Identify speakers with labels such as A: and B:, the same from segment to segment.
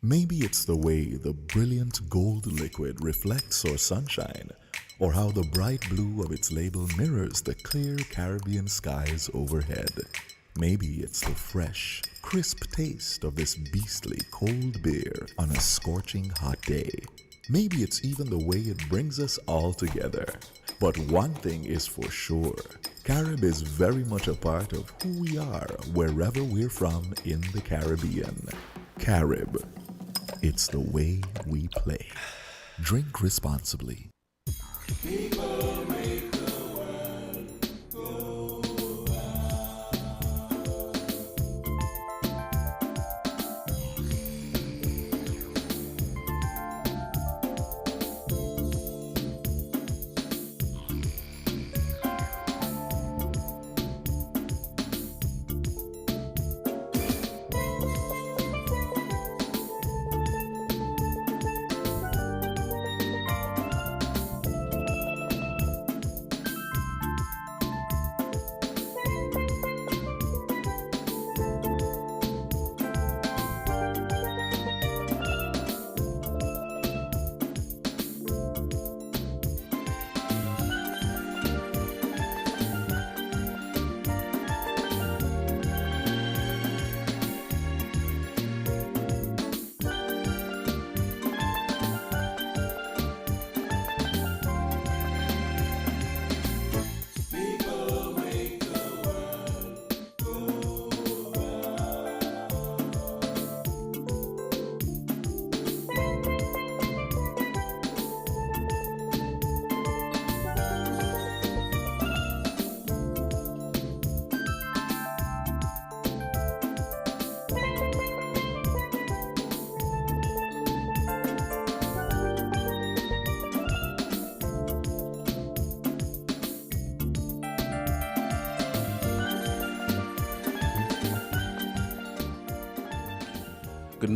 A: Maybe it's the way the brilliant gold liquid reflects our sunshine, or how the bright blue of its label mirrors the clear Caribbean skies overhead. Maybe it's the fresh, crisp taste of this beastly cold beer on a scorching hot day. Maybe it's even the way it brings us all together. But one thing is for sure, Carib is very much a part of who we are wherever we're from in the Caribbean. Carib. It's the way we play. Drink responsibly.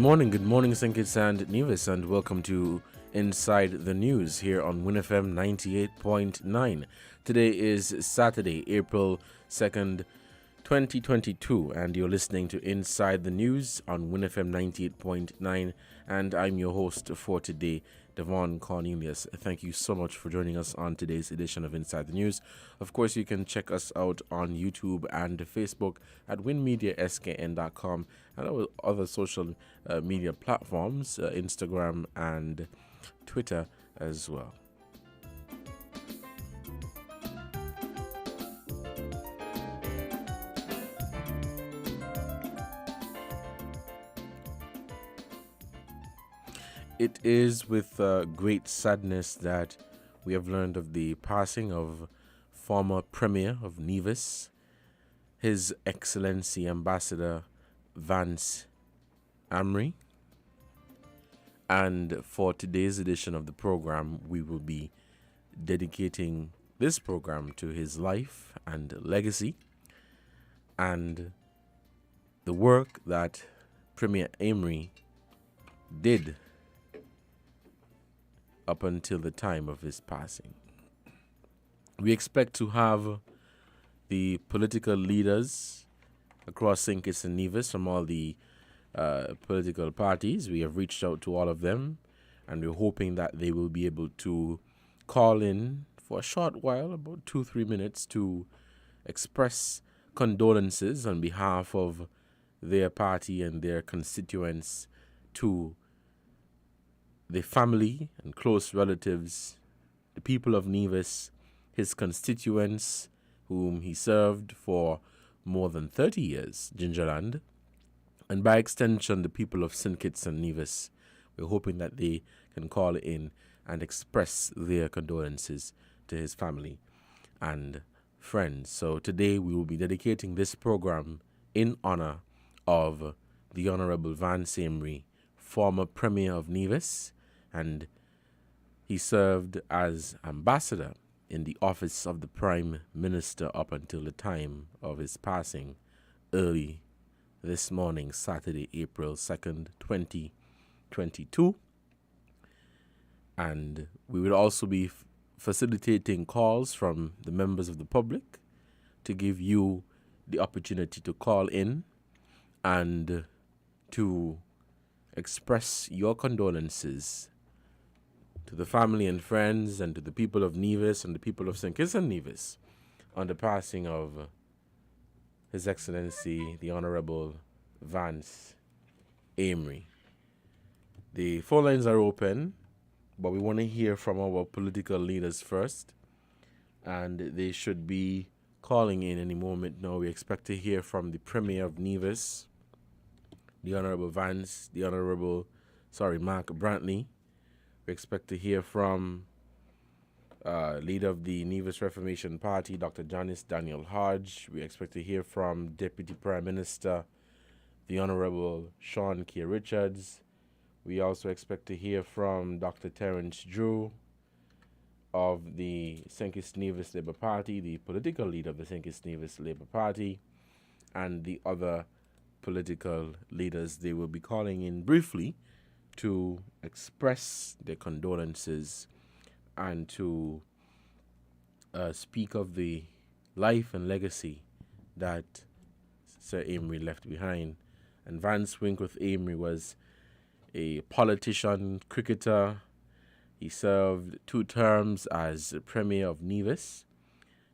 B: Good morning, St. Kitts and Nevis, and welcome to Inside the News here on WINNFM 98.9. Today is Saturday, April 2nd, 2022, and you're listening to Inside the News on WINNFM 98.9, and I'm your host for today, Devon Cornelius. Thank you so much for joining us on today's edition of Inside the News. Of course, you can check us out on YouTube and Facebook at WINNmediaSKN.com and our other social media platforms, Instagram and Twitter as well. It is with great sadness that we have learned of the passing of former Premier of Nevis, His Excellency Ambassador Vance Amry. And for today's edition of the program, we will be dedicating this program to his life and legacy and the work that Premier Amry did up until the time of his passing. We expect to have the political leaders across St. Kitts and Nevis from all the political parties. We have reached out to all of them, and we're hoping that they will be able to call in for a short while, about 2-3 minutes, to express condolences on behalf of their party and their constituents to the family and close relatives, the people of Nevis, his constituents, whom he served for more than 30 years, Gingerland, and by extension, the people of St. Kitts and Nevis. We're hoping that they can call in and express their condolences to his family and friends. So today we will be dedicating this program in honor of the Honorable Vance Amry, former Premier of Nevis, and he served as ambassador in the office of the Prime Minister up until the time of his passing early this morning, Saturday, April 2nd, 2022. And we will also be facilitating calls from the members of the public to give you the opportunity to call in and to express your condolences to the family and friends and to the people of Nevis and the people of St. Kitts and Nevis on the passing of His Excellency, the Honorable Vance Amory. The phone lines are open, but we want to hear from our political leaders first, and they should be calling in any moment now. We expect to hear from the Premier of Nevis, the Honorable Mark Brantley. We expect to hear from leader of the Nevis Reformation Party, Dr. Janice Daniel Hodge. We expect to hear from Deputy Prime Minister, the Honorable Sean K. Richards. We also expect to hear from Dr. Terence Drew of the St. Kitts Nevis Labour Party, the political leader of the St. Kitts Nevis Labour Party, and the other political leaders. They will be calling in briefly to express their condolences and to speak of the life and legacy that Sir Amory left behind. And Vance Winkworth Amory was a politician, cricketer. He served 2 terms as Premier of Nevis.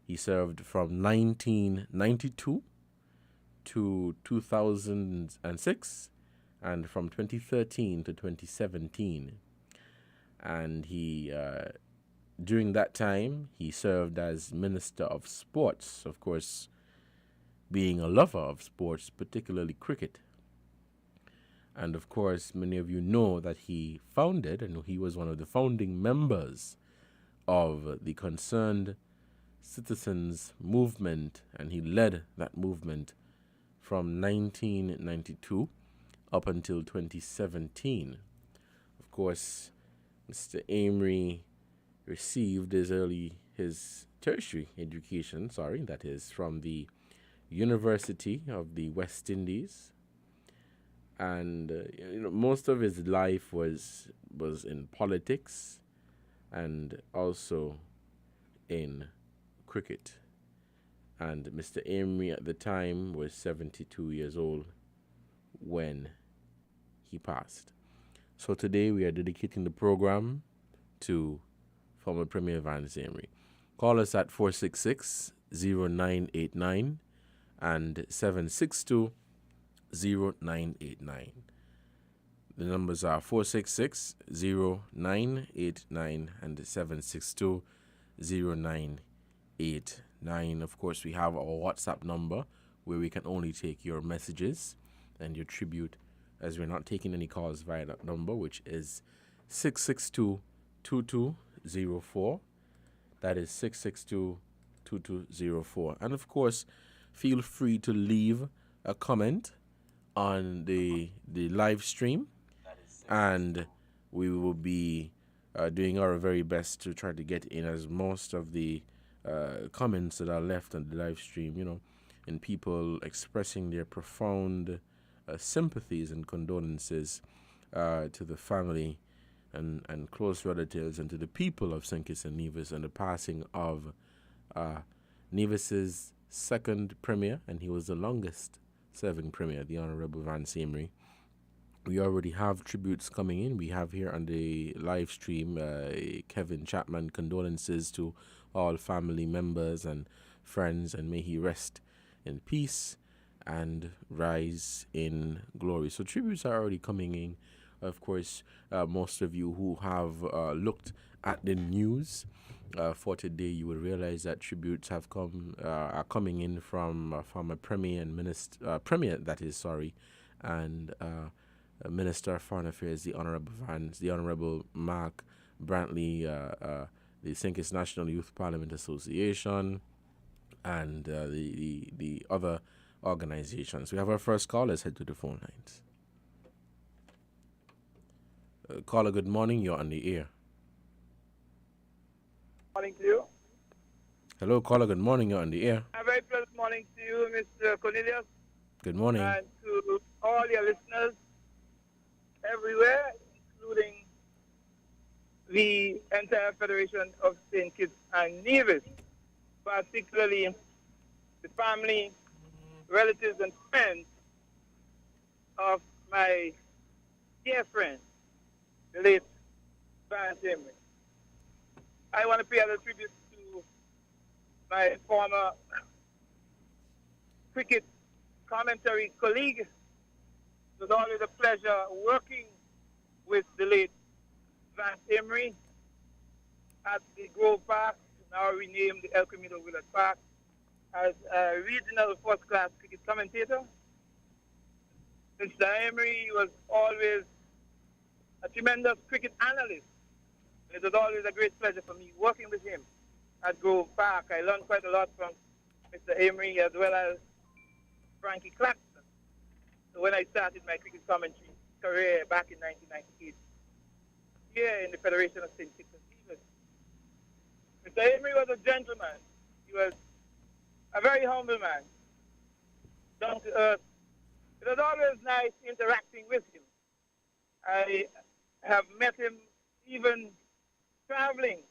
B: He served from 1992 to 2006 and from 2013 to 2017. And he, during that time, he served as Minister of Sports, of course, being a lover of sports, particularly cricket. And of course, many of you know that he founded, and he was one of the founding members of the Concerned Citizens Movement, and he led that movement from 1992 up until 2017. Of course, Mr. Amory received his tertiary education, that is from the University of the West Indies. And most of his life was in politics and also in cricket. And Mr. Amory at the time was 72 years old when he passed. So today we are dedicating the program to former Premier Vance Amory. Call us at 466-0989 and 762-0989. The numbers are 466-0989 and 762-0989. Of course, we have our WhatsApp number where we can only take your messages and your tribute, as we're not taking any calls via that number, which is 662-2204. That is 662-2204. And of course, feel free to leave a comment on the live stream, and we will be doing our very best to try to get in as most of the comments that are left on the live stream, and people expressing their profound sympathies and condolences to the family and close relatives and to the people of St. Kitts and Nevis and the passing of Nevis's second premier, and he was the longest serving premier, the Honorable Vance Amory. We already have tributes coming in. We have here on the live stream Kevin Chapman, condolences to all family members and friends, and may he rest in peace and rise in glory. So tributes are already coming in. Of course, most of you who have looked at the news for today, you will realize that tributes are coming in from former Premier and Minister of Foreign Affairs, the Honorable Mark Brantley, the St. Kitts National Youth Parliament Association, and the other organizations. We have our first call. Let's head to the phone lines. Caller, good morning. You're on the air.
C: Morning to you.
B: Hello, caller. Good morning. You're on the air.
C: A very pleasant morning to you, Mr. Cornelius.
B: Good morning.
C: And to all your listeners everywhere, including the entire Federation of St. Kitts and Nevis, particularly the family, relatives, and friends of my dear friend, the late Vance Emery. I want to pay a little tribute to my former cricket commentary colleague. It was always a pleasure working with the late Vance Emery at the Grove Park, now renamed the El Camino Willard Park, as a regional first-class cricket commentator. Mr. Emery was always a tremendous cricket analyst. It was always a great pleasure for me working with him at Grove Park. I learned quite a lot from Mr. Emery as well as Frankie Claxton. So when I started my cricket commentary career back in 1998, here in the Federation of St. Kitts and Nevis, Mr. Emery was a gentleman. He was a very humble man, down to earth. It was always nice interacting with him. I have met him even traveling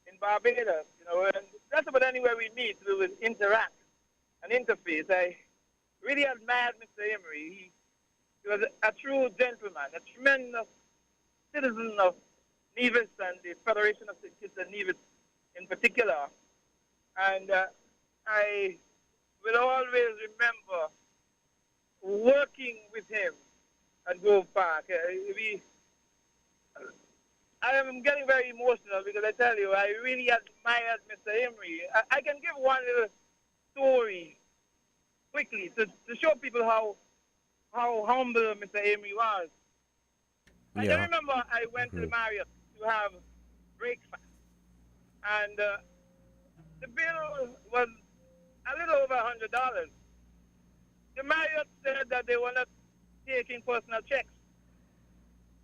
C: in Barbados, and just about anywhere we meet, we would interact and interface. I really admired Mr. Emery. He was a true gentleman, a tremendous citizen of Nevis and the Federation of St. Kitts and Nevis in particular. And I will always remember working with him at Grove Park. I am getting very emotional because I tell you, I really admired Mr. Emery. I can give one little story quickly to show people how humble Mr. Emery was. I can remember I went to the Marriott to have breakfast, and the bill was a little over $100. The Marriott said that they were not taking personal checks.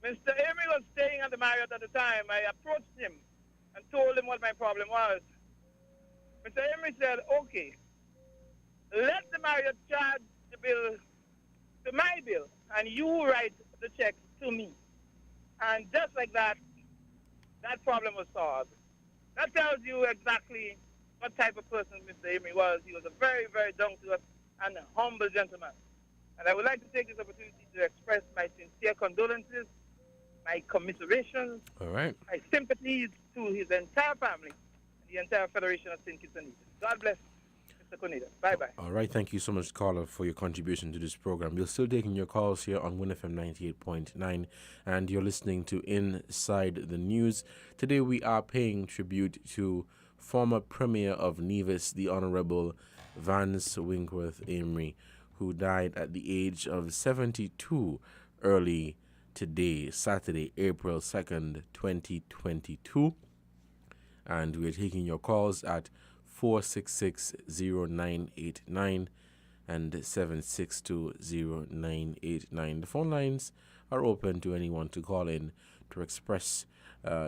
C: Mr. Emery was staying at the Marriott at the time. I approached him and told him what my problem was. Mr. Emery said, okay, let the Marriott charge the bill to my bill, and you write the check to me. And just like that, that problem was solved. That tells you exactly what type of person Mr. Emery was. He was a very, very down-to-earth and humble gentleman. And I would like to take this opportunity to express my sincere condolences, my commiserations,
B: All right.
C: my sympathies to his entire family and the entire Federation of St. Kitts and Nevis. God bless Mr. Coneda. Bye-bye.
B: All right. Thank you so much, caller, for your contribution to this program. We're still taking your calls here on WINNFM 98.9, and you're listening to Inside the News. Today we are paying tribute to former Premier of Nevis, the Honorable Vance Winkworth Emery, who died at the age of 72 early today, Saturday, April 2nd, 2022. And we're taking your calls at 466-0989 and 762-0989. The phone lines are open to anyone to call in to express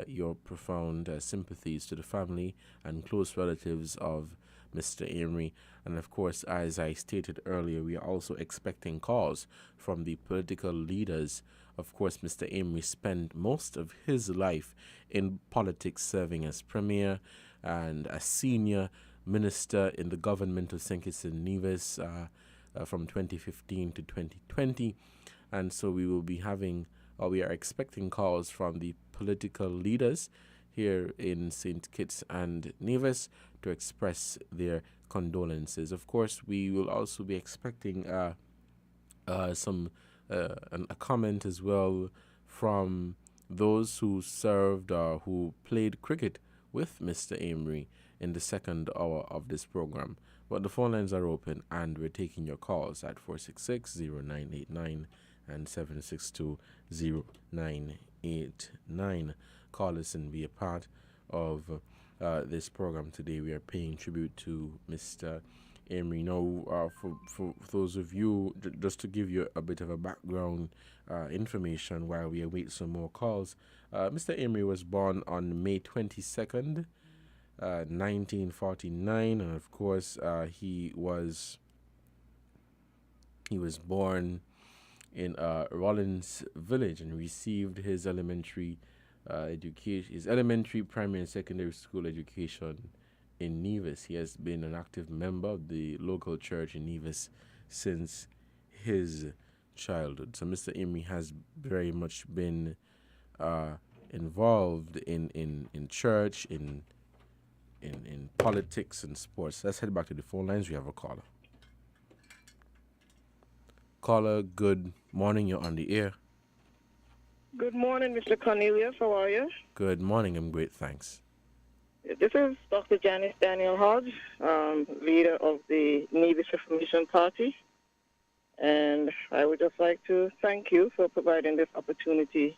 B: your profound sympathies to the family and close relatives of Mr. Emery. And of course, as I stated earlier, we are also expecting calls from the political leaders. Of course, Mr. Emery spent most of his life in politics, serving as premier and a senior minister in the government of St. Kitts and Nevis from 2015 to 2020. And so we will be having, or we are expecting calls from the political leaders here in St. Kitts and Nevis to express their condolences. Of course, we will also be expecting a comment as well from those who served or who played cricket with Mr. Emery in the second hour of this program. But the phone lines are open, and we're taking your calls at 466-0989 and 762-0989. Call us and be a part of this program today. We are paying tribute to Mr. Emery. Now, for those of you, just to give you a bit of a background information while we await some more calls, Mr. Emery was born on May 22nd, 1949, and of course, he was born in Rollins Village and received his elementary education, his elementary, primary, and secondary school education in Nevis. He has been an active member of the local church in Nevis since his childhood. So Mr. Emery has very much been involved in church, in politics and sports. Let's head back to the phone lines. We have a caller. Caller, good morning. You're on the air.
D: Good morning, Mr. Cornelius. How are you?
B: Good morning. I'm great, thanks.
D: This is Dr. Janice Daniel Hodge, leader of the Nevis Reformation Party. And I would just like to thank you for providing this opportunity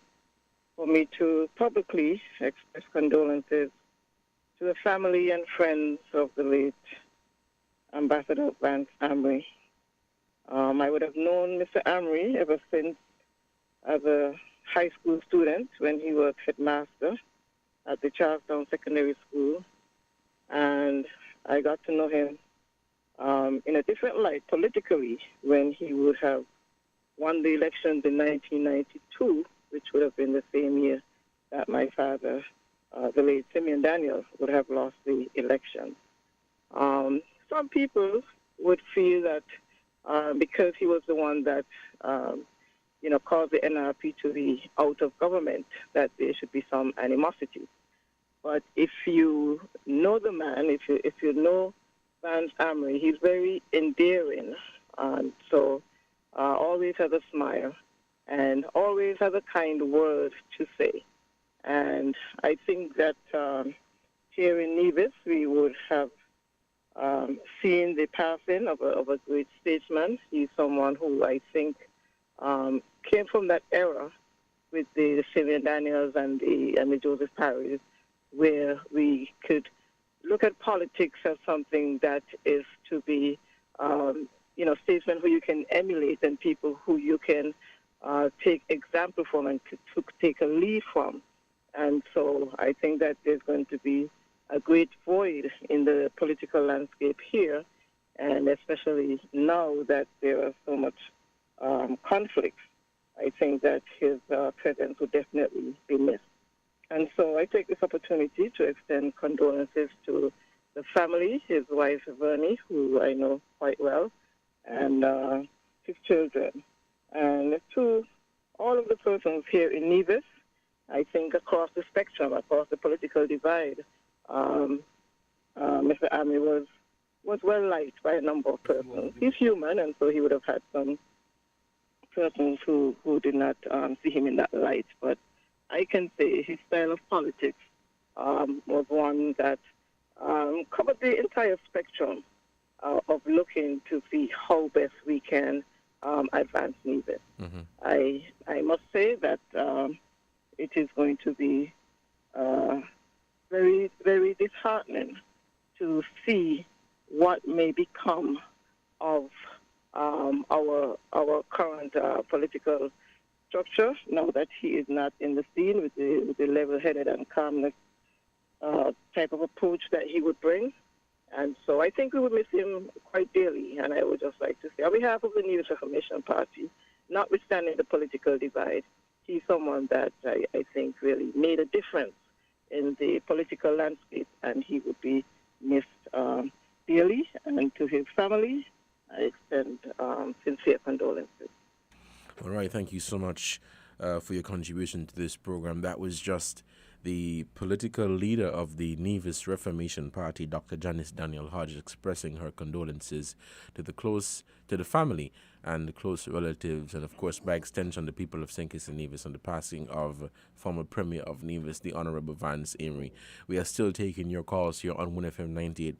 D: for me to publicly express condolences to the family and friends of the late Ambassador Vance Amory. I would have known Mr. Amory ever since as a high school student when he was headmaster at the Charlestown Secondary School. And I got to know him in a different light politically when he would have won the elections in 1992, which would have been the same year that my father, the late Simeon Daniel, would have lost the election. Some people would feel that because he was the one that, caused the NRP to be out of government, that there should be some animosity. But if you know the man, if you know Vance Amory, he's very endearing, and so always has a smile and always has a kind word to say. And I think that here in Nevis we would have seen the passing of a great statesman. He's someone who I think came from that era with the Simeon Daniels and the Joseph Parrys, where we could look at politics as something that is to be, statesmen who you can emulate and people who you can take example from and to take a lead from. And so I think that there's going to be a great void in the political landscape here, and especially now that there are so much conflicts. I think that his presence will definitely be missed. And so I take this opportunity to extend condolences to the family, his wife, Vernie, who I know quite well, and his children. And to all of the persons here in Nevis, I think across the spectrum, across the political divide, Mr. Amory was well liked by a number of persons. He's human, and so he would have had some persons who did not see him in that light. But I can say his style of politics was one that covered the entire spectrum of looking to see how best we can advance Nevis.
B: Mm-hmm.
D: I must say that it is going to be very, very disheartening to see what may become of our current political structure now that he is not in the scene with the level-headed and calmness type of approach that he would bring. And so I think we would miss him quite dearly. And I would just like to say, on behalf of the Nevis Reformation Party, notwithstanding the political divide, he's someone that I think really made a difference in the political landscape, and he would be missed dearly. And to his family, I extend sincere condolences.
B: All right, thank you so much for your contribution to this program. That was just the political leader of the Nevis Reformation Party, Dr. Janice Daniel Hodge, expressing her condolences to the family and the close relatives, and of course, by extension, the people of St. Kitts and Nevis on the passing of former Premier of Nevis, the Honorable Vance Amory. We are still taking your calls here on WINNFM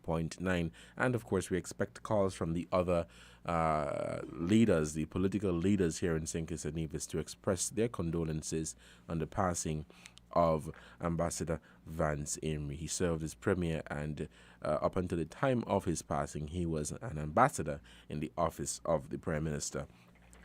B: 98.9, and of course, we expect calls from the other leaders, the political leaders here in St. Kitts and Nevis, to express their condolences on the passing of Ambassador Vance Amory. He served as Premier, and up until the time of his passing, he was an ambassador in the office of the Prime Minister.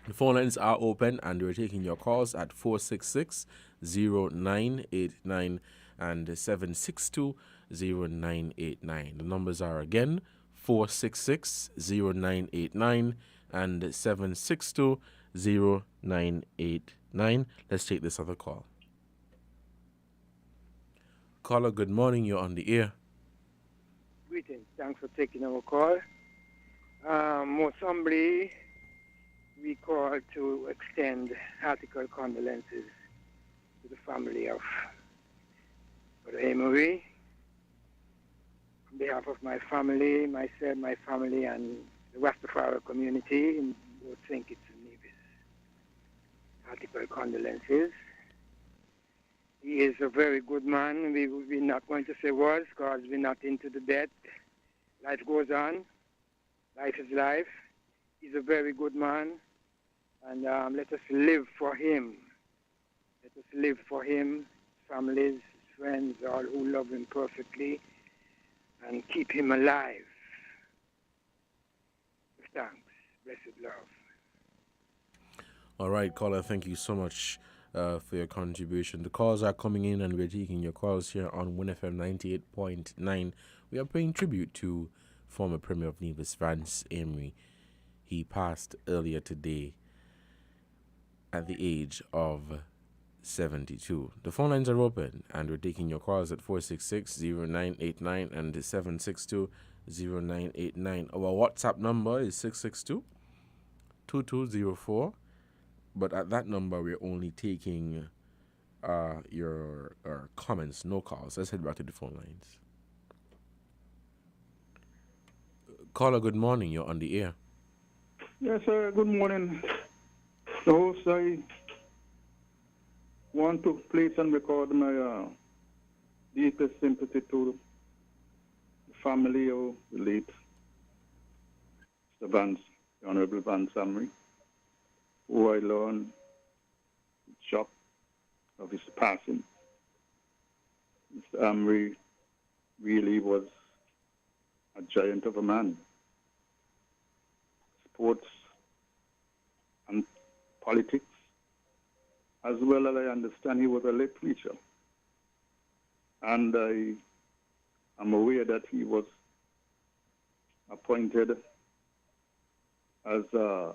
B: The phone lines are open, and we're taking your calls at 466-0989 and 762-0989. The numbers are again 466-0989 and 762-0989. Let's take this other call. Caller, good morning. You're on the air.
E: Greetings. Thanks for taking our call. Most humbly,
C: we call to extend heartfelt condolences to the family of Brother Emery. On behalf of my family, myself, my family, and the Rastafari community in both St. Kitts and Nevis, heartfelt condolences. He is a very good man. We're not going to say was because we're not into the death. Life goes on. Life is life. He's a very good man. And let us live for him. Let us live for him, his families, his friends, all who love him perfectly, and keep him alive. Thanks. Blessed love.
B: All right, caller, thank you so much for your contribution. The calls are coming in, and we're taking your calls here on WINNFM 98.9. We are paying tribute to former Premier of Nevis, Vance Emery. He passed earlier today at the age of 72. The phone lines are open, and we're taking your calls at 466-0989 and 762-0989. Our WhatsApp number is 662-2204, but at that number, we're only taking your comments, no calls. Let's head back to the phone lines. Caller, good morning. You're on the air.
E: Yes, sir. Good morning. The host, I want to place and record my deepest sympathy to the family of the late Mr. Vance, the Honorable Vance Emery, who I learned with shock of his passing. Mr. Emery really was a giant of a man. Sports and politics, as well as I understand he was a lay preacher. And I am aware that he was appointed as the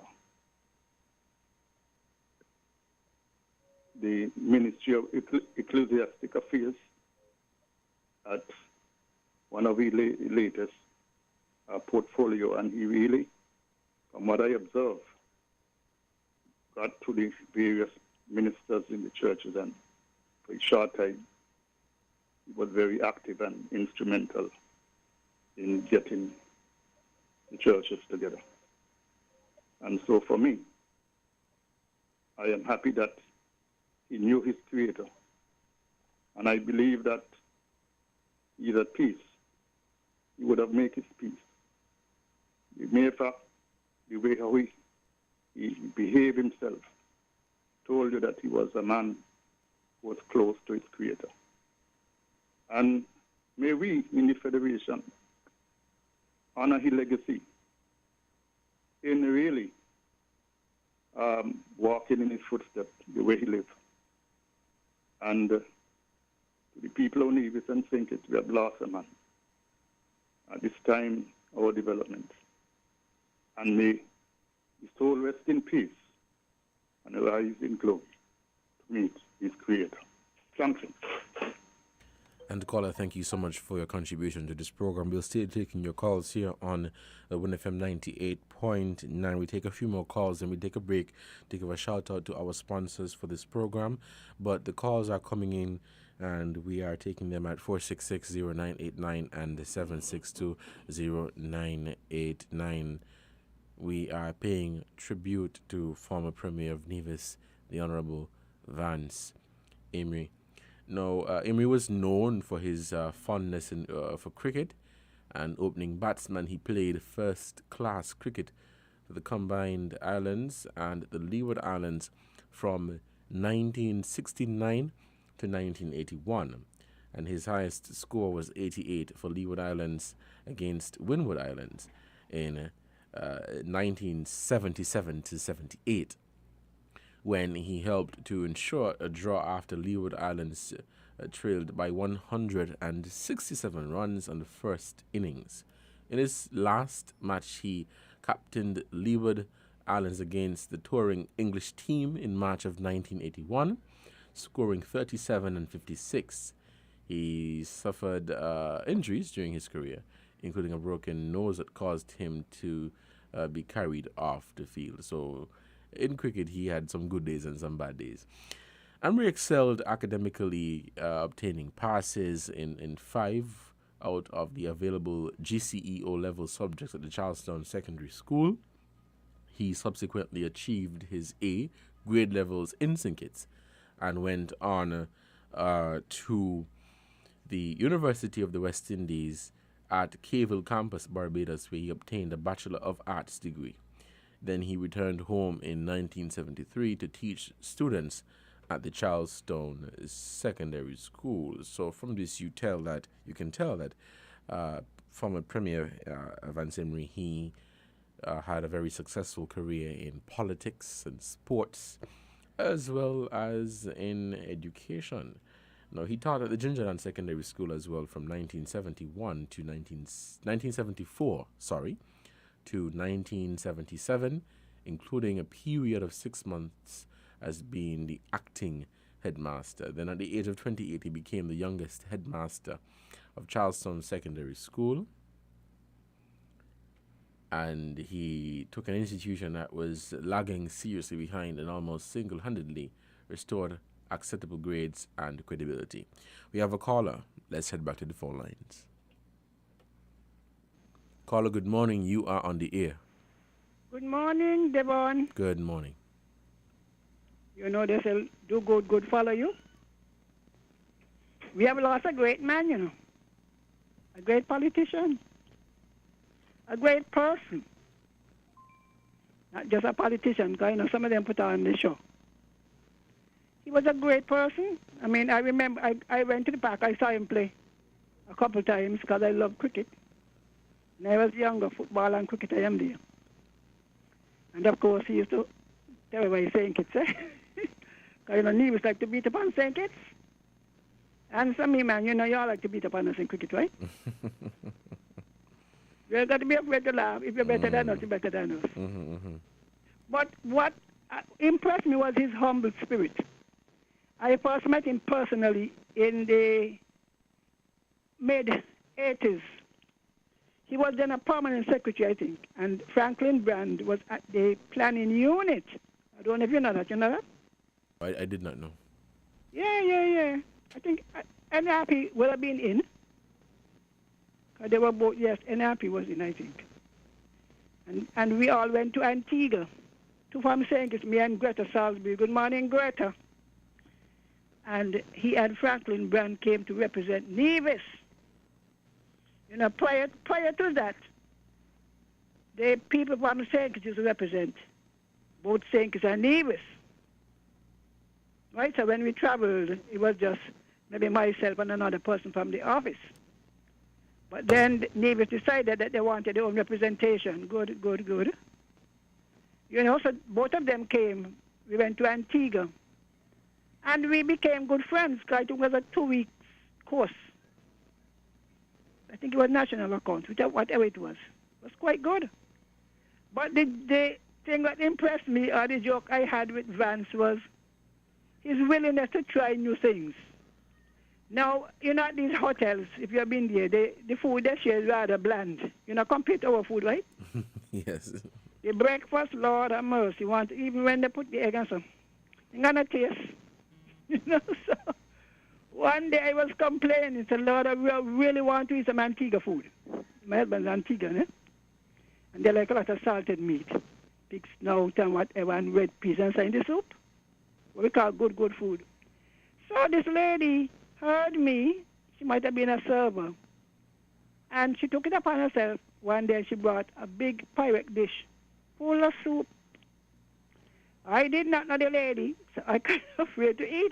E: Ministry of Ecclesiastic Affairs at one of his latest portfolio, and he really, from what I observed, got to the various ministers in the churches, and for a short time, he was very active and instrumental in getting the churches together. And so for me, I am happy that he knew his Creator, and I believe that he is at peace. He would have made his peace. The mere fact, the way how he behaved himself, told you that he was a man who was close to his Creator. And may we, in the Federation, honor his legacy in really walking in his footsteps, the way he lived. And to the people of Nevis and St. Kitts, we have lost a man at this time of our development. And may his soul rest in peace and rise in glory to meet his Creator. Thank you.
B: And caller, thank you so much for your contribution to this program. We'll still taking your calls here on WINNFM 98.9. We take a few more calls and we take a break to give a shout out to our sponsors for this program. But the calls are coming in, and we are taking them at 466-0989 and 762-0989. We are paying tribute to former Premier of Nevis, the Honorable Vance Emery. Now, Emery was known for his fondness for cricket, and opening batsman. He played first-class cricket for the Combined Islands and the Leeward Islands from 1969 to 1981, and his highest score was 88 for Leeward Islands against Windward Islands in 1977 to 78, when he helped to ensure a draw after Leeward Islands trailed by 167 runs on the first innings. In his last match, he captained Leeward Islands against the touring English team in March of 1981, scoring 37 and 56. He suffered injuries during his career, including a broken nose that caused him to be carried off the field. So in cricket, he had some good days and some bad days. Emery excelled academically, obtaining passes in 5 out of the available GCE O-level subjects at the Charlestown Secondary School. He subsequently achieved his A grade levels in St. Kitts and went on to the University of the West Indies at Cavell Campus, Barbados, where he obtained a Bachelor of Arts degree. Then he returned home in 1973 to teach students at the Charlestown Secondary School. So from this, you can tell that former Premier Vance Emery, he had a very successful career in politics and sports, as well as in education. Now, he taught at the Gingerland Secondary School as well from 1974 to 1977, including a period of 6 months as being the acting headmaster. Then at the age of 28, he became the youngest headmaster of Charlestown Secondary School. And he took an institution that was lagging seriously behind and almost single-handedly restored acceptable grades and credibility. We have a caller. Let's head back to the phone lines. Caller, good morning. You are on the air.
F: Good morning, Devon.
B: Good morning.
F: You know they say, do good, good follow you. We have lost a great man, you know. A great politician. A great person. Not just a politician, because, you know, some of them put on the show. He was a great person. I mean, I remember I went to the park. I saw him play a couple of times because I love cricket. When I was younger, football and cricket, I am there. And, of course, he used to tell everybody St. Kitts, eh? Because, you know, he was like to beat up on St. Kitts. And some me, man, you know, you all like to beat up on us in cricket, right? You got to be afraid to laugh. If you're better than us, you're better than us. But what impressed me was his humble spirit. I first met him personally in the mid-80s. He was then a permanent secretary, I think, and Franklin Brand was at the planning unit. I don't know if you know that. You know that?
B: I did not know.
F: Yeah. I think NRP would have been in. They were both, yes, NRP was in, I think. And we all went to Antigua. To from St. Kitts, me and Greta Salisbury. Good morning, Greta. And he and Franklin Brand came to represent Nevis. You know, prior to that, the people from St. Kitts used to represent both St. Kitts and Nevis. Right, so when we traveled, it was just maybe myself and another person from the office. But then Nevis decided that they wanted their own representation. Good. You know, so both of them came. We went to Antigua. And we became good friends because it was a 2-week course. I think it was national accounts, whatever it was. It was quite good. But the thing that impressed me, or the joke I had with Vance, was his willingness to try new things. Now, you know, at these hotels, if you've been there, the food they share is rather bland. You know, compared to our food, right?
B: Yes.
F: The breakfast, Lord have mercy, even when they put the egg and so, you're going to taste. You know, so one day I was complaining, said, Lord, I really want to eat some Antigua food. My husband's Antiguan, eh? And they like a lot of salted meat, pig snout and whatever, and red peas and so in the soup. What we call good food. So this lady heard me. She might have been a server. And she took it upon herself. One day she brought a big pirate dish full of soup. I did not know the lady, so I got afraid to eat.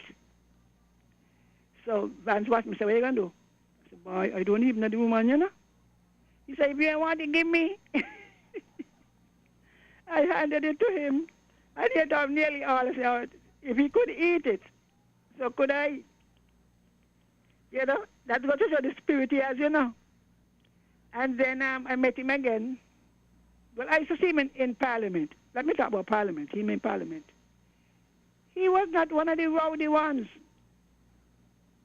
F: So Vance watched me, said, what are you going to do? I said, boy, I don't even know the woman, you know. He said, if you want to give me. I handed it to him. I did have nearly all of it. If he could eat it, so could I. You know, that's what show the spirit he has, you know. And then I met him again. Well, I used to see him in Parliament. Let me talk about Parliament, him in Parliament. He was not one of the rowdy ones.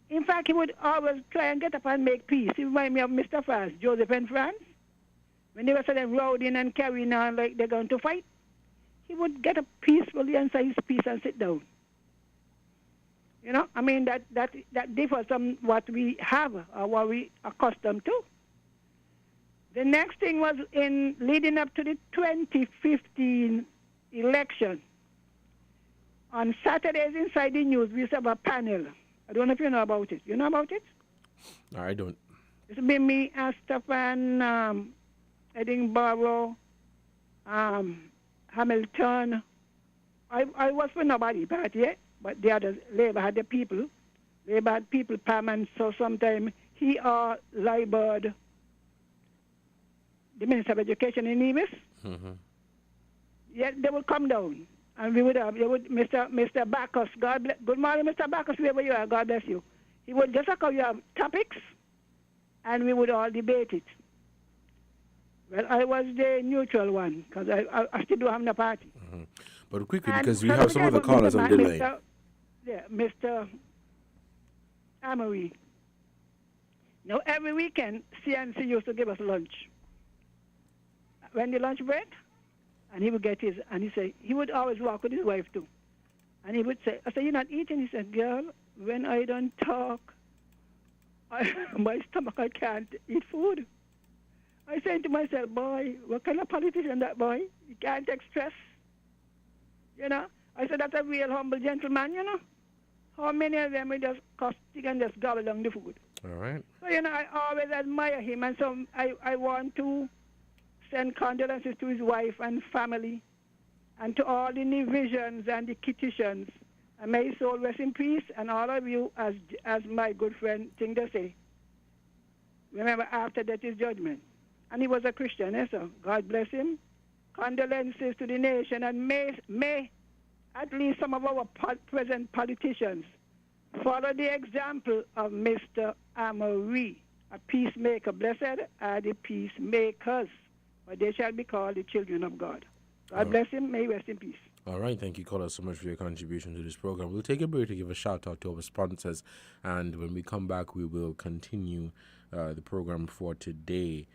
F: In fact, he would always try and get up and make peace. He reminded me of Mr. France, Joseph and France. When they were sort of rowdying and carrying on like they're going to fight, he would get up peacefully and say his piece and sit down. You know, I mean, that differs from what we have or what we accustomed to. The next thing was in leading up to the 2015 election. On Saturdays inside the news, we used to have a panel. I don't know if you know about it. You know about it?
B: No, I don't.
F: It's been me, Stefan, Edinburgh, Hamilton. I was for nobody party yet, but the others, Labour had the people. Labour had people, Pam, and so sometimes he or Liebert, the Minister of Education in Nevis, yeah, they would come down. And they would Mr. Bacchus, God bless, good morning, Mr. Bacchus, wherever you are, God bless you. He would just like how you have topics, and we would all debate it. Well, I was the neutral one, because I still do have the party.
B: But quickly,
F: And
B: because we
F: so
B: have some other callers on the line.
F: Mr. Amory. Now, every weekend, CNC used to give us lunch. When the lunch break, and he would get his, and he would always walk with his wife too. And he would say, I said, you're not eating? He said, girl, when I don't talk, my stomach, I can't eat food. I said to myself, boy, what kind of politician that boy? He can't take stress. You know? I said, that's a real humble gentleman, you know? How many of them will just stick and just gobble down the food?
B: All right.
F: So, you know, I always admire him, and so I want to send condolences to his wife and family, and to all the Nevisions and the Kittitians. And may his soul rest in peace, and all of you, as my good friend thing to say. Remember, after death is judgment. And he was a Christian, so God bless him. Condolences to the nation, and may at least some of our present politicians follow the example of Mr. Amory, a peacemaker. Blessed are the peacemakers, but they shall be called the children of God. God bless him. May he rest in peace.
B: All right. Thank you, caller, so much for your contribution to this program. We'll take a break to give a shout out to our sponsors, and when we come back, we will continue the program for today.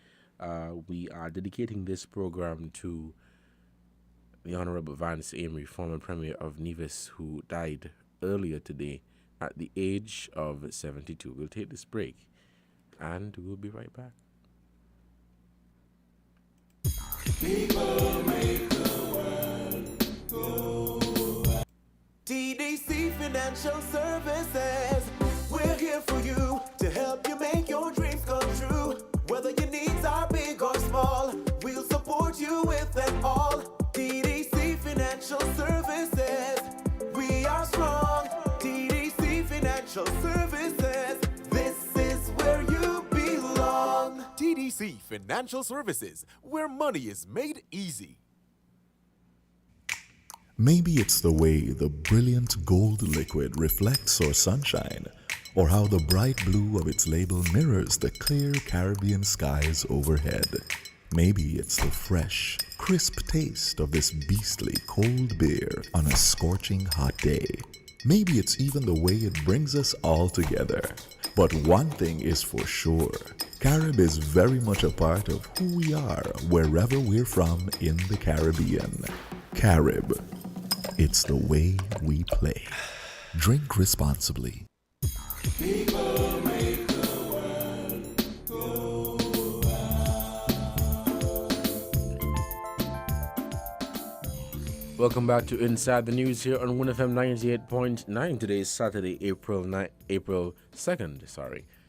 B: We are dedicating this program to the Honorable Vance Amory, former Premier of Nevis, who died earlier today at the age of 72. We'll take this break, and we'll be right back.
G: People make the world go. TDC Financial Services, we're here for you to help you make your dreams come true. Whether your needs are big or small, we'll support you with them all. TDC Financial Services, we are strong. TDC Financial Services, this is where you belong.
H: TDC Financial Services, where money is made easy.
A: Maybe it's the way the brilliant gold liquid reflects our sunshine, or how the bright blue of its label mirrors the clear Caribbean skies overhead. Maybe it's the fresh, crisp taste of this beastly cold beer on a scorching hot day. Maybe it's even the way it brings us all together. But one thing is for sure, Carib is very much a part of who we are wherever we're from in the Caribbean. Carib, it's the way we play. Drink responsibly.
G: People make the world go.
B: Welcome back to Inside the News here on WINNFM 98.9. Today is Saturday, April 2nd,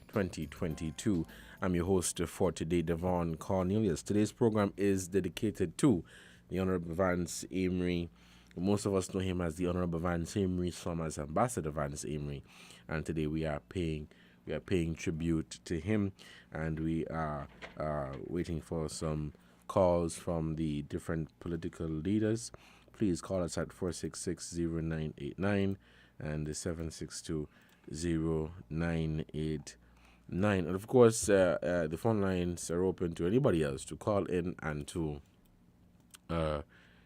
B: 2022. I'm your host for today, Devon Cornelius. Today's program is dedicated to the Honorable Vance Amory. Most of us know him as the Honorable Vance Amory, some as Ambassador Vance Amory. And today we are paying tribute to him, and we are waiting for some calls from the different political leaders. Please call us at 466-0989 and 762-0989. And of course, the phone lines are open to anybody else to call in and to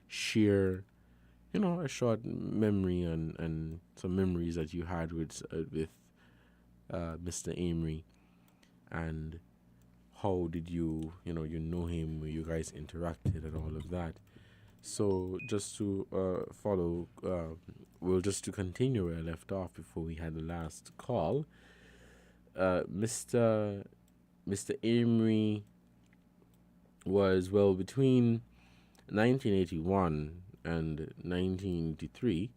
B: share, a short memory and some memories that you had with Mr. Amory, and how did you know him, you guys interacted and all of that. So just to follow, just to continue where I left off before we had the last call. Mr. Amory was, well, between 1981 and 1983.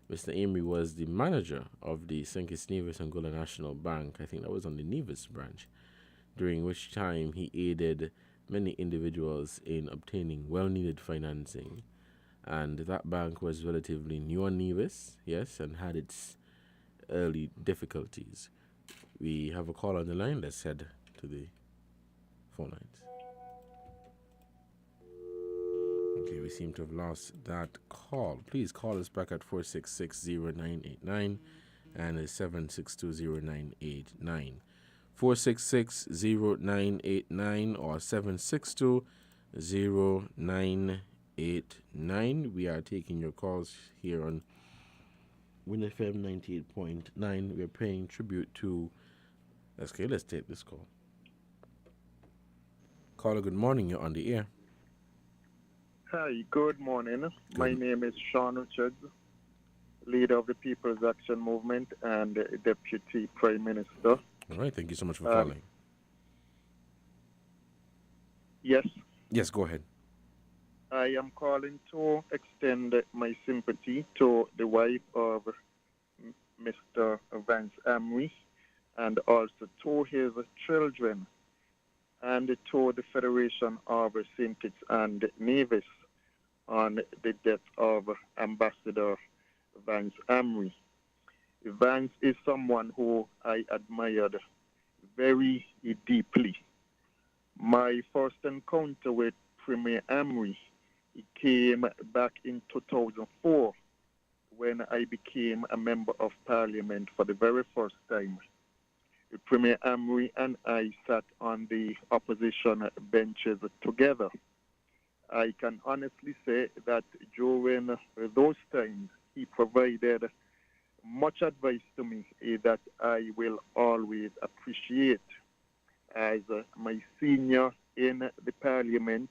B: Mr. Amory was the manager of the St. Kitts Nevis Angola National Bank. I think that was on the Nevis branch, during which time he aided many individuals in obtaining well-needed financing. And that bank was relatively new on Nevis, yes, and had its early difficulties. We have a call on the line. Let's head to the phone lines. Okay, we seem to have lost that call. Please call us back at 466-0989 and 762-0989. 466-0989 or 762-0989. We are taking your calls here on WIN FM 98.9. We're paying tribute to... Okay, let's take this call. Caller, good morning. You're on the air.
I: Hi, good morning. My name is Sean Richards, leader of the People's Action Movement and Deputy Prime Minister.
B: All right, thank you so much for calling.
I: Yes?
B: Yes, go ahead.
I: I am calling to extend my sympathy to the wife of Mr. Vance Amory and also to his children and to the Federation of St. Kitts and Nevis on the death of Ambassador Vance Amory. Vance is someone who I admired very deeply. My first encounter with Premier Amory came back in 2004 when I became a member of Parliament for the very first time. Premier Amory and I sat on the opposition benches together. I can honestly say that during those times, he provided much advice to me that I will always appreciate. As my senior in the Parliament,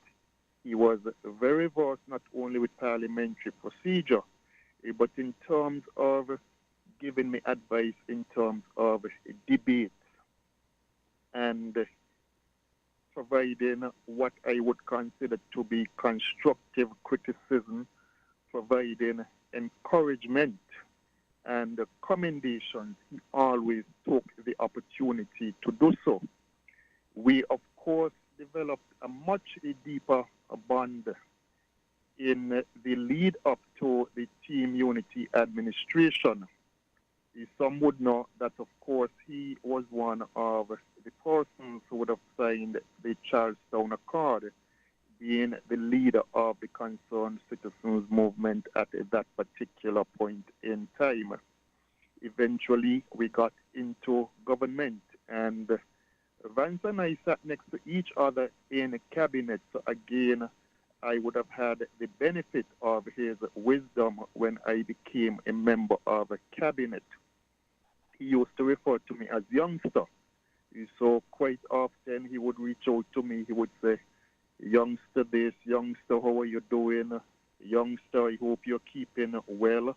I: he was very versed not only with parliamentary procedure, but in terms of giving me advice in terms of debates and providing what I would consider to be constructive criticism, providing encouragement and commendations. He always took the opportunity to do so. We, of course, developed a much deeper bond in the lead up to the Team Unity administration. Some would know that, of course, he was one of the persons who would have signed the Charlestown Accord, being the leader of the Concerned Citizens Movement at that particular point in time. Eventually, we got into government, and Vance and I sat next to each other in a cabinet. So again, I would have had the benefit of his wisdom when I became a member of a cabinet. He used to refer to me as youngster. So quite often he would reach out to me. He would say, youngster this, youngster, how are you doing? Youngster, I hope you're keeping well.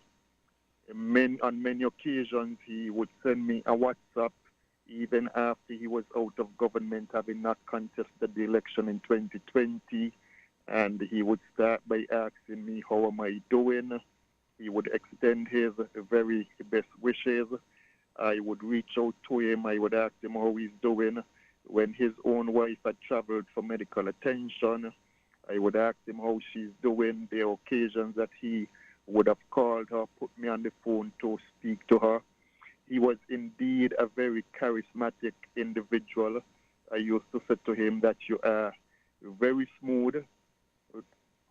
I: On many occasions, he would send me a WhatsApp, even after he was out of government, having not contested the election in 2020. And he would start by asking me, how am I doing? He would extend his very best wishes. I would reach out to him. I would ask him how he's doing. When his own wife had traveled for medical attention, I would ask him how she's doing. There are occasions that he would have called her, put me on the phone to speak to her. He was indeed a very charismatic individual. I used to say to him that you are very smooth.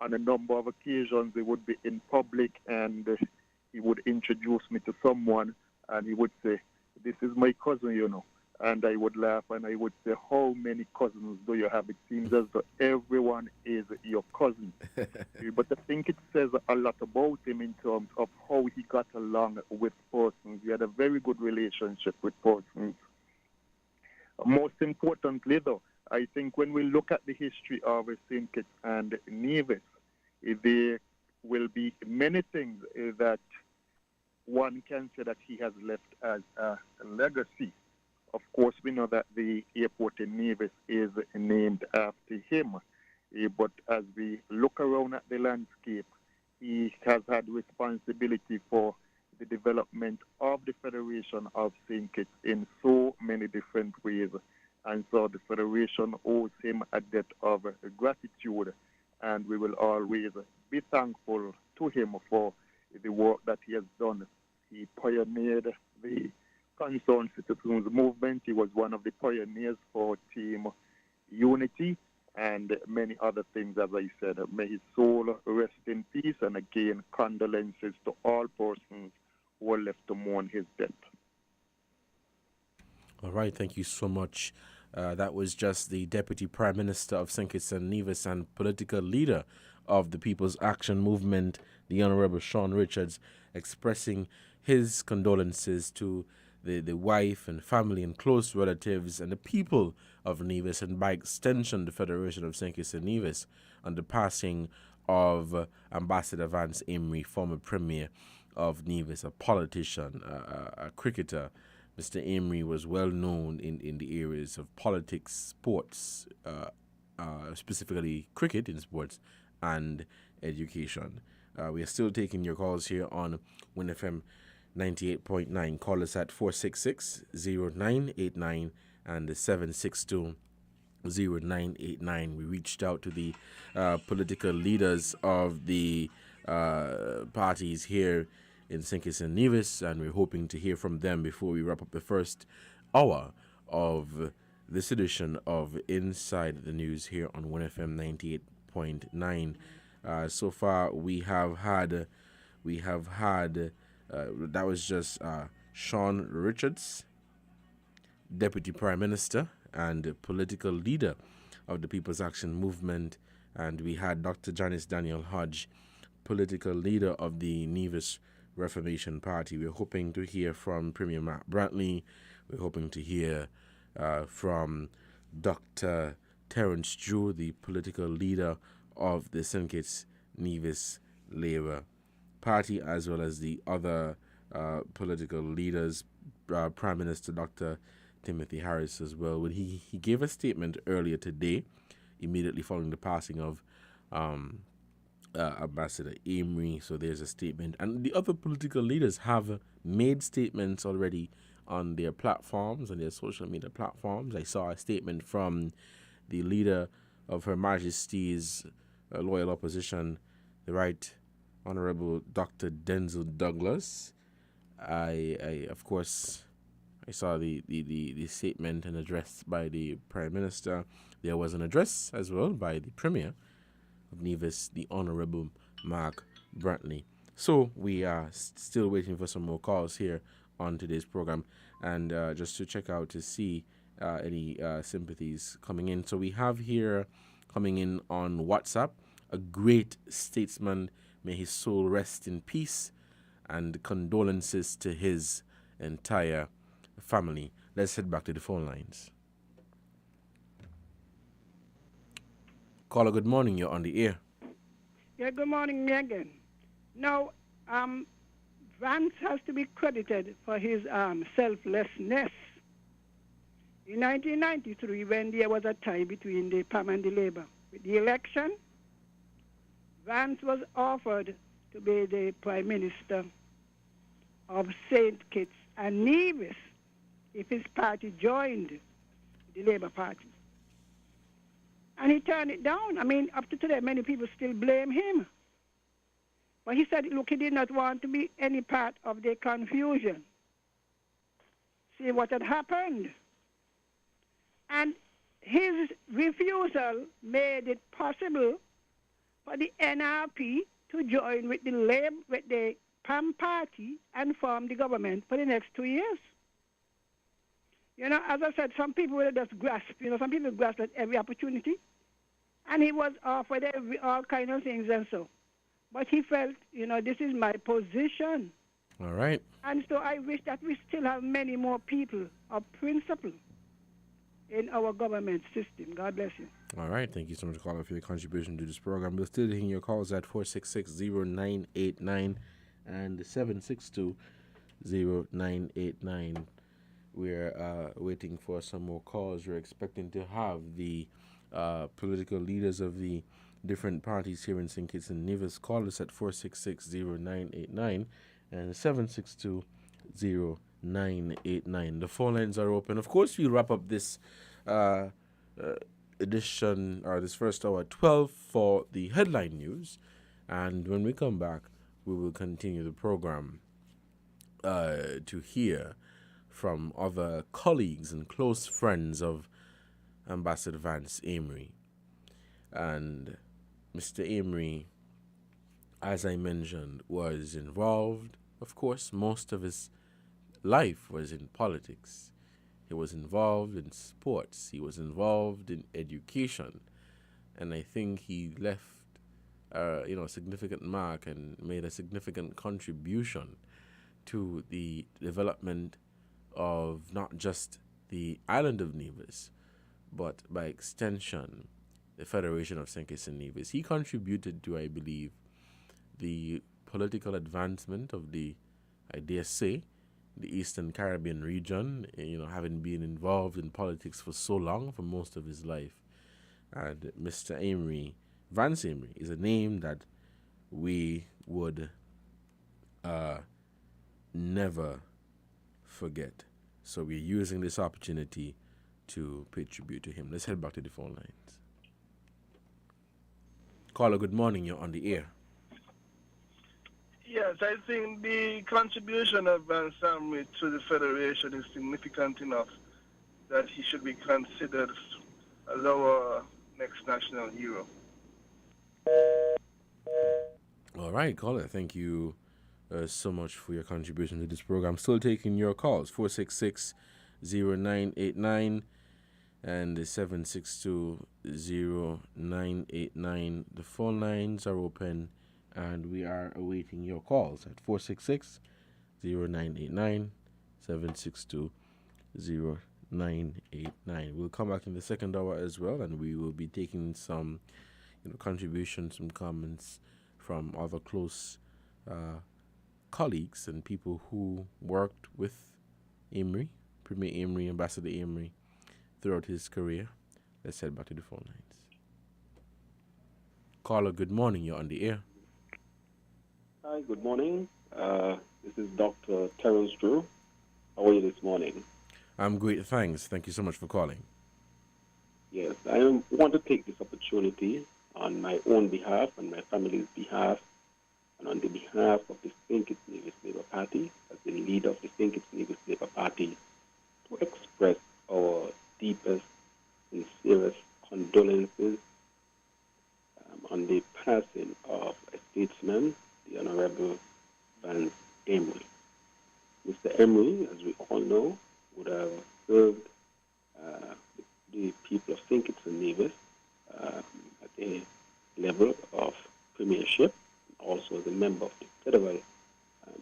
I: On a number of occasions, he would be in public and he would introduce me to someone and he would say, this is my cousin, you know. And I would laugh and I would say, how many cousins do you have? It seems as though everyone is your cousin. But I think it says a lot about him in terms of how he got along with persons. He had a very good relationship with persons. Most importantly, though, I think when we look at the history of St. Kitts and Nevis, there will be many things that one can say that he has left as a legacy. Of course, we know that the airport in Nevis is named after him. But as we look around at the landscape, he has had responsibility for the development of the Federation of St. Kitts in so many different ways. And so the Federation owes him a debt of gratitude, and we will always be thankful to him for the work that he has done. He pioneered the Concerned Citizens Movement. He was one of the pioneers for Team Unity and many other things, as I said. May his soul rest in peace, and again, condolences to all persons who are left to mourn his death.
B: All right, thank you so much. That was just the Deputy Prime Minister of St. Kitts and Nevis and political leader of the People's Action Movement, the Honorable Sean Richards, expressing his condolences to the wife and family and close relatives and the people of Nevis, and by extension the Federation of St. Kitts and Nevis, on the passing of Ambassador Vance Emery, former Premier of Nevis, a politician, a cricketer. Mr. Emery was well known in the areas of politics, sports, specifically cricket in sports, and education. We are still taking your calls here on WIN FM 98.9. Call us at 466-0989 and 762-0989. We reached out to the political leaders of the parties here in St. Kitts and Nevis, and we're hoping to hear from them before we wrap up the first hour of this edition of Inside the News here on WIN FM 98.9. So far, we have had that was just Sean Richards, Deputy Prime Minister and political leader of the People's Action Movement, and we had Dr. Janice Daniel Hodge, political leader of the Nevis Reformation Party. We're hoping to hear from Premier Mark Brantley. We're hoping to hear from Dr. Terence Drew, the political leader of the St. Kitts Nevis Labour Party, as well as the other political leaders, Prime Minister Dr. Timothy Harris as well. When he gave a statement earlier today, immediately following the passing of Ambassador Emery. So there's a statement. And the other political leaders have made statements already on their platforms, on their social media platforms. I saw a statement from the leader of Her Majesty's loyal opposition, the Right Honorable Dr. Denzel Douglas. I of course, I saw the statement and address by the Prime Minister. There was an address as well by the Premier of Nevis, the Honorable Mark Brantley. So we are still waiting for some more calls here on today's program, and just to check out to see any sympathies coming in. So we have here coming in on WhatsApp, a great statesman, may his soul rest in peace, and condolences to his entire family. Let's head back to the phone lines. Caller, good morning. You're on the air.
F: Yeah, good morning, Megan. Now, Vance has to be credited for his selflessness. In 1993, when there was a tie between the PAM and the Labour, with the election, Vance was offered to be the Prime Minister of St. Kitts and Nevis if his party joined the Labour Party. And he turned it down. I mean, up to today, many people still blame him. But he said, look, he did not want to be any part of the confusion. See what had happened. And his refusal made it possible for the NRP to join with the PAM party and form the government for the next 2 years. You know, as I said, some people will just grasp. You know, some people grasp at every opportunity. And he was offered all kind of things and so. But he felt, you know, this is my position.
B: All right.
F: And so I wish that we still have many more people of principle in our government system. God bless you.
B: All right. Thank you so much, caller, for your contribution to this program. We're still taking your calls at 466-0989 and 762-0989. We're waiting for some more calls. We're expecting to have the political leaders of the different parties here in St. Kitts and Nevis call us at 466-0989 and 762-0989. The phone lines are open. Of course, we'll wrap up this uh, edition, or this first hour at 12 for the headline news. And when we come back, we will continue the program to hear from other colleagues and close friends of Ambassador Vance Amory. And Mr. Amory, as I mentioned, was involved, of course, most of his life was in politics. He was involved in sports. He was involved in education. And I think he left a significant mark and made a significant contribution to the development of not just the island of Nevis, but by extension, the Federation of St. Kitts and Nevis. He contributed to, I believe, the political advancement of the, I dare say, the Eastern Caribbean region, having been involved in politics for so long, for most of his life. And Mr. Amory, Vance Amory, is a name that we would never forget. So we're using this opportunity to pay tribute to him. Let's head back to the phone lines. Caller, good morning. You're on the air.
J: Yes, I think the contribution of Van Samway to the Federation is significant enough that he should be considered as our next national hero.
B: All right, caller. Thank you so much for your contribution to this program. Still taking your calls, 466-0989 and 762-0989. The phone lines are open, and we are awaiting your calls at 466-0989, 762-0989. We'll come back in the second hour as well, and we will be taking some contributions, some comments from other close colleagues and people who worked with Amory, Premier Amory, Ambassador Amory, throughout his career. Let's head back to the phone lines. Caller, good morning. You're on the air.
K: Hi, good morning. This is Dr. Terrence Drew. How are you this morning?
B: I'm great, thanks. Thank you so much for calling.
K: Yes, I want to take this opportunity on my own behalf, on my family's behalf, and on the behalf of the St. Kitts Nevis Labour Party, as the leader of the St. Kitts Nevis Labour Party, to express our deepest, sincerest condolences on the passing of a statesman, the Honorable Vance Amory. Mr. Amory, as we all know, would have served the people of St. Kitts and Nevis at a level of premiership, also as a member of the federal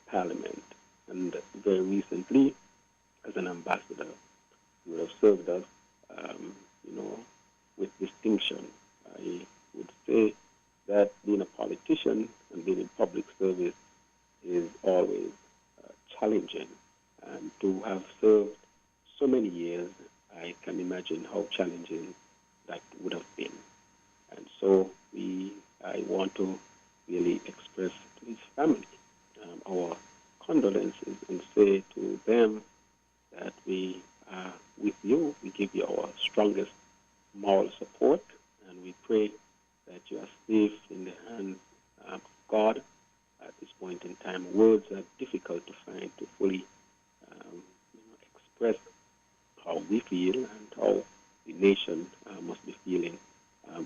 K: parliament, and very recently as an ambassador. He would have served us, with distinction. I would say that being a politician and being in public service is always challenging, and to have served so many years, I can imagine how challenging that would have been. And so I want to really express to his family our condolences and say to them that we are with you. We give you our strongest moral support, and we pray that you are safe in the hands of God at this point in time. Words are difficult to find to fully express how we feel and how the nation must be feeling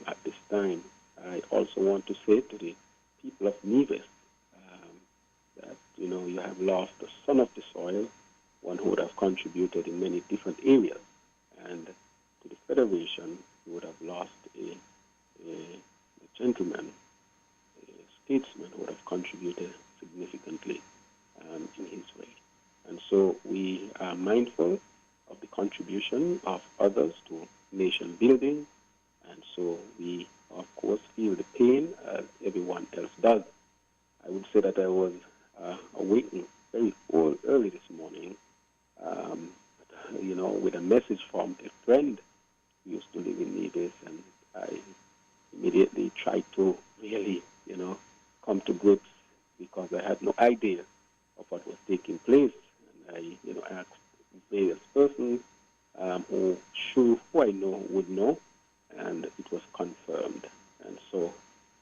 K: at this time. I also want to say to the people of Nevis that, you have lost a son of the soil, one who would have contributed in many different areas. And to the Federation, you would have lost a gentleman, a statesman who would have contributed significantly in his way. And so we are mindful of of the contribution of others to nation building. And so we, of course, feel the pain as everyone else does. I would say that I was awakened very early this morning, with a message from a friend who used to live in Nevis, and I immediately tried to really, come to grips because I had no idea of what was taking place. And I, asked various persons who I know would know, and it was confirmed. And so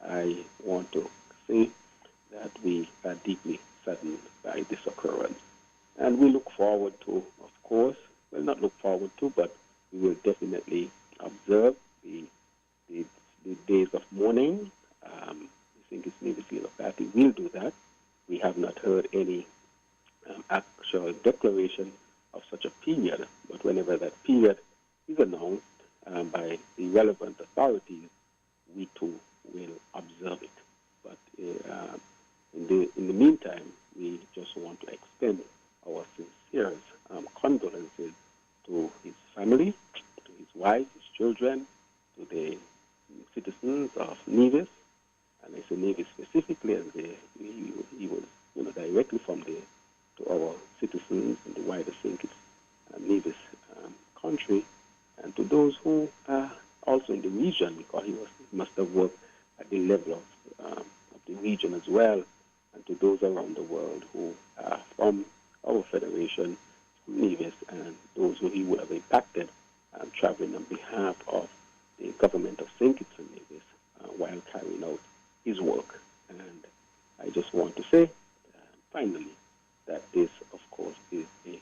K: I want to say that we are deeply saddened by this occurrence. And we look forward to, of course, well, not look forward to, but we will definitely observe the days of mourning. I think it's Nevis Labour Party will do that. We have not heard any actual declaration of such a period, but whenever that period is announced by the relevant authorities, we too will observe it. But in the meantime, we just want to extend our sincerest condolences to his family, to his wife, his children, to the citizens of Nevis, and I say Nevis specifically, as he was directly from to our citizens and the wider St. Kitts Nevis country, and to those who are also in the region, because he must have worked at the level of the region as well, and to those around the world who are from our federation, from Nevis, and those who he would have impacted traveling on behalf of the government of St. Kitts and Nevis while carrying out his work. And I just want to say, finally, that this, of course, is a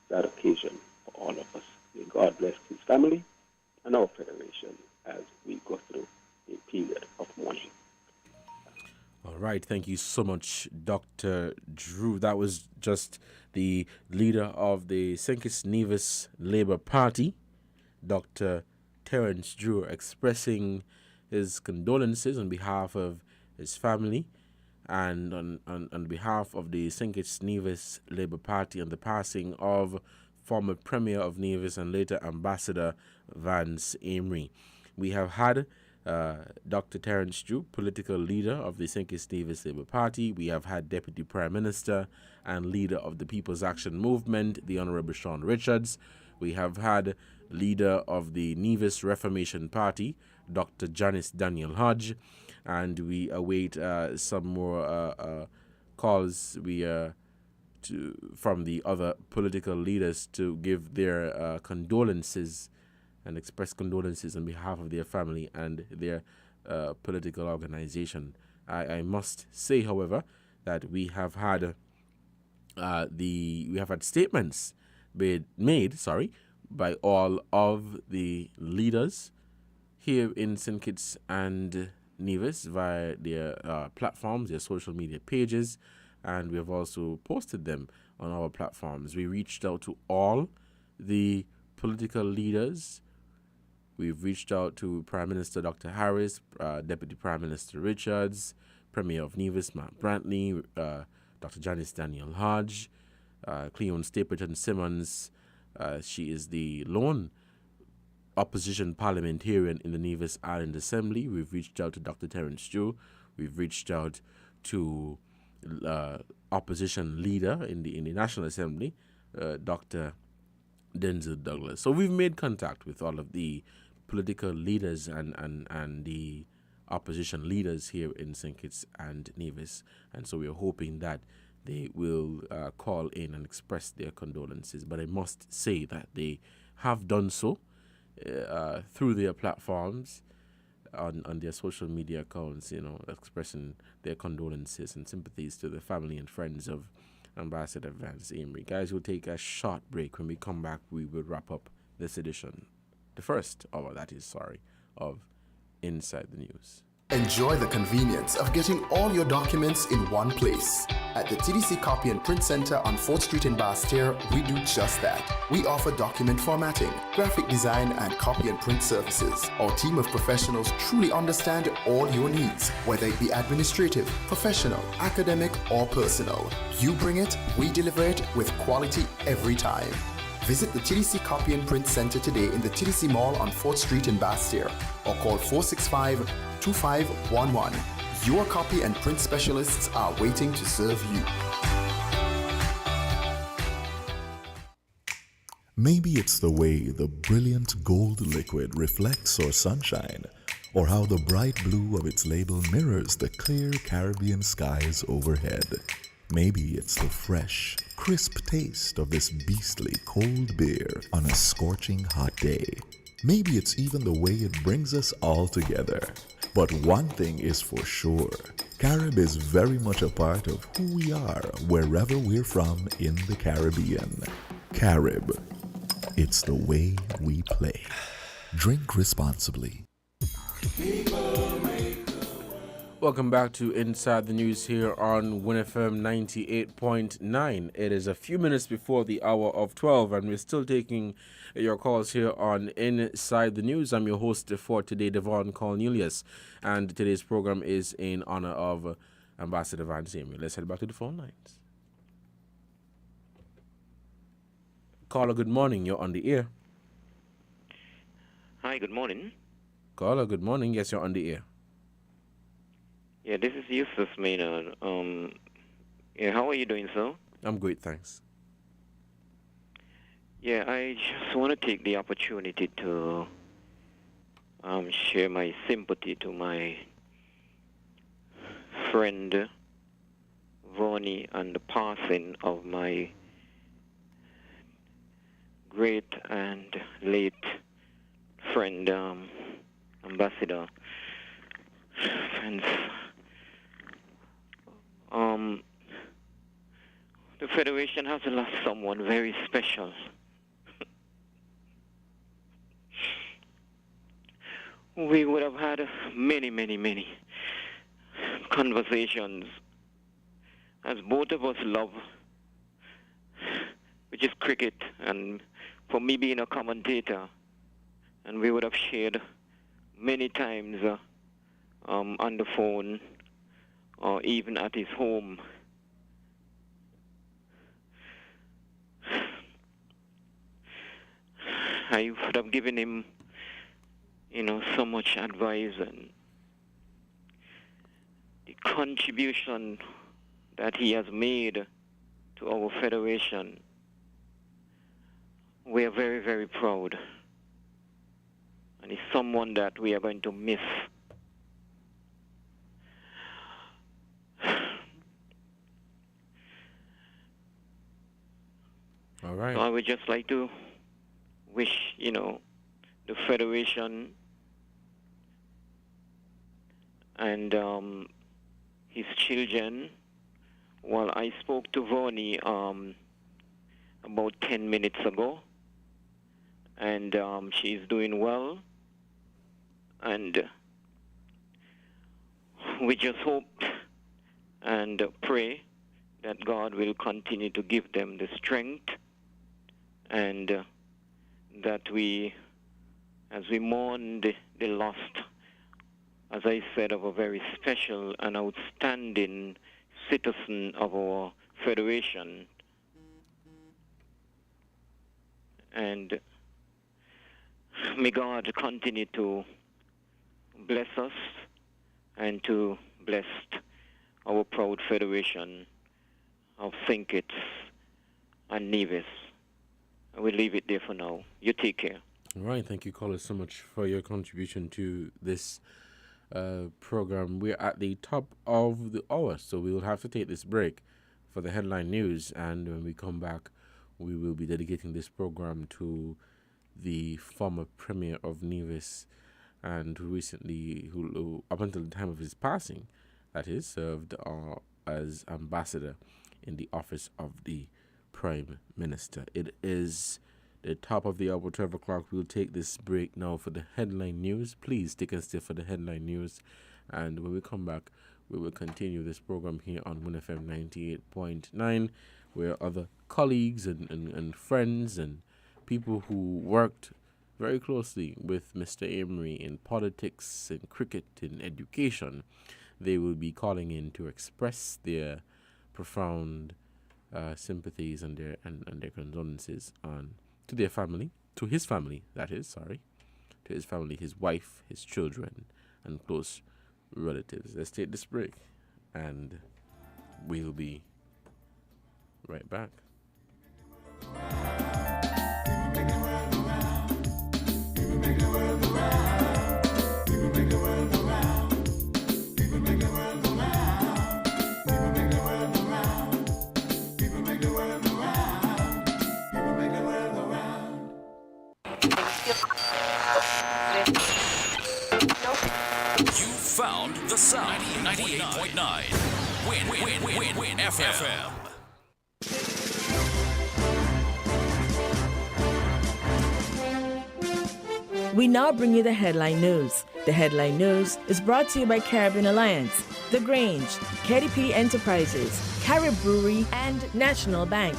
K: sad occasion for all of us. May God bless his family and our federation as we go through a period of mourning.
B: All right, thank you so much, Dr. Drew. That was just the leader of the St. Kitts Nevis Labour Party, Dr. Terence Drew, expressing his condolences on behalf of his family and on behalf of the St. Kitts Nevis Labour Party on the passing of former Premier of Nevis and later Ambassador Vance Amory. We have had Dr. Terence Drew, political leader of the St. Kitts Nevis Labour Party. We have had Deputy Prime Minister and leader of the People's Action Movement, the Honourable Sean Richards. We have had leader of the Nevis Reformation Party, Dr. Janice Daniel Hodge, and we await some more calls from the other political leaders to give their condolences and express condolences on behalf of their family and their political organization. I must say, however, that we have had statements made by all of the leaders here in St. Kitts and Nevis via their platforms, their social media pages, and we have also posted them on our platforms. We reached out to all the political leaders. We've reached out to Prime Minister Dr. Harris, Deputy Prime Minister Richards, Premier of Nevis, Matt Brantley, Dr. Janice Daniel Hodge, Cleon Stapleton Simmons. She is the lone opposition parliamentarian in the Nevis Island Assembly. We've reached out to Dr. Terence Drew. We've reached out to opposition leader in the National Assembly, Dr. Denzel Douglas. So we've made contact with all of the political leaders and the opposition leaders here in St. Kitts and Nevis. And so we're hoping that they will call in and express their condolences. But I must say that they have done so through their platforms on their social media accounts, expressing their condolences and sympathies to the family and friends of Ambassador Vance Amory. Guys, we'll take a short break. When we come back, we will wrap up this edition, the first hour, of Inside the News.
L: Enjoy the convenience of getting all your documents in one place. At the TDC Copy and Print Center on 4th Street in Basse-Terre, we do just that. We offer document formatting, graphic design, and copy and print services. Our team of professionals truly understand all your needs, whether it be administrative, professional, academic, or personal. You bring it, we deliver it with quality every time. Visit the TDC Copy and Print Center today in the TDC Mall on 4th Street in Bastyr or call 465-2511. Your copy and print specialists are waiting to serve you.
A: Maybe it's the way the brilliant gold liquid reflects or sunshine, or how the bright blue of its label mirrors the clear Caribbean skies overhead. Maybe it's the fresh, crisp taste of this beastly cold beer on a scorching hot day. Maybe it's even the way it brings us all together. But one thing is for sure, Carib is very much a part of who we are wherever we're from in the Caribbean. Carib. It's the way we play. Drink responsibly.
B: Welcome back to Inside the News here on WINNFM 98.9. It is a few minutes before the hour of 12, and we're still taking your calls here on Inside the News. I'm your host for today, Devon Cornelius, and today's program is in honor of Ambassador Vance Amory. Let's head back to the phone lines. Caller, good morning. You're on the air.
M: Hi, good morning.
B: Caller, good morning. Yes, you're on the air.
M: Yeah, this is Eustace Maynard. How are you doing, sir?
B: I'm great, thanks.
M: Yeah, I just want to take the opportunity to share my sympathy to my friend Vonnie and the passing of my great and late friend, Ambassador. And the Federation has lost someone very special. We would have had many conversations, as both of us love, which is cricket, and for me being a commentator, and we would have shared many times on the phone or even at his home. I would have given him, so much advice, and the contribution that he has made to our federation. We are very, very proud. And he's someone that we are going to miss.
B: All right.
M: So I would just like to wish, the Federation and his children. Well, I spoke to Vonnie about 10 minutes ago, and she's doing well. And we just hope and pray that God will continue to give them the strength, and that we, as we mourn the loss, as I said, of a very special and outstanding citizen of our federation, and may God continue to bless us and to bless our proud federation of St. Kitts and Nevis. I will leave it there for now. You take care.
B: All right. Thank you, caller, so much for your contribution to this program. We're at the top of the hour, so we will have to take this break for the headline news. And when we come back, we will be dedicating this program to the former Premier of Nevis, and who up until the time of his passing, that is, served as ambassador in the office of the Prime Minister. It is the top of the hour, 12 o'clock. We'll take this break now for the headline news. Please stick and stay for the headline news. And when we come back, we will continue this program here on WINNFM 98.9, where other colleagues and friends and people who worked very closely with Mr. Amory in politics, in cricket, in education, they will be calling in to express their profound sympathies and their condolences on to their family, to his family, that is, sorry, to his family, his wife, his children, and close relatives. Let's take this break, and we'll be right back.
N: You found the sound. 98.9. Win FM.
O: We now bring you the headline news. The headline news is brought to you by Caribbean Alliance, The Grange, KDP Enterprises, Carib Brewery, and National Bank.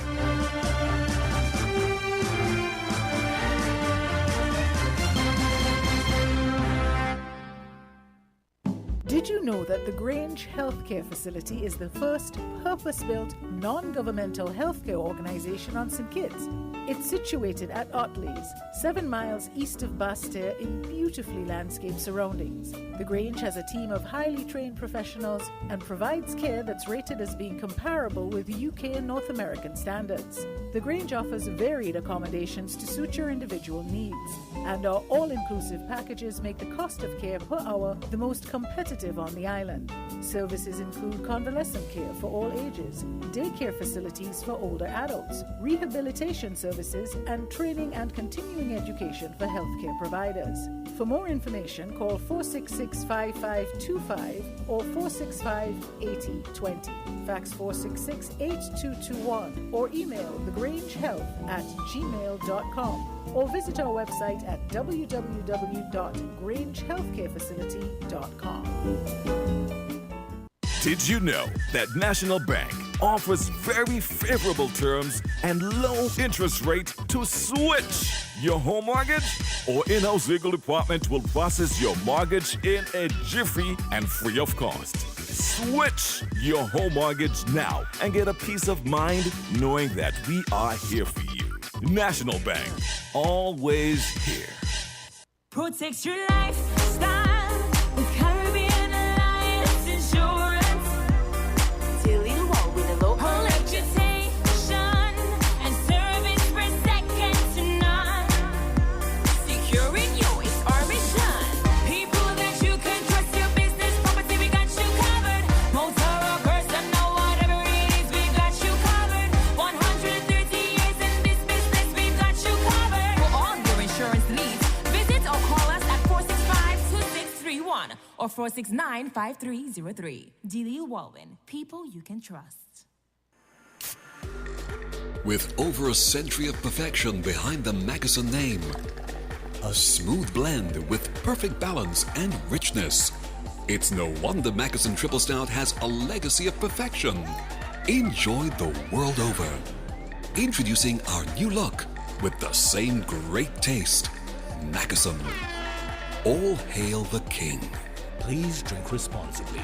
P: Did you know that the Grange Healthcare Facility is the first purpose-built, non-governmental healthcare organization on St. Kitts? It's situated at Otley's, 7 miles east of Basseterre in beautifully landscaped surroundings. The Grange has a team of highly trained professionals and provides care that's rated as being comparable with UK and North American standards. The Grange offers varied accommodations to suit your individual needs, and our all-inclusive packages make the cost of care per hour the most competitive on the island. Services include convalescent care for all ages, daycare facilities for older adults, rehabilitation services, and training and continuing education for healthcare providers. For more information, call 466-5525 or 465-8020. Fax 466-8221 or email thegrangehealth@gmail.com or visit our website at www.grangehealthcarefacility.com.
Q: Did you know that National Bank offers very favorable terms and low interest rate to switch your home mortgage? Our in-house legal department will process your mortgage in a jiffy and free of cost. Switch your home mortgage now and get a peace of mind knowing that we are here for you. National Bank, always here.
R: Protect your lifestyle with Caribbean Alliance Insurance. Daily low with a low reputation and service for second to none. Securing you is our mission. People that you can trust, your business, property, we got you covered. Motor or personal, whatever it is, we got you covered. 130 years in this business, we got you covered. For all your insurance needs, visit or call us at 465-2631 or 469-5303. Dealey Walwyn, people you can trust.
S: With over a century of perfection behind the Mackeson name, a smooth blend with perfect balance and richness, it's no wonder Mackeson Triple Stout has a legacy of perfection. Enjoy the world over. Introducing our new look with the same great taste. Mackeson. All hail the king.
N: Please drink responsibly.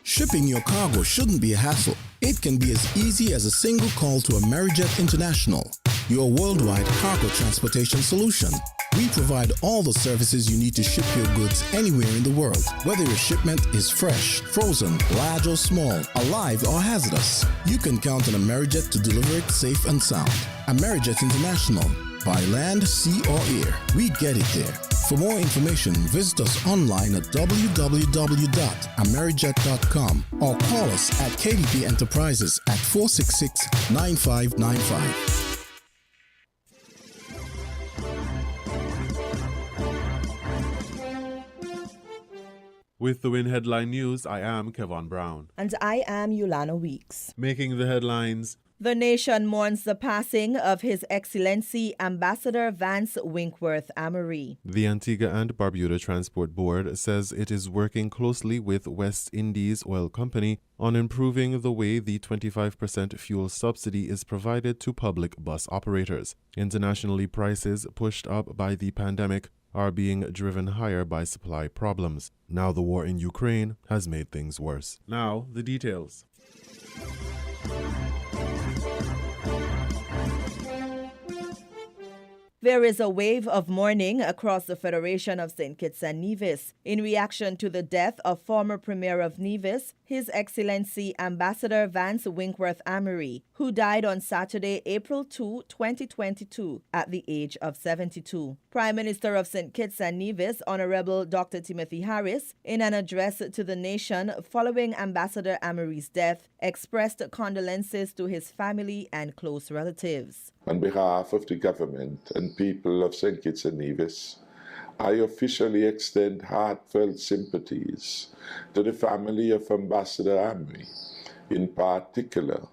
T: Shipping your cargo shouldn't be a hassle. It can be as easy as a single call to Amerijet International, your worldwide cargo transportation solution. We provide all the services you need to ship your goods anywhere in the world, whether your shipment is fresh, frozen, large or small, alive or hazardous. You can count on Amerijet to deliver it safe and sound. Amerijet International, by land, sea or air, we get it there. For more information, visit us online at www.amerijet.com or call us at KDP Enterprises at 466-9595.
U: With the Win Headline News, I am Kevon Brown.
V: And I am Yulana Weeks.
U: Making the headlines.
V: The nation mourns the passing of His Excellency Ambassador Vance Winkworth Amory.
U: The Antigua and Barbuda Transport Board says it is working closely with West Indies Oil Company on improving the way the 25% fuel subsidy is provided to public bus operators. Internationally, prices pushed up by the pandemic are being driven higher by supply problems. Now the war in Ukraine has made things worse. Now, the details.
V: There is a wave of mourning across the Federation of St. Kitts and Nevis in reaction to the death of former Premier of Nevis, His Excellency Ambassador Vance Winkworth Amory, who died on Saturday, April 2, 2022, at the age of 72. Prime Minister of St. Kitts and Nevis, Honorable Dr. Timothy Harris, in an address to the nation following Ambassador Amory's death, expressed condolences to his family and close relatives.
C: On behalf of the government and people of St. Kitts and Nevis, I officially extend heartfelt sympathies to the family of Ambassador Amory, in particular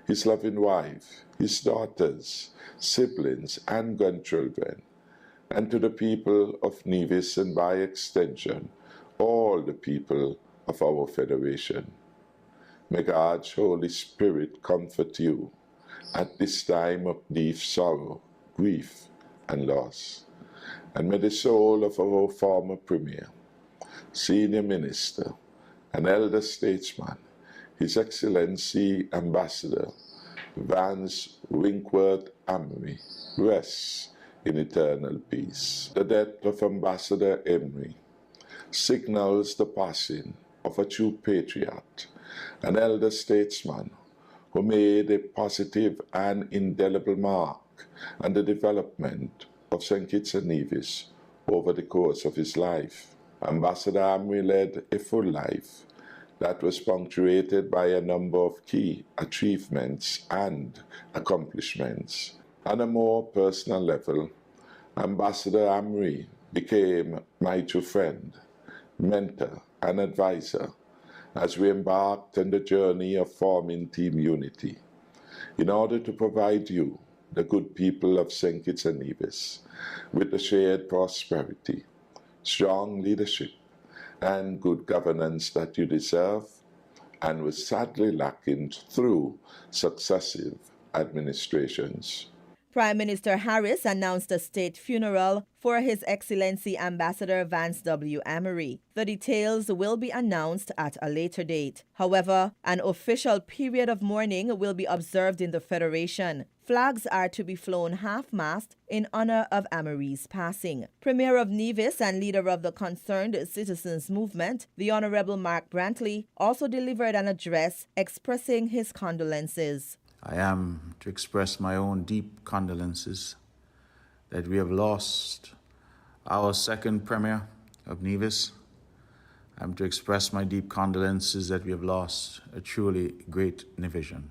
C: his loving wife, his daughters, siblings, and grandchildren, and to the people of Nevis and by extension, all the people of our Federation. May God's Holy Spirit comfort you at this time of deep sorrow, grief, and loss. And may the soul of our former Premier, Senior Minister, and Elder Statesman, His Excellency Ambassador Vance Winkworth Amory, rest in eternal peace. The death of Ambassador Amory signals the passing of a true patriot, an elder statesman who made a positive and indelible mark on the development of St. Kitts and Nevis over the course of his life. Ambassador Amory led a full life that was punctuated by a number of key achievements and accomplishments. On a more personal level, Ambassador Amory became my true friend, mentor, and advisor as we embarked on the journey of forming Team Unity in order to provide you, the good people of St. Kitts and Nevis, with the shared prosperity, strong leadership, and good governance that you deserve and was sadly lacking through successive administrations.
V: Prime Minister Harris announced a state funeral for His Excellency Ambassador Vance W. Amory. The details will be announced at a later date. However, an official period of mourning will be observed in the Federation. Flags are to be flown half-mast in honor of Amory's passing. Premier of Nevis and leader of the Concerned Citizens Movement, the Honorable Mark Brantley, also delivered an address expressing his condolences.
D: I am to express my own deep condolences that we have lost our second Premier of Nevis. I'm to express my deep condolences that we have lost a truly great Nevisian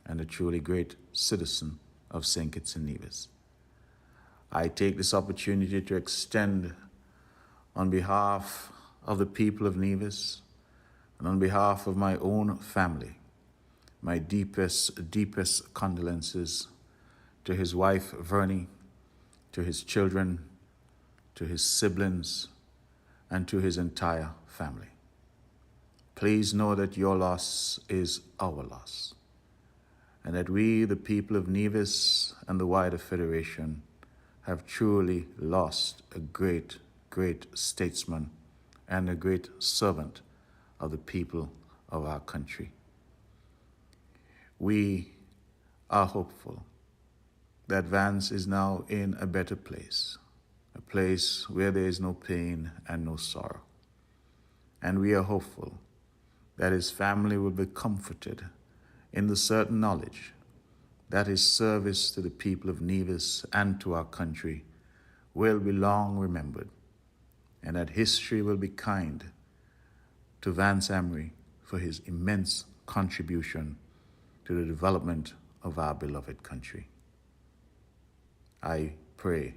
D: and a truly great citizen of St. Kitts and Nevis. I take this opportunity to extend on behalf of the people of Nevis and on behalf of my own family my deepest condolences to his wife, Vernie, to his children, to his siblings, and to his entire family. Please know that your loss is our loss, and that we, the people of Nevis and the wider Federation, have truly lost a great, great statesman and a great servant of the people of our country. We are hopeful that Vance is now in a better place, a place where there is no pain and no sorrow. And we are hopeful that his family will be comforted in the certain knowledge that his service to the people of Nevis and to our country will be long remembered, and that history will be kind to Vance Amory for his immense contribution to the development of our beloved country. I pray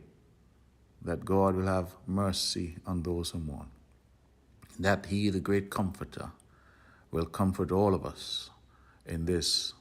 D: that God will have mercy on those who mourn, that he, the great comforter, will comfort all of us in this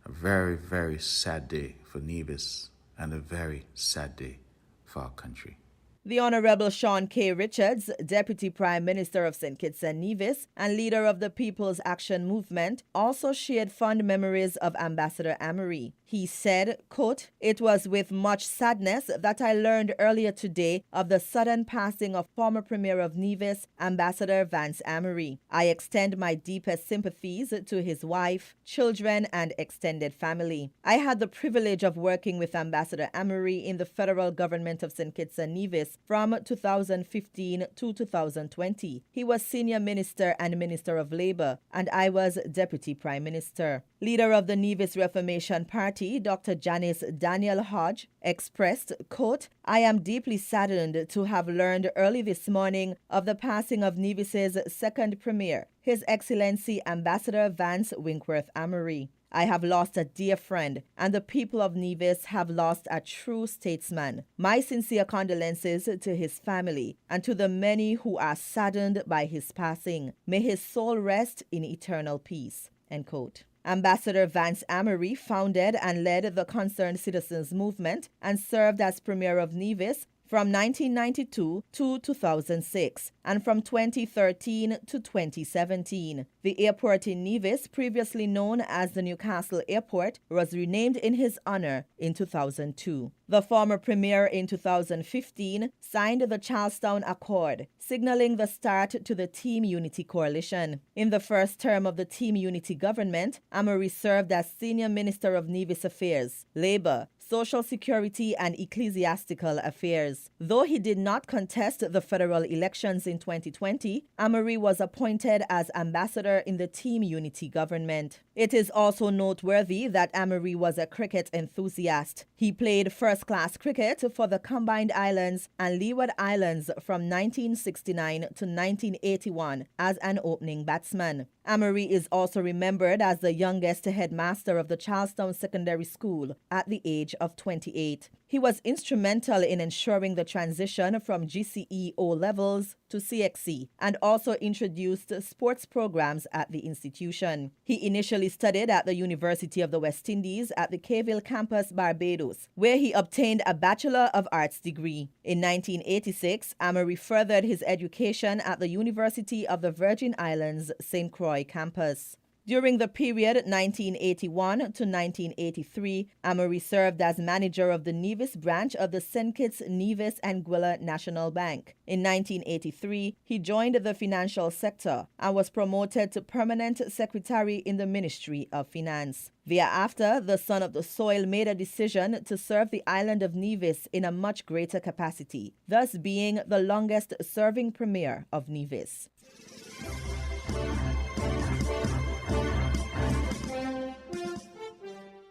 D: very, very sad day for Nevis and a very sad day for our country.
V: The Honorable Sean K. Richards, Deputy Prime Minister of St. Kitts and Nevis and leader of the People's Action Movement, also shared fond memories of Ambassador Amory. He said, quote, "It was with much sadness that I learned earlier today of the sudden passing of former Premier of Nevis, Ambassador Vance Amory. I extend my deepest sympathies to his wife, children, and extended family. I had the privilege of working with Ambassador Amory in the federal government of St. Kitts and Nevis from 2015 to 2020. He was Senior Minister and Minister of Labor, and I was Deputy Prime Minister." Leader of the Nevis Reformation Party, Dr. Janice Daniel Hodge, expressed, quote, "I am deeply saddened to have learned early this morning of the passing of Nevis's second Premier, His Excellency Ambassador Vance Winkworth Amory. I have lost a dear friend, and the people of Nevis have lost a true statesman. My sincere condolences to his family and to the many who are saddened by his passing. May his soul rest in eternal peace." End quote. Ambassador Vance Amory founded and led the Concerned Citizens Movement and served as Premier of Nevis from 1992 to 2006 and from 2013 to 2017. The airport in Nevis, previously known as the Newcastle Airport, was renamed in his honor in 2002. The former premier in 2015 signed the Charlestown Accord, signaling the start to the Team Unity coalition. In the first term of the Team Unity government, Amory served as Senior Minister of Nevis Affairs, Labor, Social Security and Ecclesiastical Affairs. Though he did not contest the federal elections in 2020, Amory was appointed as ambassador in the Team Unity government. It is also noteworthy that Amory was a cricket enthusiast. He played first-class cricket for the Combined Islands and Leeward Islands from 1969 to 1981 as an opening batsman. Amory is also remembered as the youngest headmaster of the Charlestown Secondary School at the age of 28. He was instrumental in ensuring the transition from GCE O-levels to CXC and also introduced sports programs at the institution. He initially studied at the University of the West Indies at the Cayville campus, Barbados, where he obtained a Bachelor of Arts degree. In 1986, Amory furthered his education at the University of the Virgin Islands, St. Croix campus. During the period 1981 to 1983, Amory served as manager of the Nevis branch of the St. Kitts, Nevis and Anguilla National Bank. In 1983, he joined the financial sector and was promoted to permanent secretary in the Ministry of Finance. Thereafter, the son of the soil made a decision to serve the island of Nevis in a much greater capacity, thus being the longest serving premier of Nevis.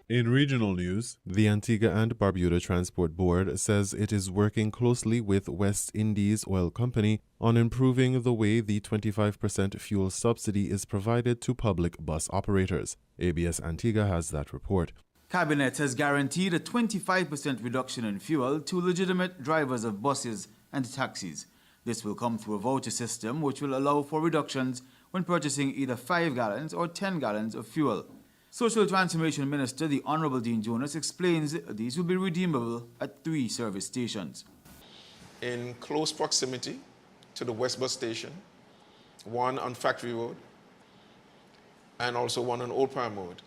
U: In regional news, the Antigua and Barbuda Transport Board says it is working closely with West Indies Oil Company on improving the way the 25% fuel subsidy is provided to public bus operators. ABS Antigua has that report.
E: Cabinet has guaranteed a 25% reduction in fuel to legitimate drivers of buses and taxis. This will come through a voucher system which will allow for reductions when purchasing either 5 gallons or 10 gallons of fuel. Social Transformation Minister, the Honourable Dean Jonas, explains these will be redeemable at 3 service stations.
H: In close proximity to the West Bus Station, one on Factory Road, and also one on Old Prime Road.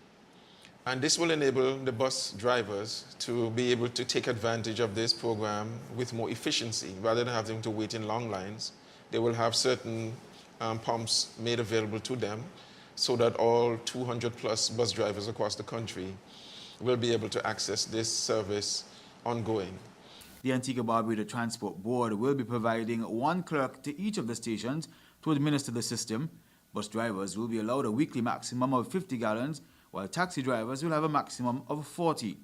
H: And this will enable the bus drivers to be able to take advantage of this program with more efficiency. Rather than having to wait in long lines, they will have certain pumps made available to them, so that all 200 plus bus drivers across the country will be able to access this service ongoing.
E: The Antigua-Barbuda Transport Board will be providing 1 clerk to each of the stations to administer the system. Bus drivers will be allowed a weekly maximum of 50 gallons, while taxi drivers will have a maximum of 40.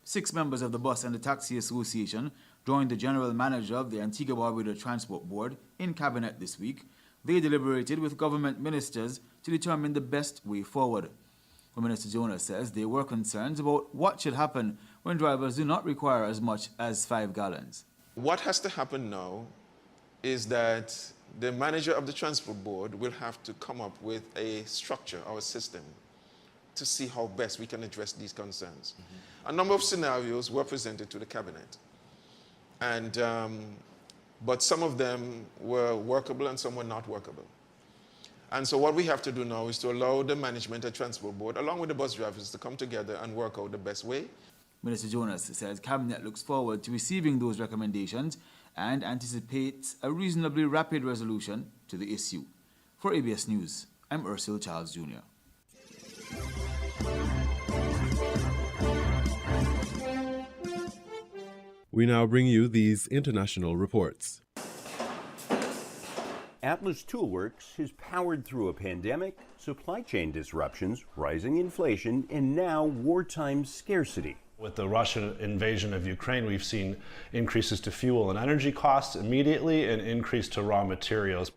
E: 6 members of the Bus and the Taxi Association joined the General Manager of the Antigua-Barbuda Transport Board in Cabinet this week. They deliberated with government ministers to determine the best way forward. Well, Minister Jonas says there were concerns about what should happen when drivers do not require as much as 5 gallons.
H: What has to happen now is that the manager of the Transport Board will have to come up with a structure or a system to see how best we can address these concerns. A number of scenarios were presented to the Cabinet, and but some of them were workable and some were not workable. And so what we have to do now is to allow the management and transport board, along with the bus drivers, to come together and work out the best way.
E: Minister Jonas says Cabinet looks forward to receiving those recommendations and anticipates a reasonably rapid resolution to the issue. For ABS News, I'm Ursula Charles Jr.
U: We now bring you these international reports.
G: Atlas Toolworks has powered through a pandemic, supply chain disruptions, rising inflation, and now wartime scarcity.
I: With the Russian invasion of Ukraine, we've seen increases to fuel and energy costs immediately and increase to raw materials.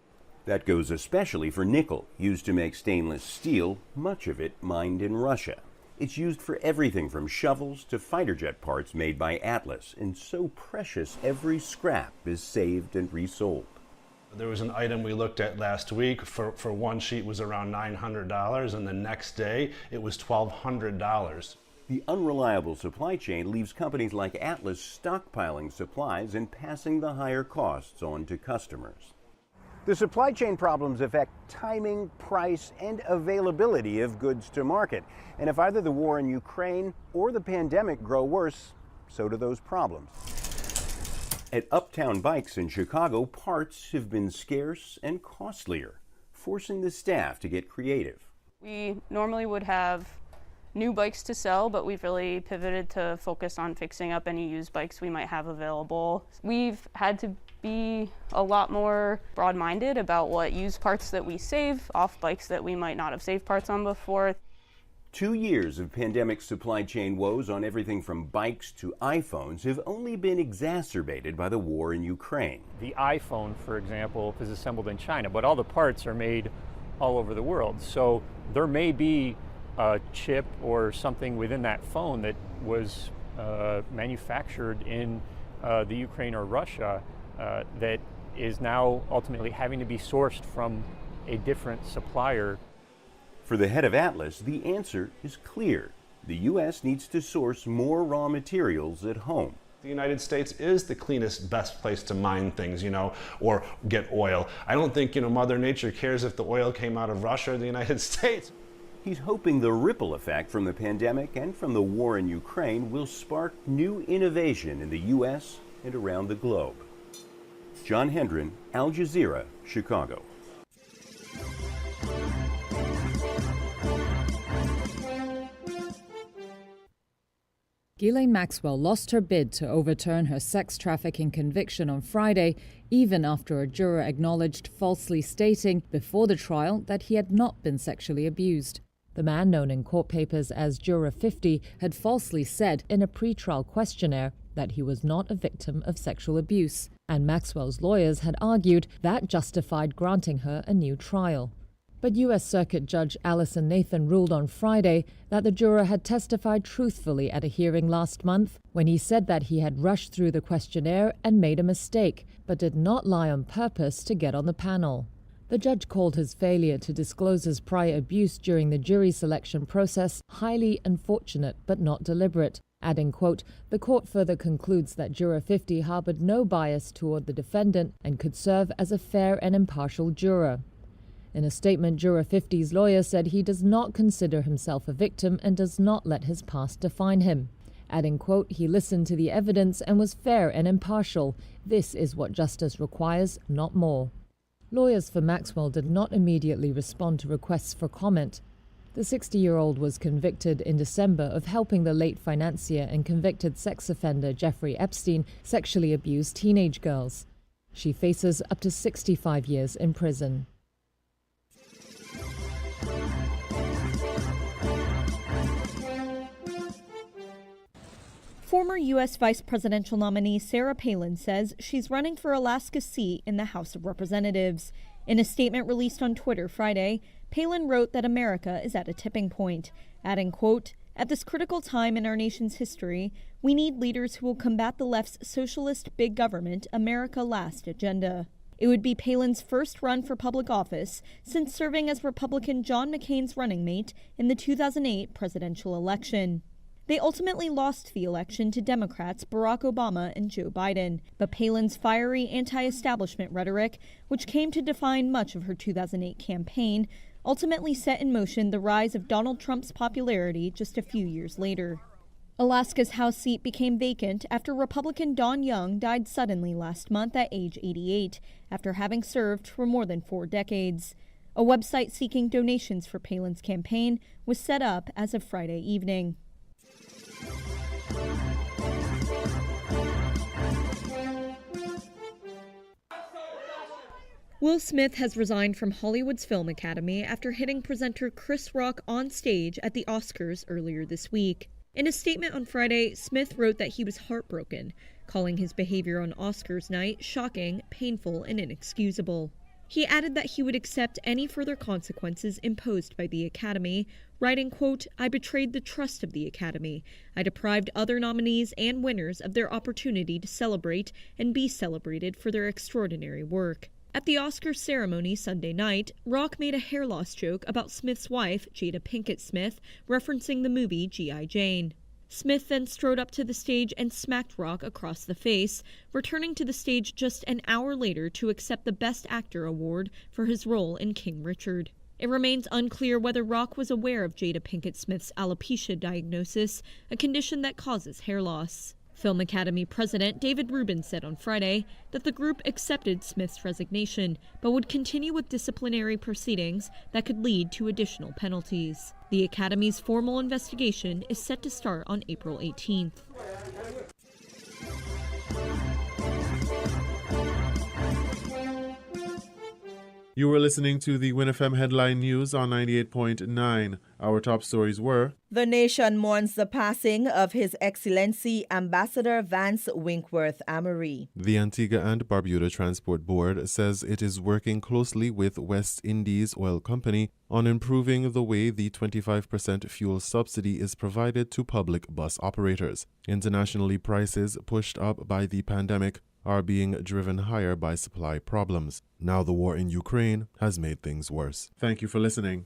G: That goes especially for nickel, used to make stainless steel, much of it mined in Russia. It's used for everything from shovels to fighter jet parts made by Atlas, and so precious every scrap is saved and resold.
I: There was an item we looked at last week for one sheet was around $900, and the next day it was $1,200.
G: The unreliable supply chain leaves companies like Atlas stockpiling supplies and passing the higher costs on to customers. The supply chain problems affect timing, price, and availability of goods to market. And if either the war in Ukraine or the pandemic grow worse, so do those problems. At Uptown Bikes in Chicago, parts have been scarce and costlier, forcing the staff to get creative.
W: We normally would have new bikes to sell, but we've really pivoted to focus on fixing up any used bikes we might have available. We've had to be a lot more broad-minded about what used parts that we save off bikes that we might not have saved parts on before.
G: 2 years of pandemic supply chain woes on everything from bikes to iPhones have only been exacerbated by the war in Ukraine.
X: The iPhone, for example, is assembled in China, but all the parts are made all over the world. So there may be a chip or something within that phone that was manufactured in the Ukraine or Russia that is now ultimately having to be sourced from a different supplier.
G: For the head of Atlas, the answer is clear. The U.S. needs to source more raw materials at home.
I: The United States is the cleanest, best place to mine things, or get oil. I don't think, Mother Nature cares if the oil came out of Russia or the United States.
G: He's hoping the ripple effect from the pandemic and from the war in Ukraine will spark new innovation in the U.S. and around the globe. John Hendren, Al Jazeera, Chicago.
Y: Ghislaine Maxwell lost her bid to overturn her sex trafficking conviction on Friday, even after a juror acknowledged falsely stating before the trial that he had not been sexually abused. The man, known in court papers as Juror 50, had falsely said in a pretrial questionnaire that he was not a victim of sexual abuse, and Maxwell's lawyers had argued that justified granting her a new trial. But U.S. Circuit Judge Allison Nathan ruled on Friday that the juror had testified truthfully at a hearing last month when he said that he had rushed through the questionnaire and made a mistake, but did not lie on purpose to get on the panel. The judge called his failure to disclose his prior abuse during the jury selection process highly unfortunate but not deliberate, adding, quote, "The court further concludes that Juror 50 harbored no bias toward the defendant and could serve as a fair and impartial juror." In a statement, Juror 50's lawyer said he does not consider himself a victim and does not let his past define him. Adding, quote, "He listened to the evidence and was fair and impartial. This is what justice requires, not more." Lawyers for Maxwell did not immediately respond to requests for comment. The 60-year-old was convicted in December of helping the late financier and convicted sex offender Jeffrey Epstein sexually abuse teenage girls. She faces up to 65 years in prison.
Z: Former U.S. vice presidential nominee Sarah Palin says she's running for Alaska's seat in the House of Representatives. In a statement released on Twitter Friday, Palin wrote that America is at a tipping point, adding, quote, "At this critical time in our nation's history, we need leaders who will combat the left's socialist big government, America last agenda." It would be Palin's first run for public office since serving as Republican John McCain's running mate in the 2008 presidential election. They ultimately lost the election to Democrats Barack Obama and Joe Biden. But Palin's fiery anti-establishment rhetoric, which came to define much of her 2008 campaign, ultimately set in motion the rise of Donald Trump's popularity just a few years later. Alaska's House seat became vacant after Republican Don Young died suddenly last month at age 88, after having served for more than 4 decades. A website seeking donations for Palin's campaign was set up as of Friday evening. Will Smith has resigned from Hollywood's Film Academy after hitting presenter Chris Rock on stage at the Oscars earlier this week. In a statement on Friday, Smith wrote that he was heartbroken, calling his behavior on Oscars night shocking, painful, and inexcusable. He added that he would accept any further consequences imposed by the Academy, writing, quote, "I betrayed the trust of the Academy. I deprived other nominees and winners of their opportunity to celebrate and be celebrated for their extraordinary work." At the Oscars ceremony Sunday night, Rock made a hair loss joke about Smith's wife, Jada Pinkett Smith, referencing the movie G.I. Jane. Smith then strode up to the stage and smacked Rock across the face, returning to the stage just an hour later to accept the Best Actor award for his role in King Richard. It remains unclear whether Rock was aware of Jada Pinkett Smith's alopecia diagnosis, a condition that causes hair loss. Film Academy President David Rubin said on Friday that the group accepted Smith's resignation, but would continue with disciplinary proceedings that could lead to additional penalties. The Academy's formal investigation is set to start on April 18th.
U: You were listening to the WINNFM Headline News on 98.9. Our top stories were:
V: The nation mourns the passing of His Excellency Ambassador Vance Winkworth Amory.
U: The Antigua and Barbuda Transport Board says it is working closely with West Indies Oil Company on improving the way the 25% fuel subsidy is provided to public bus operators. Internationally, prices pushed up by the pandemic are being driven higher by supply problems. Now the war in Ukraine has made things worse. Thank you for listening.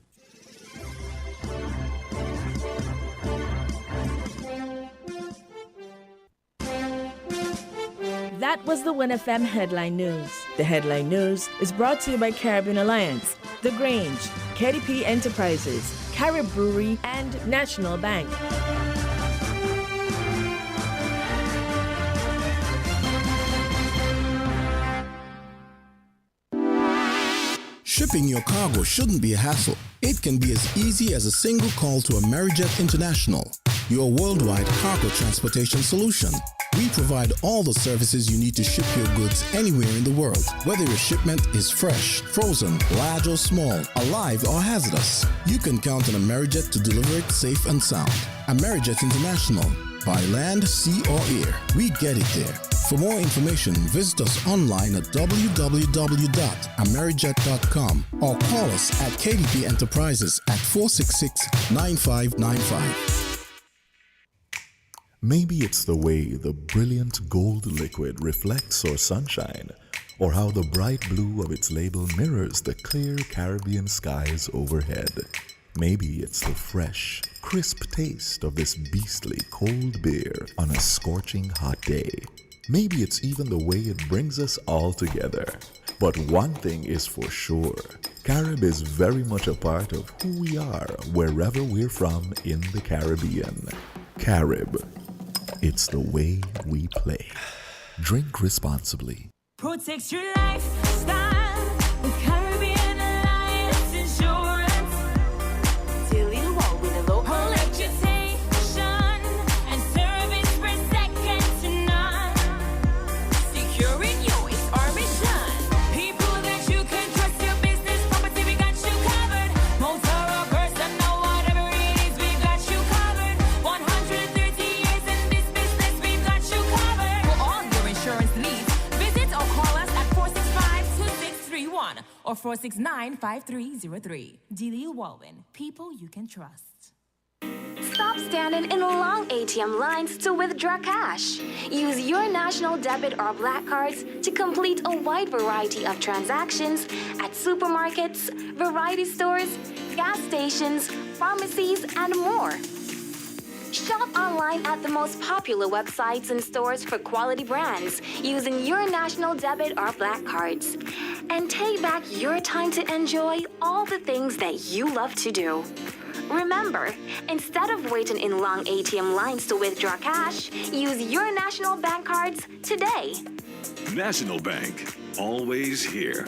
O: That was the WINNFM Headline News. The Headline News is brought to you by Caribbean Alliance, The Grange, KDP Enterprises, Carib Brewery, and National Bank.
T: Shipping your cargo shouldn't be a hassle. It can be as easy as a single call to Amerijet International, your worldwide cargo transportation solution. We provide all the services you need to ship your goods anywhere in the world, whether your shipment is fresh, frozen, large or small, alive or hazardous. You can count on Amerijet to deliver it safe and sound. Amerijet International, by land, sea or air, we get it there. For more information, visit us online at www.amerijet.com or call us at KDP Enterprises at 466-9595.
A: Maybe it's the way the brilliant gold liquid reflects our sunshine, or how the bright blue of its label mirrors the clear Caribbean skies overhead. Maybe it's the fresh, crisp taste of this beastly cold beer on a scorching hot day. Maybe it's even the way it brings us all together. But one thing is for sure, Carib is very much a part of who we are wherever we're from in the Caribbean. Carib, it's the way we play. Drink responsibly.
R: Protect your lifestyle with Caribbean Alliance Insurance. Daily low with a low reputation and service for second to none. Securing you is our mission. People that you can trust, your business, property, we got you covered. Motor or personal, whatever it is, we got you covered. 130 years in this business, we got you covered. For all your insurance needs, visit or call us at 465-2631 or 469-5303. Dealey Walwyn, people you can trust.
F: Stop standing in long ATM lines to withdraw cash. Use your national debit or black cards to complete a wide variety of transactions at supermarkets, variety stores, gas stations, pharmacies, and more. Shop online at the most popular websites and stores for quality brands using your national debit or black cards. And take back your time to enjoy all the things that you love to do. Remember, instead of waiting in long ATM lines to withdraw cash, use your national bank cards today.
Q: National Bank, always here.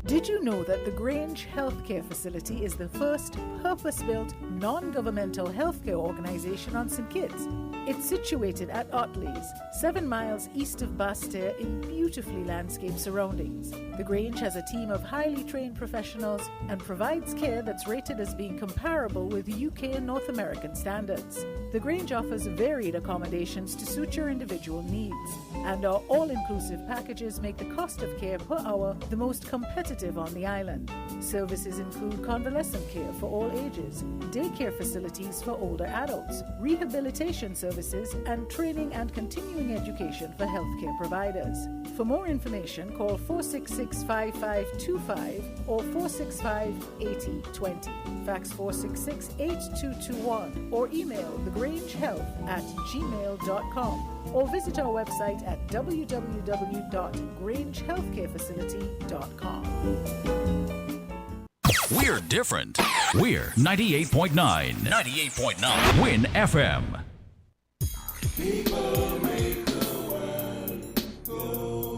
B: Did you know that the Grange Healthcare Facility is the first purpose-built, non-governmental healthcare organization on St. Kitts? It's situated at Otley's, 7 miles east of Basseterre in beautifully landscaped surroundings. The Grange has a team of highly trained professionals and provides care that's rated as being comparable with UK and North American standards. The Grange offers varied accommodations to suit your individual needs, and our all-inclusive packages make the cost of care per hour the most competitive on the island. Services include convalescent care for all ages, daycare facilities for older adults, rehabilitation services, and training and continuing education for healthcare providers. For more information, call 466-5525 or 465-8020. Fax 466-8221 or email thegrangehealth@gmail.com or visit our website at www.grangehealthcarefacility.com.
N: We're different. We're 98.9. 98.9. Win FM.
R: People make the world go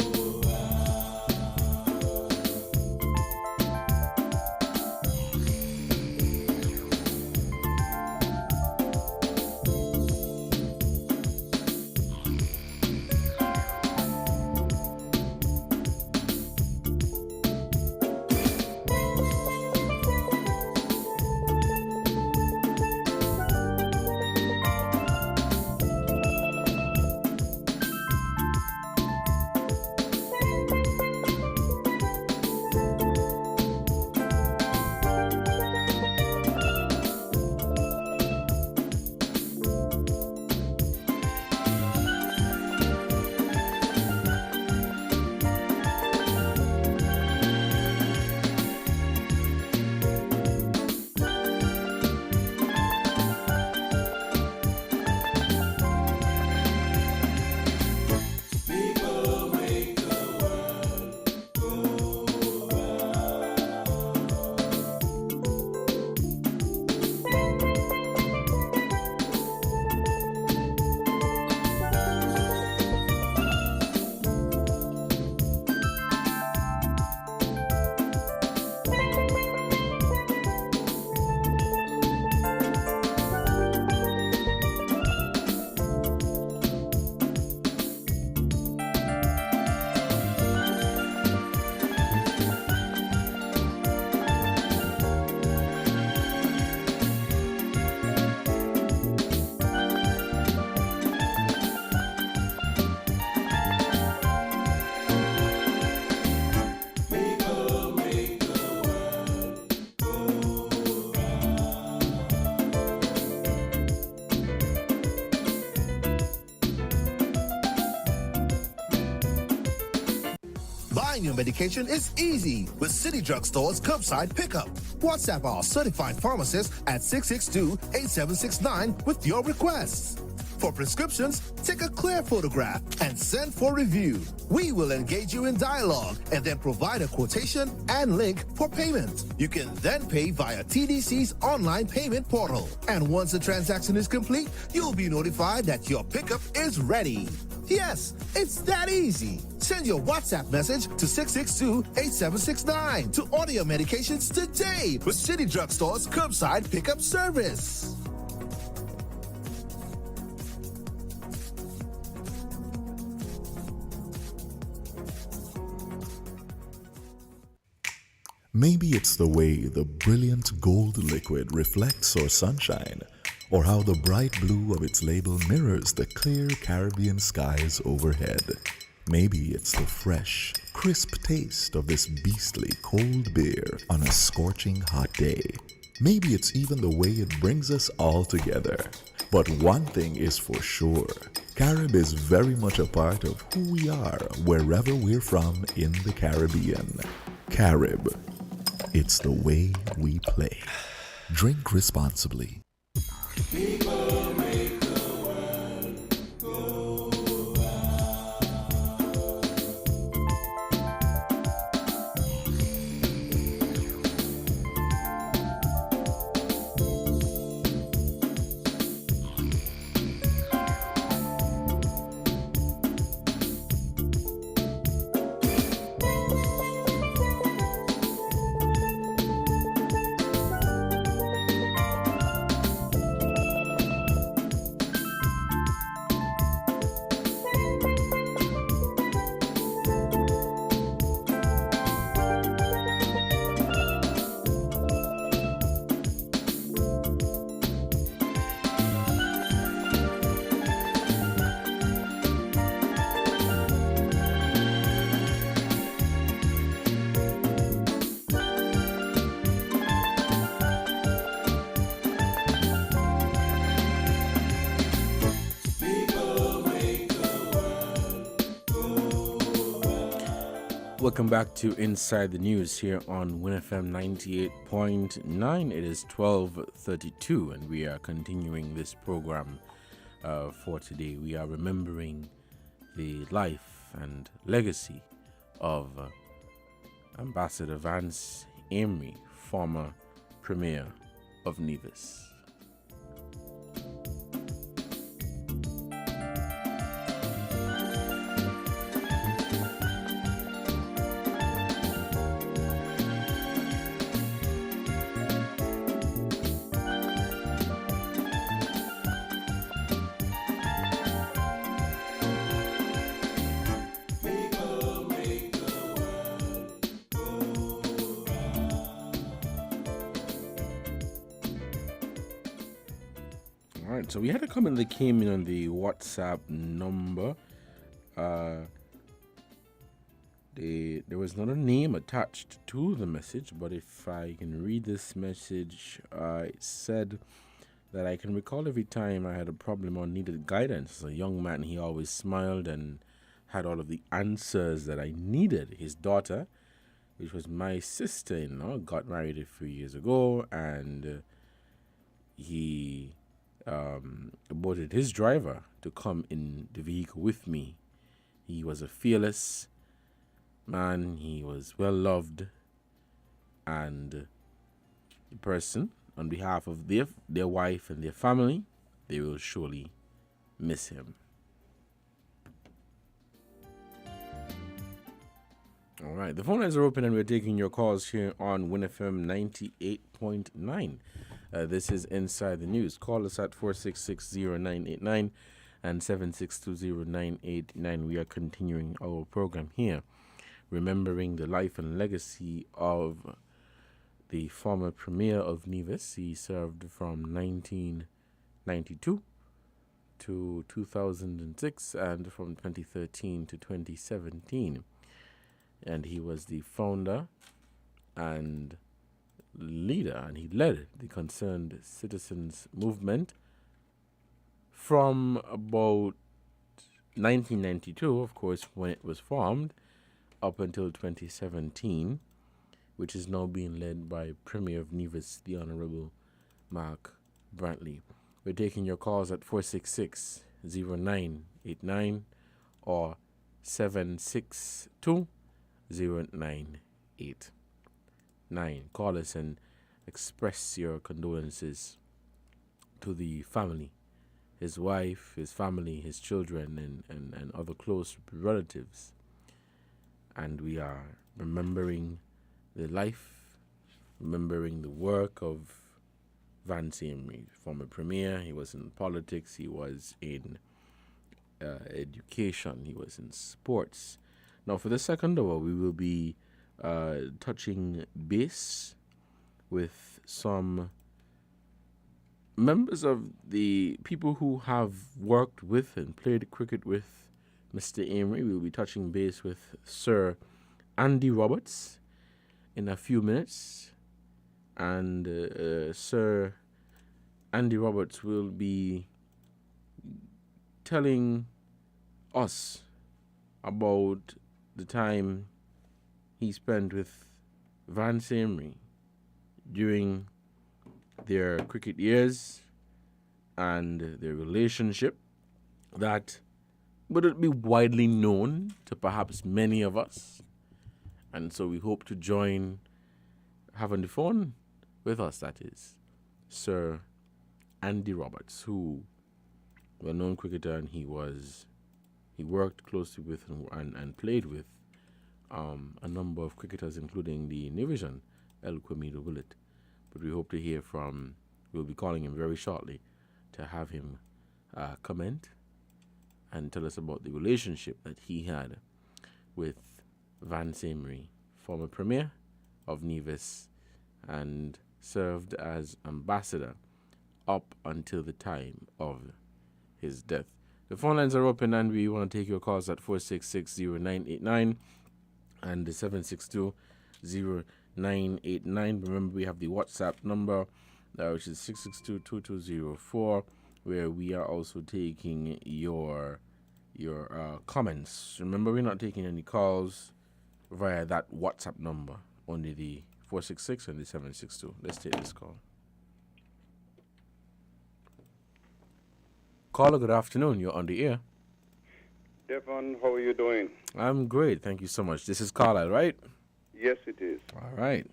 J: Buying your medication is easy with City Drug Store's curbside pickup. WhatsApp our certified pharmacist at 662-8769 with your requests. For prescriptions, take a clear photograph and send for review. We will engage you in dialogue and then provide a quotation and link for payment. You can then pay via TDC's online payment portal. And once the transaction is complete, you'll be notified that your pickup is ready. Yes, it's that easy. Send your WhatsApp message to 662-8769 to order your medications today with City Drug Store's curbside pickup service.
A: Maybe it's the way the brilliant gold liquid reflects our sunshine, or how the bright blue of its label mirrors the clear Caribbean skies overhead. Maybe it's the fresh, crisp taste of this beastly cold beer on a scorching hot day. Maybe it's even the way it brings us all together. But one thing is for sure, Carib is very much a part of who we are wherever we're from in the Caribbean. Carib, it's the way we play. Drink responsibly.
R: People
C: Welcome back to Inside the News here on WINNFM 98.9. It is 12:32 and we are continuing this program for today. We are remembering the life and legacy of Ambassador Vance Emery, former Premier of Nevis. So we had a comment that came in on the WhatsApp number. There was not a name attached to the message, but if I can read this message, it said that I can recall every time I had a problem or needed guidance. As a young man, he always smiled and had all of the answers that I needed. His daughter, which was my sister-in-law, got married a few years ago, and he aborted his driver to come in the vehicle with me. He was a fearless man. He was well loved, and the person, on behalf of their wife and their family, they will surely miss him. All right, the phone lines are open and we're taking your calls here on WINNFM 98.9. This is Inside the News. Call us at 4660989 and 7620989. We are continuing our program here, remembering the life and legacy of the former Premier of Nevis. He served from 1992 to 2006 and from 2013 to 2017. And he was the founder and leader, and he led the Concerned Citizens Movement from about 1992, of course, when it was formed, up until 2017, which is now being led by Premier of Nevis, the Honorable Mark Brantley. We're taking your calls at 466-0989 or 762-0989. Call us and express your condolences to the family, his wife, his family, his children, and other close relatives. And we are remembering the life, remembering the work of Vance Emery, former Premier. He was in politics, he was in education, he was in sports. Now, for the second hour, we will be touching base with some members of the people who have worked with and played cricket with Mr. Emery. We will be touching base with Sir Andy Roberts in a few minutes, and Sir Andy Roberts will be telling us about the time he spent with Vance Emery during their cricket years and their relationship that wouldn't be widely known to perhaps many of us. And so we hope to have on the phone with us, that is, Sir Andy Roberts, who, well-known cricketer, and he worked closely with and played with a number of cricketers, including the Nevision, El Quemido Willett. But we hope to hear we'll be calling him very shortly to have him comment and tell us about the relationship that he had with Vance Emery, former Premier of Nevis, and served as ambassador up until the time of his death. The phone lines are open and we want to take your calls at 4660989 and 7620989. Remember, we have the WhatsApp number, which is 6622204, where we are also taking your comments. Remember, we're not taking any calls via that WhatsApp number, only the 466 and the 762. Let's take this call. Caller, good afternoon. You're on the air.
D: Devon, how are you doing?
C: I'm great. Thank you so much. This is Carlisle, right?
D: Yes, it is.
C: All right.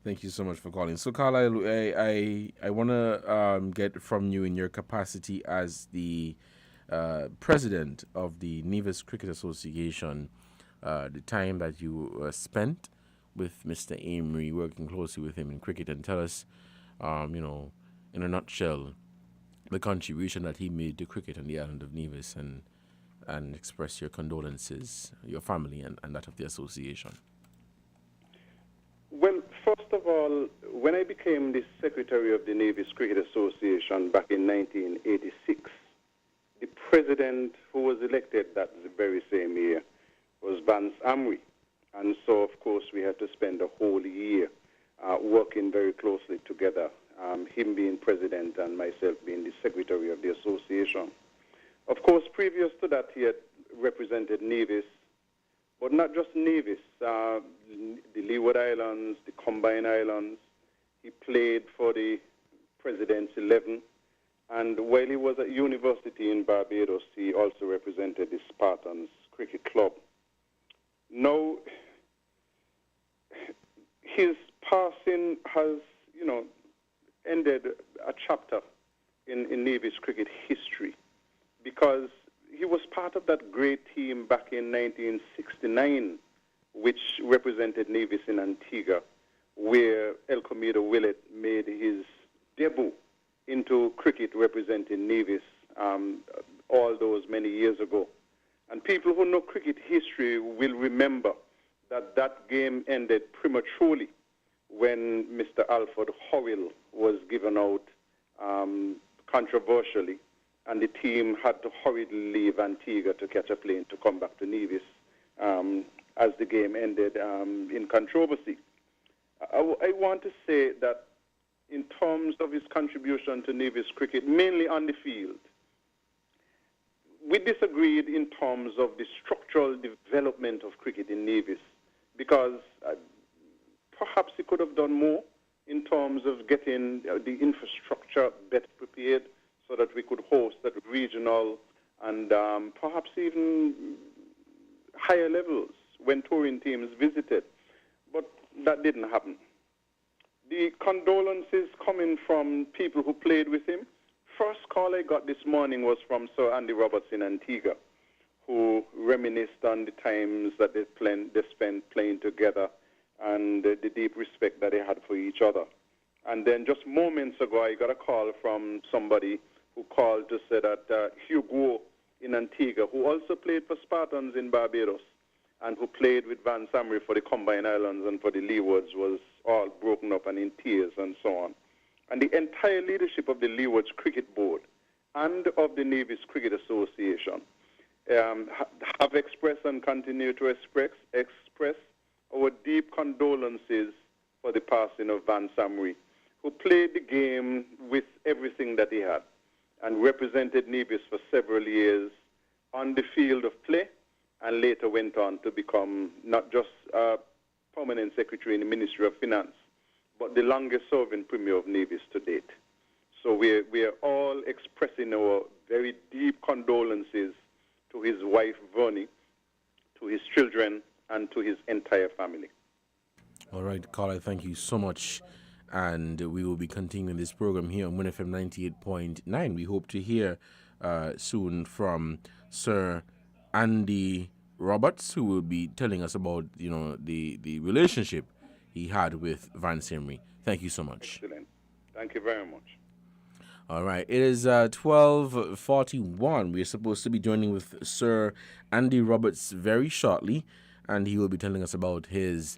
C: Thank you so much for calling. So, Carlisle, I want to get from you in your capacity as the president of the Nevis Cricket Association, the time that you spent with Mr. Amory, working closely with him in cricket, and tell us, in a nutshell, the contribution that he made to cricket on the island of Nevis, and express your condolences, your family, and that of the association.
D: Well, first of all, when I became the secretary of the Nevis Cricket Association back in 1986, the president who was elected that very same year was Vance Amory. And so, of course, we had to spend a whole year working very closely together, him being president and myself being the secretary of the association. Of course, previous to that, he had represented Nevis, but not just Nevis, the Leeward Islands, the Combined Islands. He played for the President's 11, and while he was at university in Barbados, he also represented the Spartans Cricket Club. Now, his passing has, ended a chapter in Nevis cricket history, because he was part of that great team back in 1969, which represented Nevis in Antigua, where El Comido Willett made his debut into cricket representing Nevis all those many years ago. And people who know cricket history will remember that that game ended prematurely when Mr. Alfred Howell was given out controversially, and the team had to hurriedly leave Antigua to catch a plane to come back to Nevis as the game ended in controversy. I want to say that in terms of his contribution to Nevis cricket, mainly on the field, we disagreed in terms of the structural development of cricket in Nevis, because perhaps he could have done more in terms of getting the infrastructure better prepared so that we could host that regional and perhaps even higher levels when touring teams visited. But that didn't happen. The condolences coming from people who played with him, first call I got this morning was from Sir Andy Roberts in Antigua, who reminisced on the times that they spent playing together and the deep respect that they had for each other. And then just moments ago, I got a call from somebody who called to say that Hugo in Antigua, who also played for Spartans in Barbados, and who played with Van Samry for the Combined Islands and for the Leewards, was all broken up and in tears and so on. And the entire leadership of the Leewards Cricket Board and of the Nevis Cricket Association have expressed and continue to express our deep condolences for the passing of Van Samry, who played the game with everything that he had and represented Nevis for several years on the field of play, and later went on to become not just permanent secretary in the Ministry of Finance, but the longest-serving Premier of Nevis to date. So we are all expressing our very deep condolences to his wife, Vernie, to his children, and to his entire family.
C: All right, Carla, thank you so much. And we will be continuing this program here on WINNFM 98.9. We hope to hear soon from Sir Andy Roberts, who will be telling us about, the relationship he had with Van Simri. Thank you so much.
D: Excellent. Thank you very much.
C: All right, it is 12:41. We are supposed to be joining with Sir Andy Roberts very shortly, and he will be telling us about his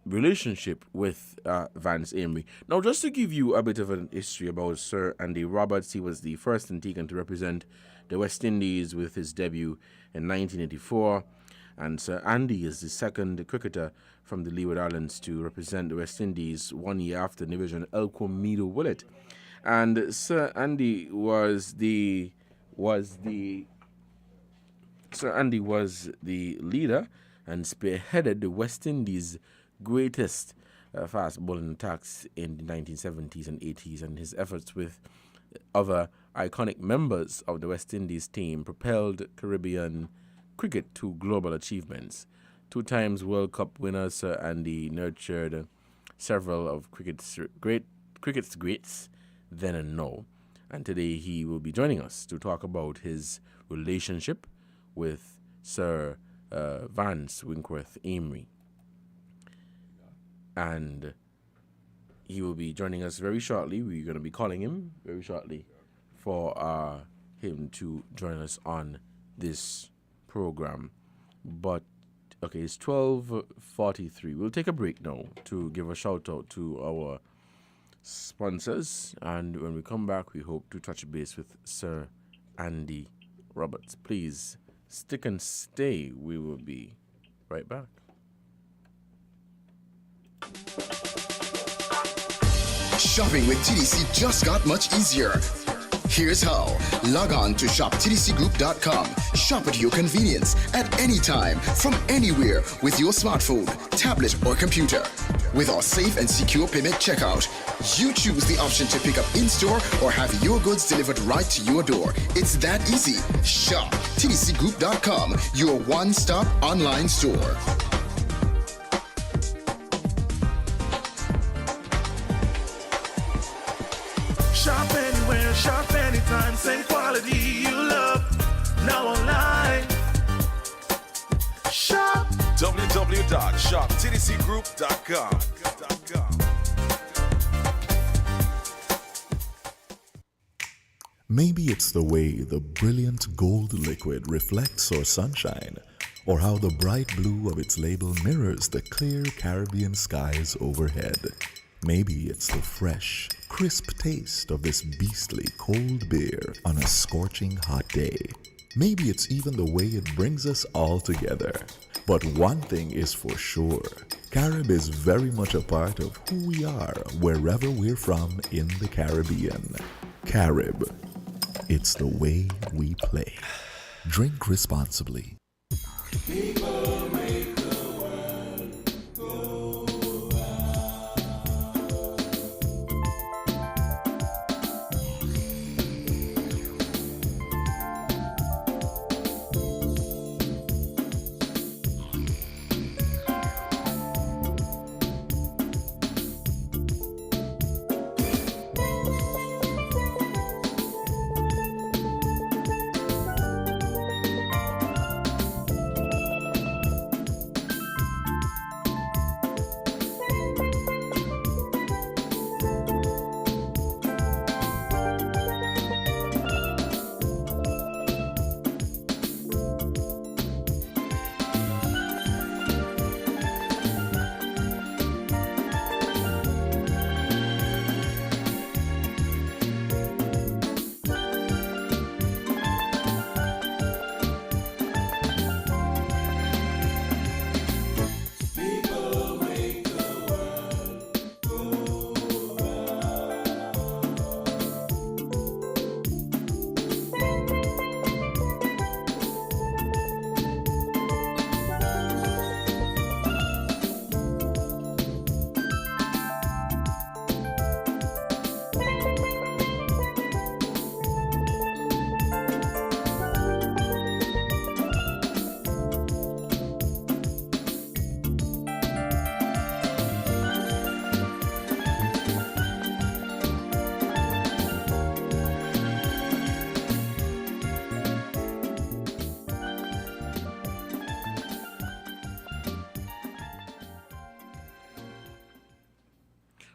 C: relationship with Vance Amory. Now, just to give you a bit of an history about Sir Andy Roberts, he was the first Antiguan to represent the West Indies with his debut in 1984. And Sir Andy is the second cricketer from the Leeward Islands to represent the West Indies 1 year after Division El Comido Willett. And Sir Andy was the Sir Andy was the leader and spearheaded the West Indies' greatest fast bowling attacks in the 1970s and 80s, and his efforts with other iconic members of the West Indies team propelled Caribbean cricket to global achievements. 2 times World Cup winner Sir Andy nurtured several of cricket's greats then and now. And today he will be joining us to talk about his relationship with Sir Vance Winkworth Amory. And he will be joining us very shortly. We're going to be calling him very shortly for him to join us on this program. But, okay, it's 12:43. We'll take a break now to give a shout out to our sponsors. And when we come back, we hope to touch base with Sir Andy Roberts. Please stick and stay. We will be right back.
H: Shopping with TDC just got much easier. Here's how. Log on to shoptdcgroup.com. Shop at your convenience at any time, from anywhere, with your smartphone, tablet, or computer. With our safe and secure payment checkout, you choose the option to pick up in-store or have your goods delivered right to your door. It's that easy. Shop tdcgroup.com, your one-stop online store.
K: Shop anywhere, shop anytime, same quality you love. Now online. Shop
Q: www.shoptdcgroup.com.
A: Maybe it's the way the brilliant gold liquid reflects our sunshine, or how the bright blue of its label mirrors the clear Caribbean skies overhead. Maybe it's the fresh, crisp taste of this beastly cold beer on a scorching hot day. Maybe it's even the way it brings us all together. But one thing is for sure, Carib is very much a part of who we are wherever we're from in the Caribbean. Carib, it's the way we play. Drink responsibly.
K: People make the world go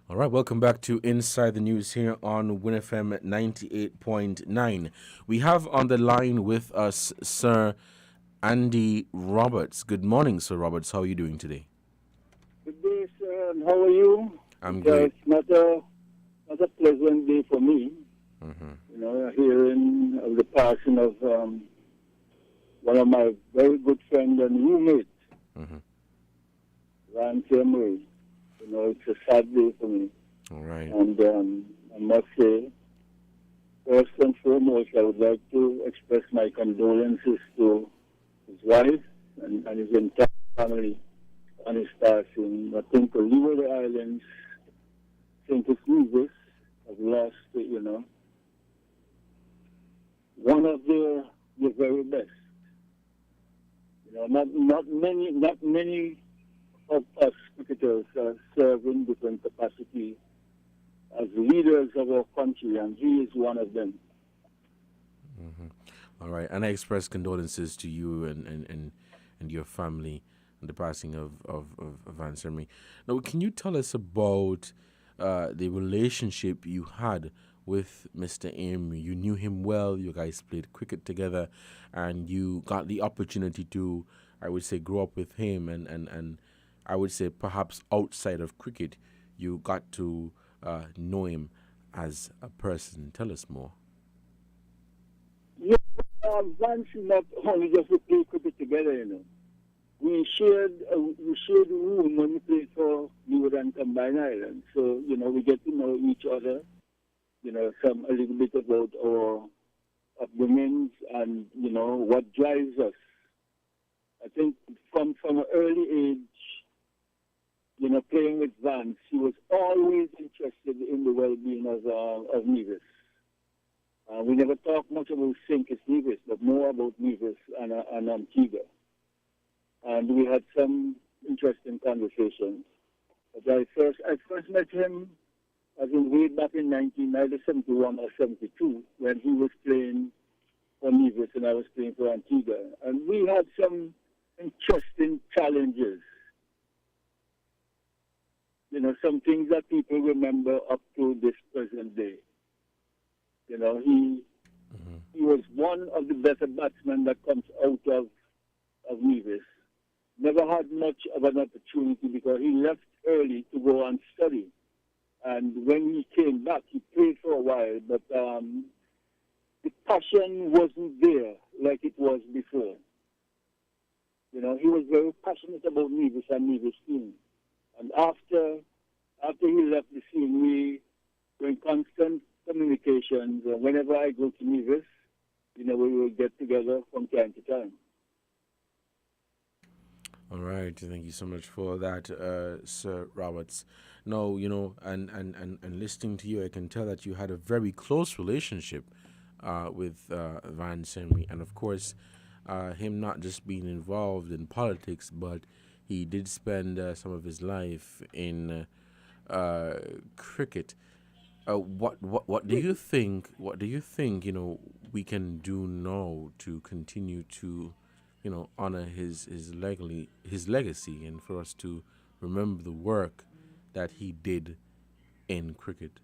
C: All right, welcome back to Inside the News here on WINNFM 98.9. We have on the line with us Sir Andy Roberts. Good morning, Sir Roberts. How are you doing today?
L: Good day, sir. And how are you?
C: I'm great.
L: It's not a pleasant day for me.
C: Mm-hmm.
L: You know, hearing of the passing of one of my very good friend and roommate, Vance Emery. You know, it's a sad day for me.
C: All right.
L: And I must say, first and foremost, I would like to express my condolences to his wife, and his entire family on his passing. I think the Leeward of the Islands, St. Kitts have lost, one of their very best. Not many of us cricketers are serving different capacity as leaders of our country, and he is one of them.
C: All right, and I express condolences to you and your family on the passing of Vance Emery. Now, can you tell us about the relationship you had with Mr. Emery? You knew him well, you guys played cricket together, and you got the opportunity to, I would say, grow up with him, and I would say perhaps outside of cricket, you got to know him as a person. Tell us more.
L: Yeah, Vance not only just we play cricket together, We shared a room when we played for Leeward and Combined Islands. So, we get to know each other, a little bit about our upbringings and, what drives us. I think from an early age, playing with Vance, he was always interested in the well-being of Nevis. We never talked much about St. Kitts Nevis, but more about Nevis and Antigua. And we had some interesting conversations. But I first met him, way back in 1971 or 72, when he was playing for Nevis and I was playing for Antigua. And we had some interesting challenges. Some things that people remember up to this present day. He was one of the better batsmen that comes out of Nevis. Never had much of an opportunity because he left early to go and study. And when he came back, he played for a while, but the passion wasn't there like it was before. He was very passionate about Nevis and Nevis team. And after he left the scene, we were in constant communications. Whenever I go to Nevis, we will get together from time to time.
C: All right, thank you so much for that, Sir Roberts. No, and listening to you, I can tell that you had a very close relationship with Vance Emery, and of course, him not just being involved in politics, but he did spend some of his life in cricket. What do you think? What do you think? We can do now to continue to, honor his legacy, and for us to remember the work that he did in cricket.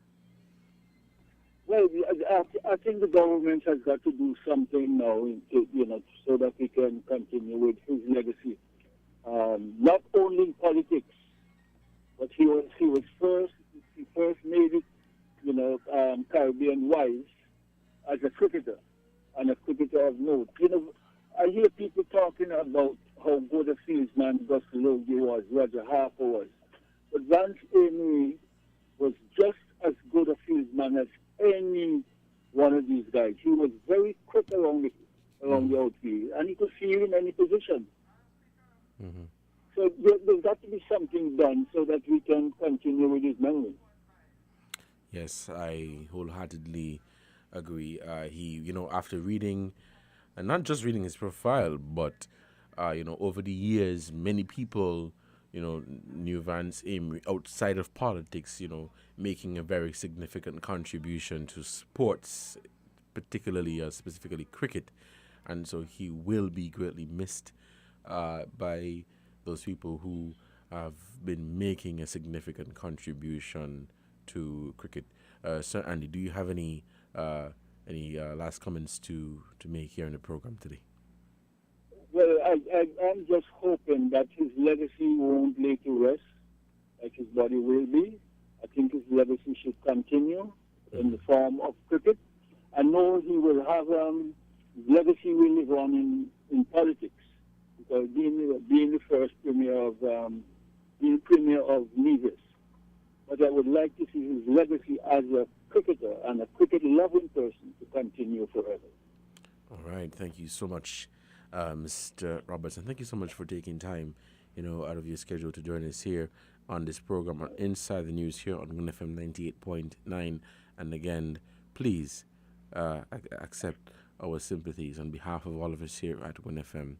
L: Well, I think the government has got to do something now, so that we can continue with his legacy. Not only in politics, but he first made it, Caribbean wise as a cricketer, and a cricketer of note. I hear people talking about how good a fieldsman Gus Logie was, Roger Harper was. But Vance Emery was just as good a fieldsman as any one of these guys. He was very quick around the outfield, and he could field in any position.
C: Mm-hmm.
L: So there's got to be something done so that we can continue with his memory.
C: Yes, I wholeheartedly agree. He, after reading, and not just reading his profile, but, over the years, many people, knew Vance Emery outside of politics, making a very significant contribution to sports, particularly, specifically cricket. And so he will be greatly missed by those people who have been making a significant contribution to cricket. Sir Andy, do you have any last comments to make here in the program today?
L: Well, I'm just hoping that his legacy won't lay to rest like his body will be. I think his legacy should continue in the form of cricket. I know he will have his legacy will live on in politics, because being the first premier of Nevis. But I would like to see his legacy as a cricketer and a cricket-loving person to continue forever.
C: All right, thank you so much, Mr. Robertson. Thank you so much for taking time, out of your schedule to join us here on this program on Inside the News here on WIN FM 98.9. And again, please accept our sympathies on behalf of all of us here at WIN FM.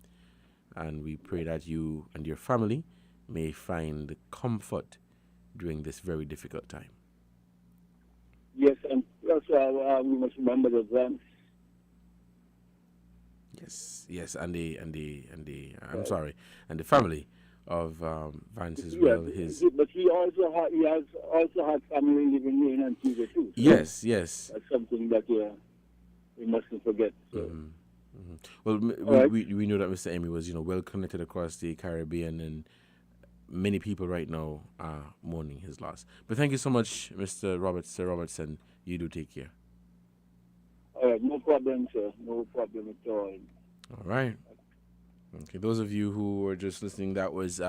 C: And we pray that you and your family may find comfort during this very difficult time.
L: Yes, and also we must remember the Vance.
C: Yes, and the family of Vance as well.
L: But he has also had family living here in Antigua too. So
C: yes.
L: That's something that we mustn't forget. So.
C: Well,
L: right.
C: we know that Mr. Emery was well connected across the Caribbean, and many people right now are mourning his loss. But thank you so much, Mr. Robertson. You do take care.
L: All right, no problem, sir. No problem at all.
C: All right. Okay, those of you who were just listening, that was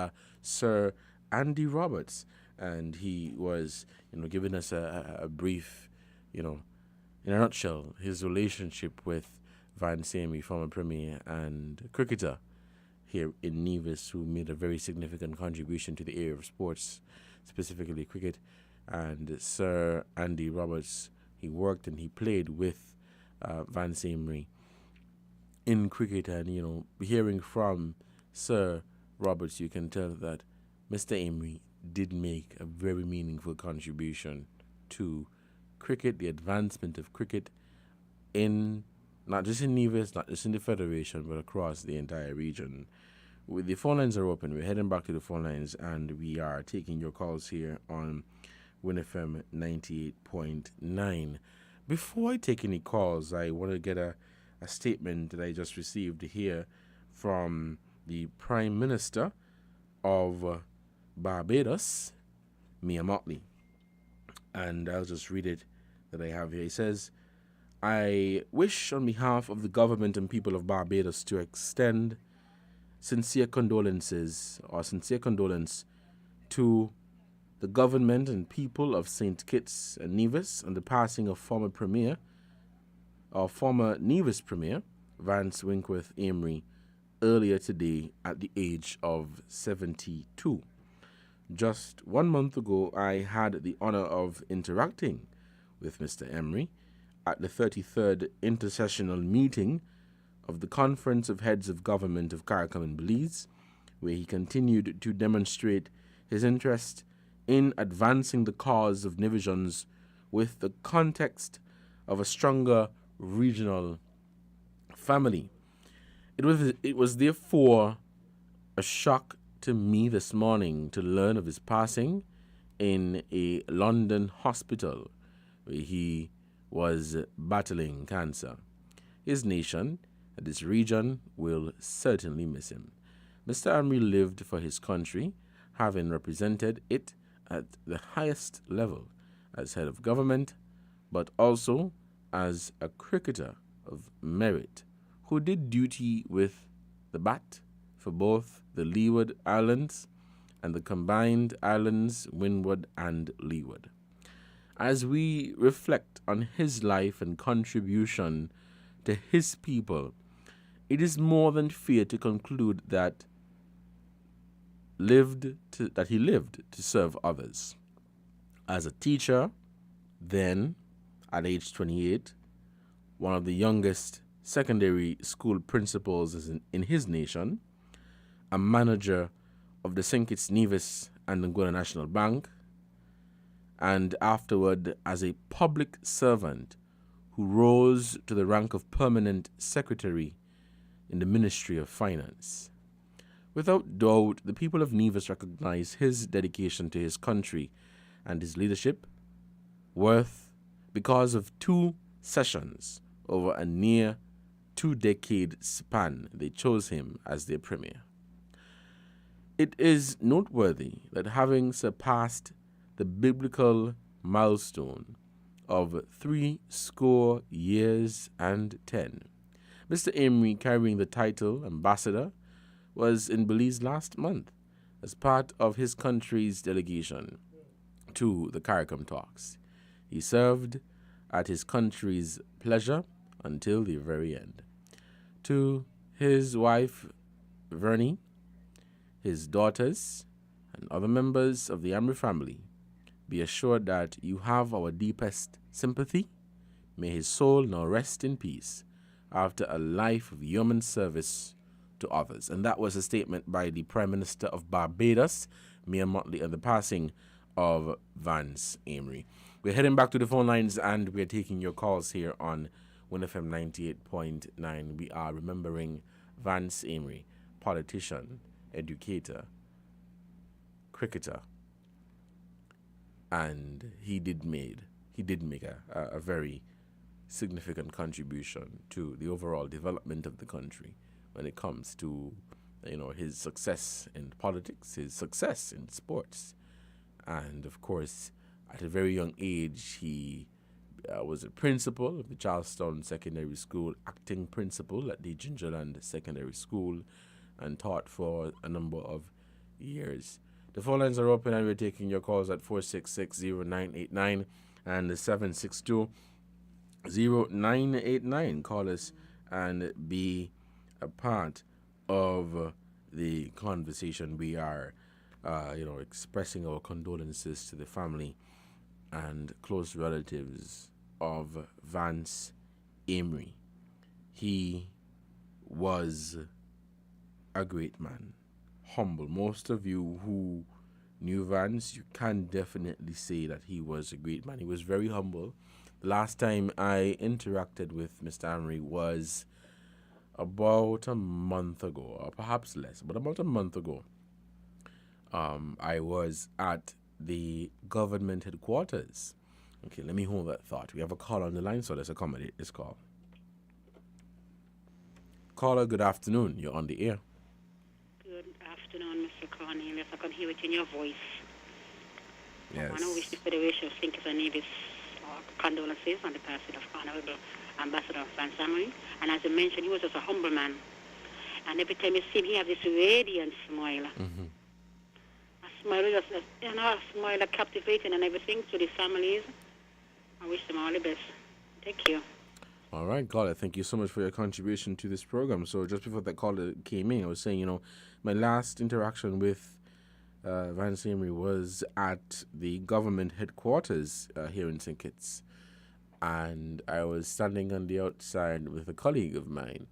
C: Sir Andy Roberts, and he was, giving us a brief, in a nutshell, his relationship with Vance Emery, former premier and cricketer here in Nevis, who made a very significant contribution to the area of sports, specifically cricket. And Sir Andy Roberts, he worked and he played with Vance Emery in cricket, and hearing from Sir Roberts, you can tell that Mr. Emery did make a very meaningful contribution to cricket, the advancement of cricket in not just in Nevis, not just in the Federation, but across the entire region. The phone lines are open. We're heading back to the phone lines, and we are taking your calls here on WIN FM 98.9. Before I take any calls, I want to get a statement that I just received here from the Prime Minister of Barbados, Mia Mottley. And I'll just read it that I have here. He says, I wish on behalf of the government and people of Barbados to extend sincere condolence to the government and people of St. Kitts and Nevis on the passing of former Nevis Premier, Vance Winkworth Emery, earlier today at the age of 72. Just 1 month ago, I had the honor of interacting with Mr. Emery at the 33rd intercessional meeting of the Conference of Heads of Government of CARICOM and Belize, where he continued to demonstrate his interest in advancing the cause of Nevisians with the context of a stronger regional family. It was therefore a shock to me this morning to learn of his passing in a London hospital where he was battling cancer. His nation and his region will certainly miss him. Mr. Emery lived for his country, having represented it at the highest level as head of government, but also as a cricketer of merit who did duty with the bat for both the Leeward Islands and the combined islands Windward and Leeward. As we reflect on his life and contribution to his people, it is more than fair to conclude that he lived to serve others. As a teacher, then, at age 28, one of the youngest secondary school principals in his nation, a manager of the St. Kitts Nevis and Angola National Bank, and afterward as a public servant who rose to the rank of permanent secretary in the Ministry of Finance. Without doubt, the people of Nevis recognize his dedication to his country and his leadership worth because of 2 sessions over a near 2-decade span they chose him as their premier. It is noteworthy that having surpassed the biblical milestone of 80 years and 10, Mr. Emery, carrying the title ambassador, was in Belize last month as part of his country's delegation to the CARICOM talks. He served at his country's pleasure until the very end. To his wife, Vernie, his daughters, and other members of the Amri family, be assured that you have our deepest sympathy. May his soul now rest in peace after a life of human service to others. And that was a statement by the Prime Minister of Barbados, Mia Mottley, on the passing of Vance Amory. We're heading back to the phone lines and we're taking your calls here on WINNFM 98.9. We are remembering Vance Amory, politician, educator, cricketer, and he did make a very significant contribution to the overall development of the country when it comes to, you know, his success in politics, his success in sports, and of course, at a very young age, he was a principal of the Charlestown Secondary School, acting principal at the Gingerland Secondary School, and taught for a number of years. The phone lines are open and we're taking your calls at 466-0989 and 762-0989. Call us and be a part of the conversation. We are, expressing our condolences to the family and close relatives of Vance Amory. He was a great man, humble. Most of you who knew Vance, you can definitely say that he was a great man. He was very humble. The last time I interacted with Mr. Amory was about a month ago, or perhaps less, but about a month ago. I was at the government headquarters. Okay, let me hold that thought. We have a call on the line, so let's accommodate this call. Caller, good afternoon. You're on the air.
E: Good afternoon, Mr. Cornelius. I can hear it in your voice.
C: Yes.
E: I want to wish the Federation of Sinkers and Nevis condolences on the passing of Honorable Ambassador Vance Amory. And as you mentioned, he was just a humble man. And every time you see him, he has this radiant smile.
C: Mm-hmm.
E: A smile, just, a smile captivating and everything to the families. I wish them all the best. Thank you.
C: All right, caller, thank you so much for your contribution to this program. So just before that caller came in, I was saying, my last interaction with Vance Amory was at the government headquarters here in St. Kitts. And I was standing on the outside with a colleague of mine,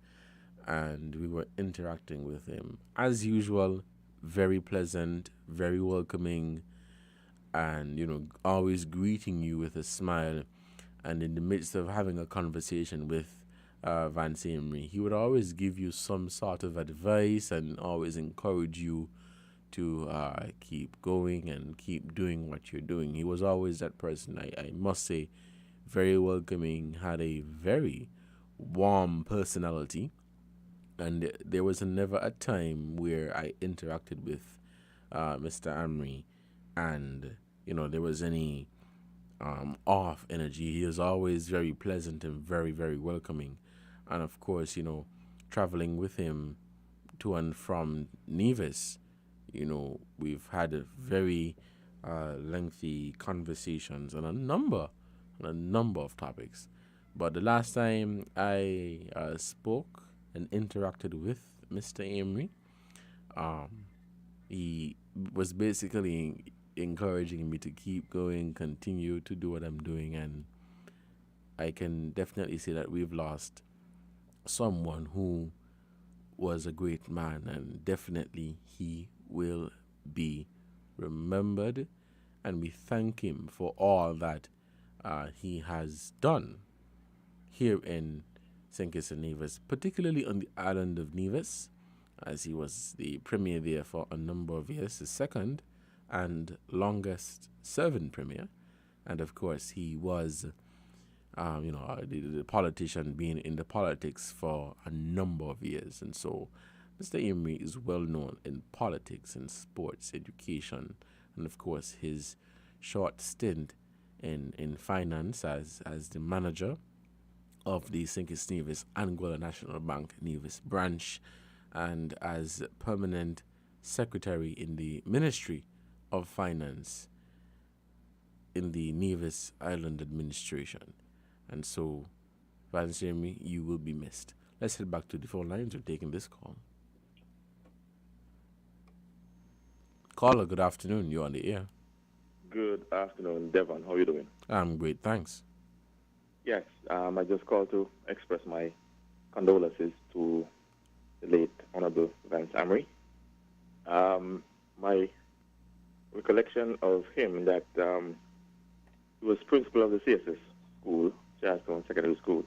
C: and we were interacting with him. As usual, very pleasant, very welcoming, and, always greeting you with a smile. And in the midst of having a conversation with Vance Amory, he would always give you some sort of advice and always encourage you to keep going and keep doing what you're doing. He was always that person, I must say, very welcoming, had a very warm personality, and there was never a time where I interacted with Mr. Amory and, there was any off energy. He was always very pleasant and very, very welcoming. And of course, traveling with him to and from Nevis, we've had a very lengthy conversations on a number of topics. But the last time I spoke and interacted with Mr. Amory, he was basically encouraging me to keep going, continue to do what I'm doing, and I can definitely say that we've lost someone who was a great man, and definitely he will be remembered, and we thank him for all that he has done here in St. Kitts and Nevis, particularly on the island of Nevis, as he was the premier there for a number of years, the second and longest serving premier. And of course, he was, the politician, being in the politics for a number of years. And so Mr. Amory is well known in politics and sports, education, and of course, his short stint in finance as the manager of the St. Kitts Nevis Anguilla National Bank Nevis branch, and as permanent secretary in the Ministry of Finance in the Nevis Island Administration. And so, Vance Amory, you will be missed. Let's head back to the phone lines. We're taking this call. Caller, good afternoon. You're on the air.
I: Good afternoon, Devon. How are you doing?
C: I'm great, thanks.
I: Yes, I just called to express my condolences to the late Honorable Vance Amory. My recollection of him that he was principal of the CSS school, Charlestown Secondary School,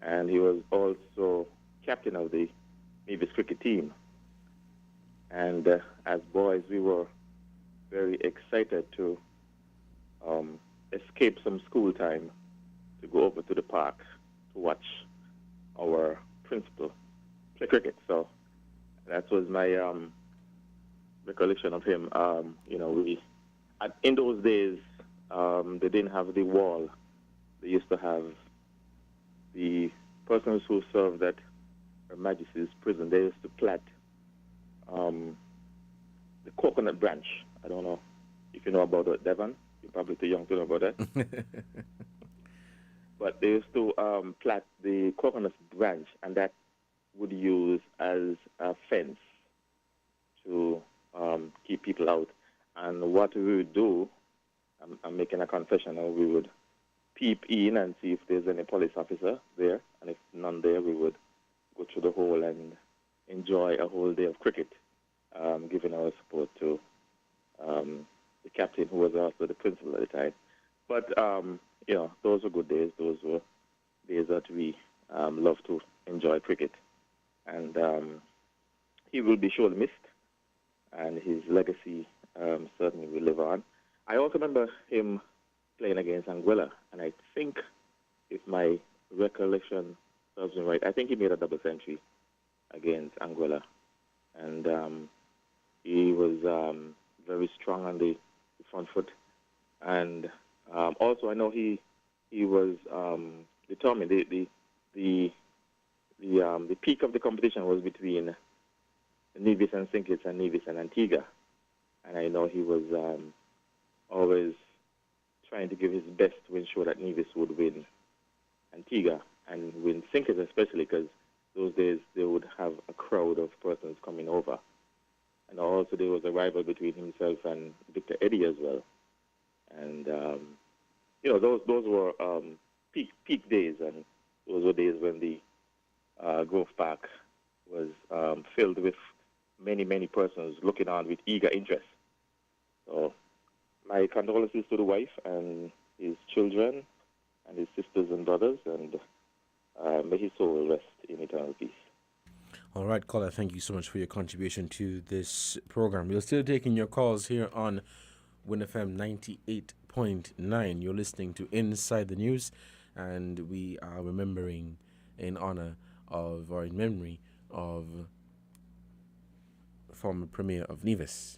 I: and he was also captain of the Nevis cricket team. And as boys, we were very excited to escape some school time to go over to the park to watch our principal play cricket. So that was my recollection of him. In those days, they didn't have the wall. They used to have the persons who served at Her Majesty's prison. They used to plait the coconut branch. I don't know if you know about it, Devon. You're probably too young to know about that. But they used to plait the coconut branch, and that would use as a fence to keep people out. And what we would do, I'm making a confession now, we would peep in and see if there's any police officer there, and if none there, we would go through the hole and enjoy a whole day of cricket, giving our support to the captain, who was also the principal at the time. But, those were good days. Those were days that we love to enjoy cricket. And he will be surely missed, and his legacy certainly will live on. I also remember him playing against Anguilla, and I think, if my recollection serves me right, I think he made a double century against Anguilla. And he was very strong on the front foot. And also, I know he was determined. The peak of the competition was between Nevis and St. Kitts and Nevis and Antigua. And I know he was always trying to give his best to ensure that Nevis would win Antigua and win St. Kitts, especially because those days they would have a crowd of persons coming over. And also there was a rival between himself and Victor Eddy as well. And, those were peak days, and those were days when the Grove Park was filled with many persons looking on with eager interest. So my condolences to the wife and his children and his sisters and brothers, and may his soul rest in eternal peace.
C: All right, caller, thank you so much for your contribution to this program. We're still taking your calls here on WINNFM 98.9. You're listening to Inside the News, and we are remembering in honor of, or in memory of, former Premier of Nevis,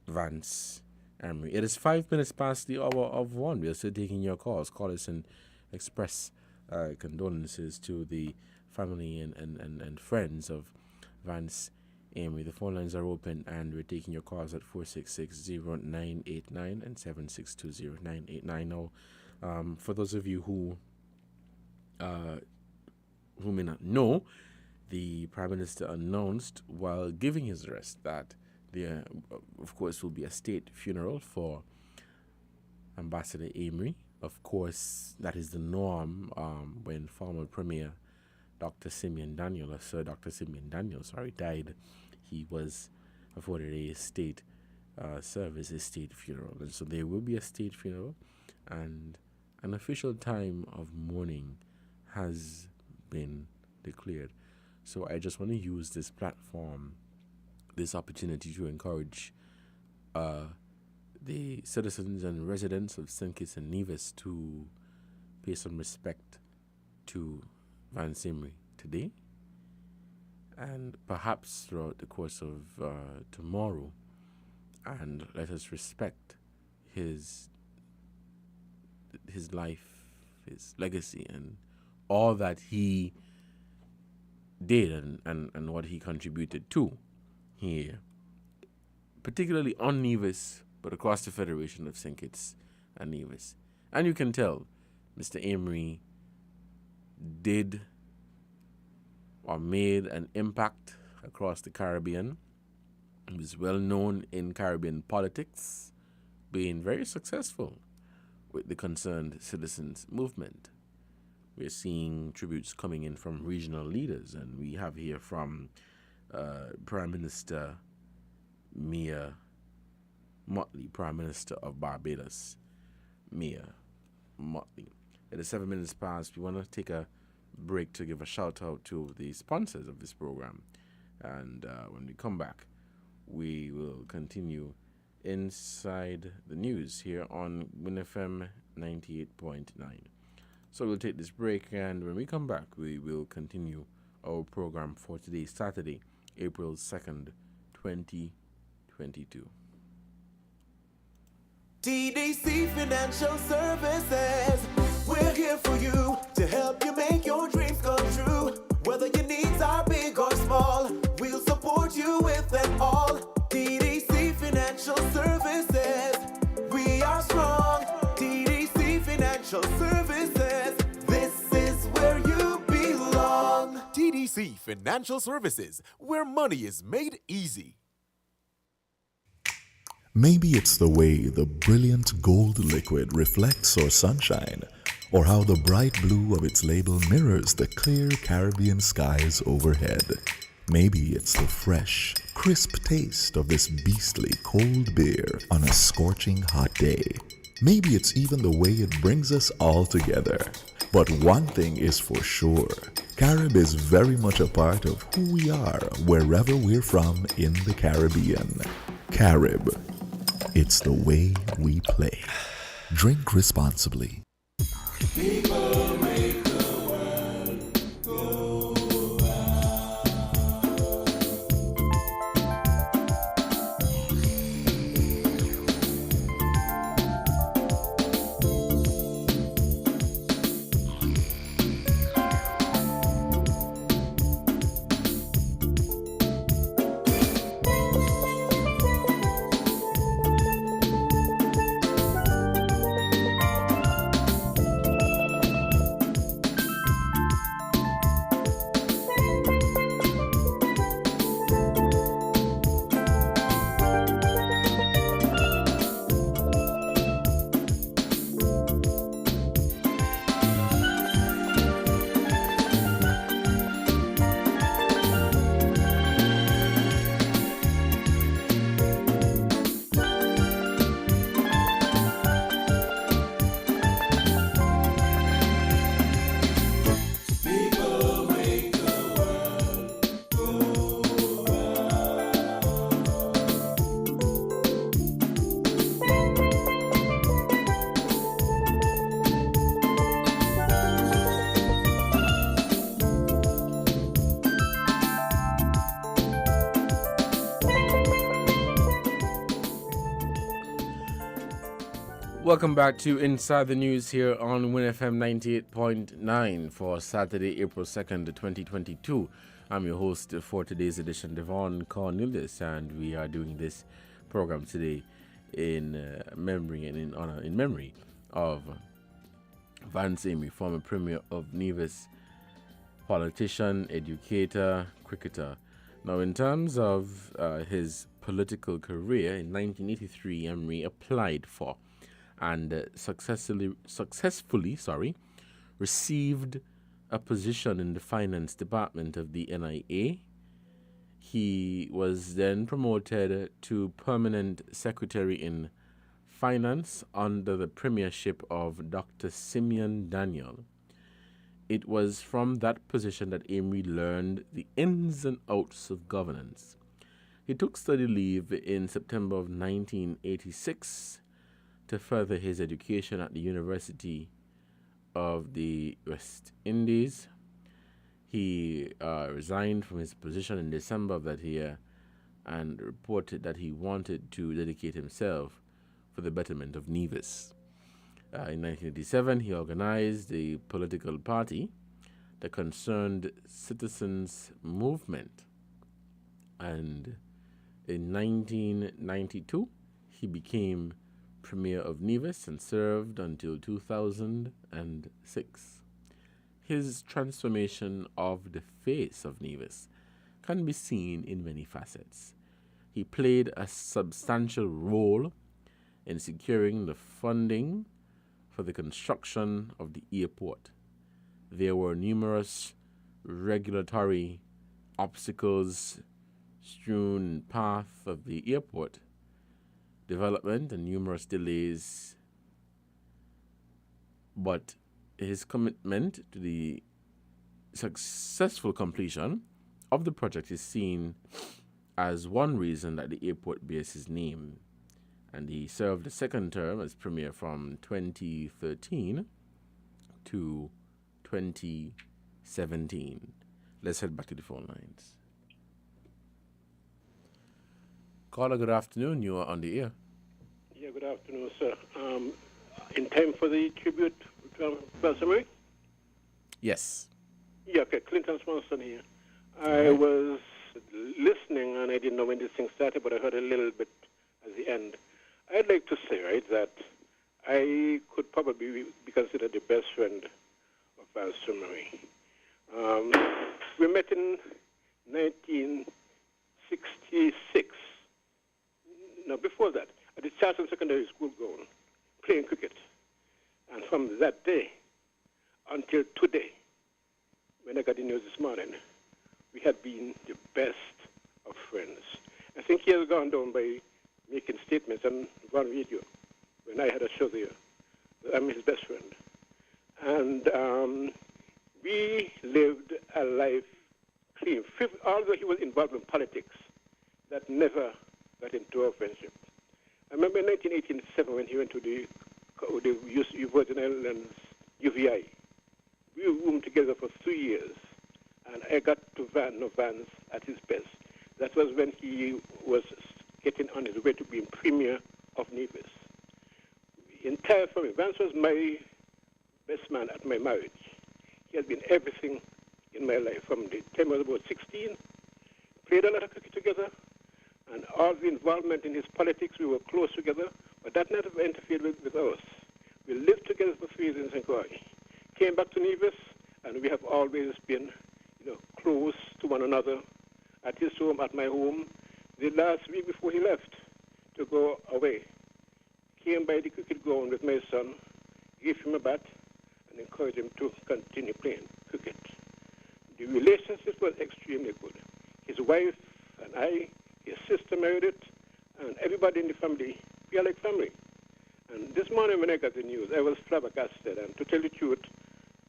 C: Vance Amory. It is 5 minutes past the hour of 1. We are still taking your calls. Call us and express condolences to the family and friends of Vance Amory. The phone lines are open, and we're taking your calls at 466-0989 and 7620-989. Now, for those of you who may not know, the Prime Minister announced while giving his address that there, of course, will be a state funeral for Ambassador Amory. Of course, that is the norm when former Premier Dr. Simeon Daniel, or Sir Dr. Simeon Daniel, died. He was afforded a state service, a state funeral. And so there will be a state funeral, and an official time of mourning has been declared. So I just want to use this platform, this opportunity, to encourage the citizens and residents of St. Kitts and Nevis to pay some respect to Vance Amory today, and perhaps throughout the course of tomorrow, and let us respect his life, his legacy, and all that he did and what he contributed to here, particularly on Nevis, but across the Federation of St. Kitts and Nevis. And you can tell Mr. Amory did or made an impact across the Caribbean. He was well known in Caribbean politics, being very successful with the Concerned Citizens Movement. We're seeing tributes coming in from regional leaders, and we have here from Prime Minister Mia Mottley, Prime Minister of Barbados, Mia Mottley. It is 7 minutes past. We want to take a break to give a shout out to the sponsors of this program. And when we come back, we will continue inside the news here on WINNFM 98.9. So we'll take this break, and when we come back, we will continue our program for today, Saturday, April 2nd, 2022.
K: TDC Financial Services. We're here for you to help you make your dreams come true. Whether your needs are big or small, we'll support you with them all. TDC Financial Services. We are strong. TDC Financial Services. This is where you belong.
G: TDC Financial Services, where money is made easy.
A: Maybe it's the way the brilliant gold liquid reflects our sunshine, or how the bright blue of its label mirrors the clear Caribbean skies overhead. Maybe it's the fresh, crisp taste of this beastly cold beer on a scorching hot day. Maybe it's even the way it brings us all together. But one thing is for sure, Carib is very much a part of who we are wherever we're from in the Caribbean. Carib. It's the way we play. Drink responsibly.
K: People make the world go
C: Welcome back to Inside the News here on WINNFM 98.9 for Saturday, April 2nd, 2022. I'm your host for today's edition, Devon Cornelius, and we are doing this program today in memory and in honor, in memory of Vance Amy, former Premier of Nevis, politician, educator, cricketer. Now, in terms of his political career, in 1983, Emery applied for and successfully received a position in the finance department of the NIA. He was then promoted to permanent secretary in finance under the premiership of Dr. Simeon Daniel. It was from that position that Emery learned the ins and outs of governance. He took study leave in September of 1986 to further his education at the University of the West Indies. He resigned from his position in December of that year and reported that he wanted to dedicate himself for the betterment of Nevis. In 1987, he organized a political party, the Concerned Citizens Movement. And in 1992, he became Premier of Nevis and served until 2006. his transformation of the face of Nevis can be seen in many facets. He played a substantial role in securing the funding for the construction of the airport. There were numerous regulatory obstacles strewn path of the airport development and numerous delays, but his commitment to the successful completion of the project is seen as one reason that the airport bears his name, and he served a second term as premier from 2013 to 2017. Let's head back to the phone lines. Caller, good afternoon. You are on the air.
M: Yeah, good afternoon, sir. In time for the tribute to Balsamary?
C: Yes.
M: Yeah, okay. Clinton Swanson here. I was listening, and I didn't know when this thing started, but I heard a little bit at the end. I'd like to say, right, that I could probably be considered the best friend of Balsamary. We met in 1966. No, before that, at the Charlton Secondary School ground, playing cricket. And from that day until today, when I got the news this morning, we had been the best of friends. I think he has gone down by making statements on one video when I had a show there. I'm his best friend. And we lived a life clean. Although he was involved in politics, that never got into our friendship. I remember in 1987 when he went to the Virgin Islands UVI. We roomed together for 3 years, and I got to know Vance at his best. That was when he was getting on his way to being premier of Nevis. Entire family. Vance was my best man at my marriage. He had been everything in my life from the time I was about 16. Played a lot of cricket together, and all the involvement in his politics, we were close together, but that never interfered with us. We lived together for 3 years in St. Croix. Came back to Nevis, and we have always been, close to one another, at his home, at my home. The last week before he left to go away, came by the cricket ground with my son, gave him a bat, and encouraged him to continue playing cricket. The relationship was extremely good. His wife and I, his sister married it, and everybody in the family, we are like family. And this morning when I got the news, I was flabbergasted. And to tell the truth,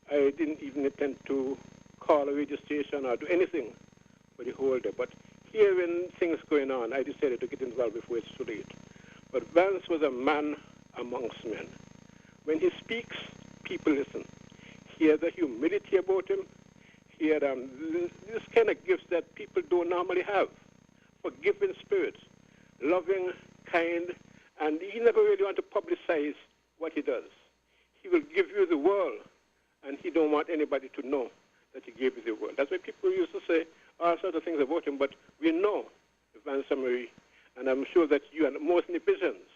M: I didn't even intend to call a radio station or do anything for the whole day. But hearing things going on, I decided to get involved before it's too late. But Vance was a man amongst men. When he speaks, people listen. He has a humility about him. He had this kind of gifts that people don't normally have. Forgiving spirit, loving, kind, and he never really want to publicize what he does. He will give you the world, and he don't want anybody to know that he gave you the world. That's why people used to say all sorts of things about him, but we know Van Samari, and I'm sure that you and most divisions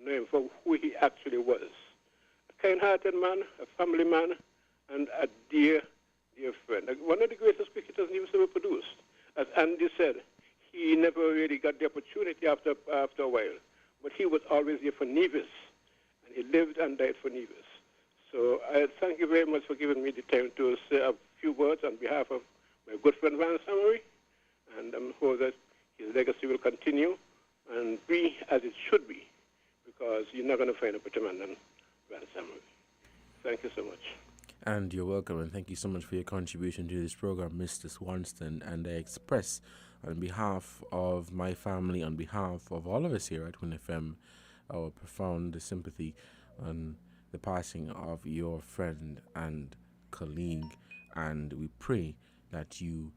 M: know him for who he actually was. A kind-hearted man, a family man, and a dear, dear friend. One of the greatest cricketers Nevis ever produced. As Andy said, he never really got the opportunity after a while, but he was always here for Nevis, and he lived and died for Nevis. So I thank you very much for giving me the time to say a few words on behalf of my good friend Van Samari, and I'm sure that his legacy will continue and be as it should be, because you're not going to find a better man than Van Samari. Thank you so much.
C: And you're welcome, and thank you so much for your contribution to this program, Mr. Swanston. And I express, on behalf of my family, on behalf of all of us here at Win FM, our profound sympathy on the passing of your friend and colleague. And we pray that you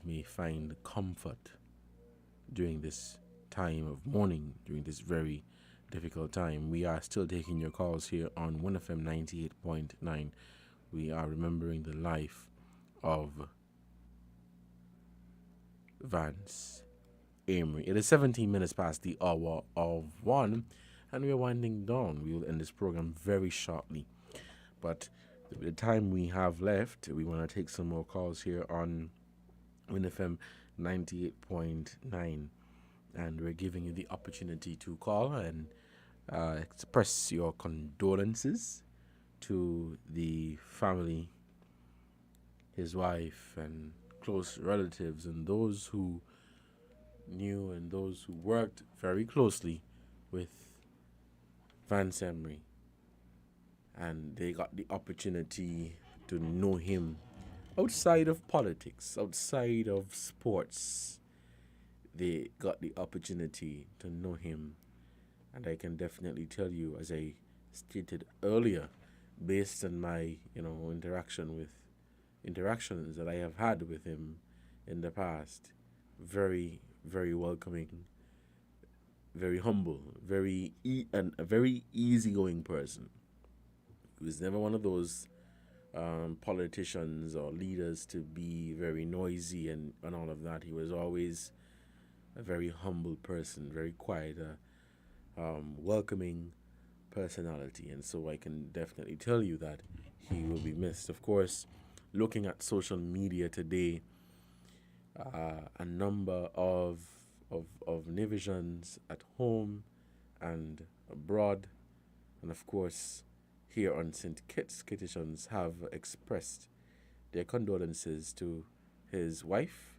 C: may find comfort during this time of mourning, during this very difficult time. We are still taking your calls here on Win FM 98.9. We are remembering the life of Vance Amory. It is 17 minutes past the hour of 1, and we are winding down. We will end this program very shortly. But the time we have left, we want to take some more calls here on WINFM 98.9. And we're giving you the opportunity to call and express your condolences to the family, his wife, and close relatives, and those who knew and those who worked very closely with Vance Emery. And they got the opportunity to know him outside of politics, outside of sports. They got the opportunity to know him. And I can definitely tell you, as I stated earlier, based on my, interactions that I have had with him in the past, very, very welcoming, very humble, and a very easygoing person. He was never one of those politicians or leaders to be very noisy and all of that. He was always a very humble person, very quiet, welcoming personality. And so I can definitely tell you that he will be missed. Of course, looking at social media today, a number of Nivisians at home and abroad, and of course here on St. Kitts, Kittitians have expressed their condolences to his wife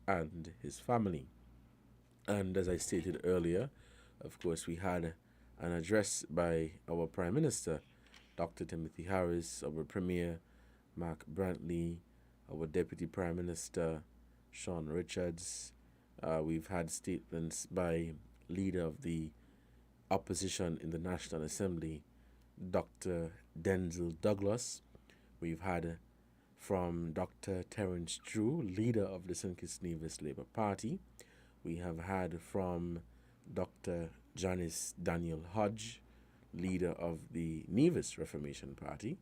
C: and his family. And as I stated earlier, of course, we had an address by our Prime Minister, Dr. Timothy Harris, our Premier, Mark Brantley, our Deputy Prime Minister, Sean Richards. We've had statements by Leader of the Opposition in the National Assembly, Dr. Denzel Douglas. We've had from Dr. Terence Drew, Leader of the St. Kitts Nevis Labour Party. We have had from Dr. Janice Daniel Hodge, Leader of the Nevis Reformation Party.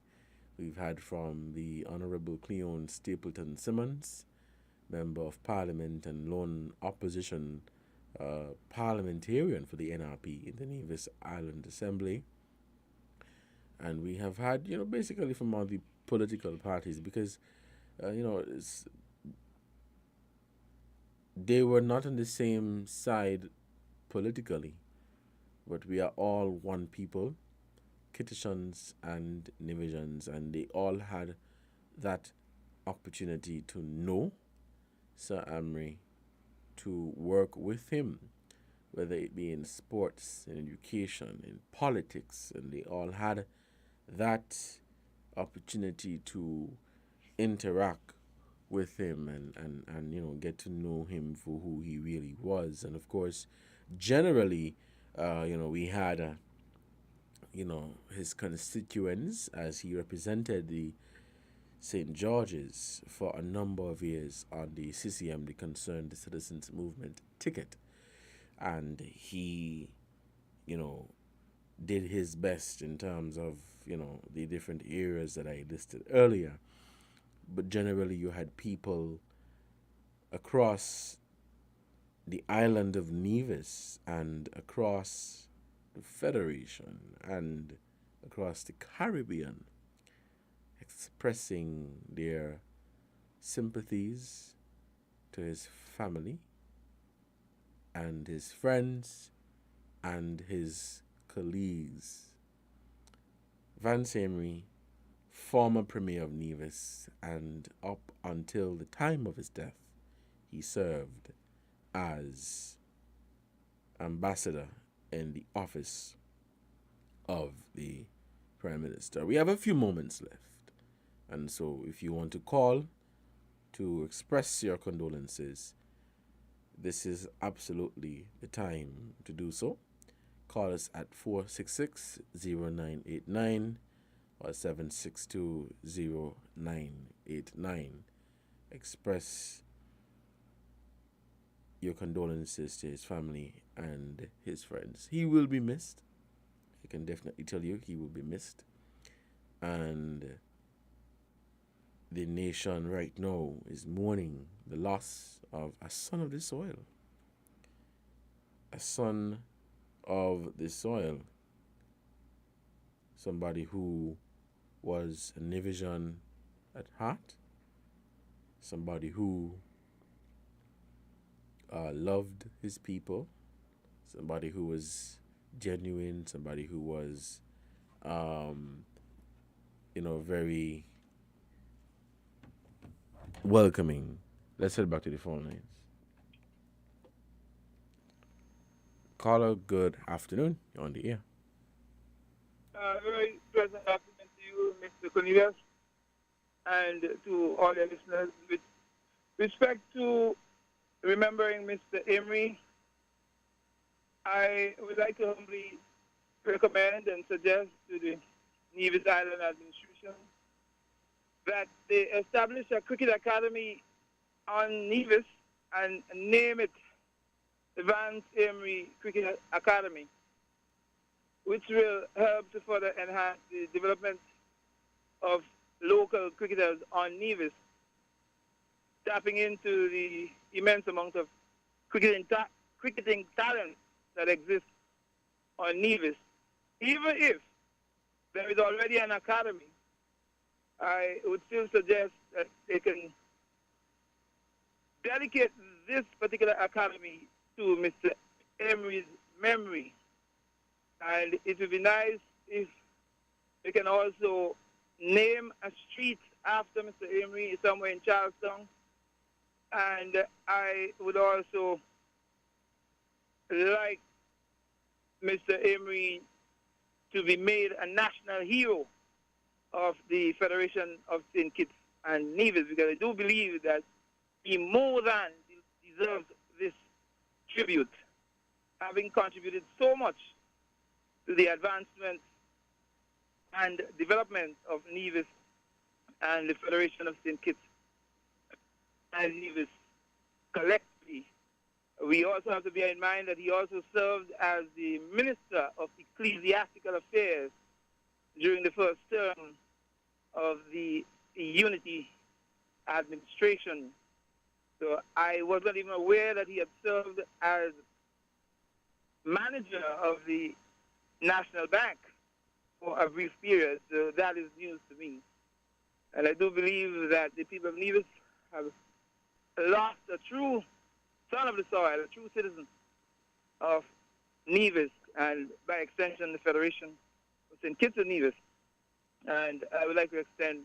C: We've had from the Honourable Cleone Stapleton Simmons, Member of Parliament and lone opposition parliamentarian for the NRP in the Nevis Island Assembly. And we have had, basically from all the political parties, because, they were not on the same side politically, but we are all one people, Kittitians and Nivisians, and they all had that opportunity to know Sir Emery, to work with him, whether it be in sports, in education, in politics, and they all had that opportunity to interact with him and get to know him for who he really was. And of course, generally, we had his constituents, as he represented the St. George's for a number of years on the CCM, the Concerned Citizens Movement ticket. And he, did his best in terms of, the different areas that I listed earlier. But generally, you had people across the island of Nevis and across the Federation and across the Caribbean expressing their sympathies to his family and his friends and his colleagues. Vance Emery, former Premier of Nevis, and up until the time of his death, he served as ambassador in the office of the Prime Minister. We have a few moments left. And so if you want to call to express your condolences, this is absolutely the time to do so. Call us at 466-0989 or 762-0989. Express your condolences to his family and his friends. He will be missed. I can definitely tell you he will be missed. And the nation right now is mourning the loss of a son of the soil. A son of the soil. Somebody who was a Nivision at heart, somebody who loved his people, somebody who was genuine, somebody who was, very welcoming. Let's head back to the phone lines. Caller, good afternoon. You're on the air.
P: Very pleasant afternoon to you, Mr. Cornelius, and to all your listeners. With respect to remembering Mr. Emery, I would like to humbly recommend and suggest to the Nevis Island administration that they establish a cricket academy on Nevis and name it the Vance Emery Cricket Academy, which will help to further enhance the development of local cricketers on Nevis, tapping into the immense amount of cricketing talent that exists on Nevis. Even if there is already an academy, I would still suggest that they can dedicate this particular academy to Mr. Emery's memory. And it would be nice if they can also name a street after Mr. Emery somewhere in Charlestown. And I would also like Mr. Emery to be made a national hero of the Federation of St. Kitts and Nevis, because I do believe that he more than deserves this tribute, having contributed so much to the advancement and development of Nevis and the Federation of St. Kitts and Nevis collectively. We also have to bear in mind that he also served as the Minister of Ecclesiastical Affairs during the first term of the Unity administration. So I was not even aware that he had served as manager of the National Bank for a brief period. So that is news to me. And I do believe that the people of Nevis have lost a true son of the soil, a true citizen of Nevis, and by extension the Federation of St. Kitts and Nevis. And I would like to extend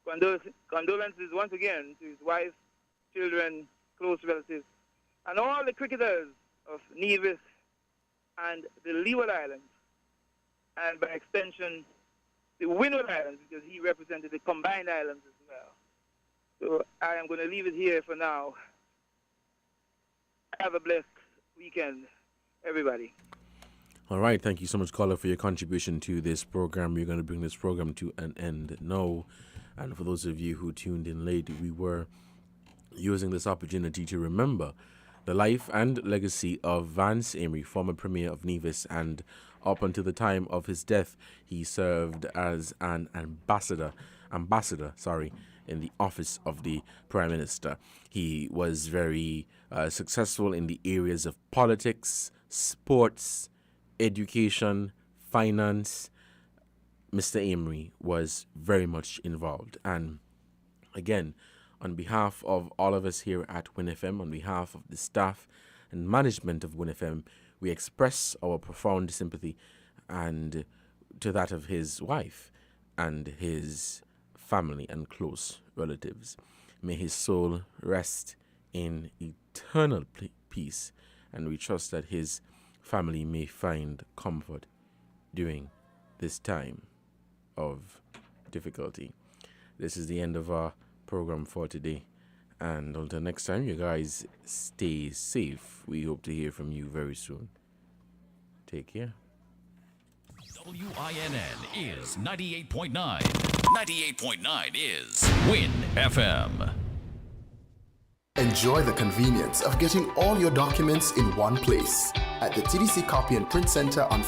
P: condolences once again to his wife, children, close relatives, and all the cricketers of Nevis and the Leeward Islands, and by extension the Windward Islands, because he represented the combined islands as well. So I am going to leave it here for now. Have a blessed weekend, everybody.
C: All right. Thank you so much, caller, for your contribution to this program. We're going to bring this program to an end now. And for those of you who tuned in late, we were using this opportunity to remember the life and legacy of Vance Emery, former Premier of Nevis, and up until the time of his death, he served as an ambassador, in the office of the Prime Minister. He was very successful in the areas of politics, sports, education, finance. Mr. Emery was very much involved. And again, on behalf of all of us here at WINNFM, on behalf of the staff and management of WINNFM, we express our profound sympathy and to that of his wife and his family and close relatives. May his soul rest in eternal peace, and we trust that his family may find comfort during this time of difficulty. This is the end of our program for today, and until next time, you guys stay safe. We hope to hear from you very soon. Take care.
N: WINN is 98.9. 98.9 is Win FM.
H: Enjoy the convenience of getting all your documents in one place at the TDC Copy and Print Center on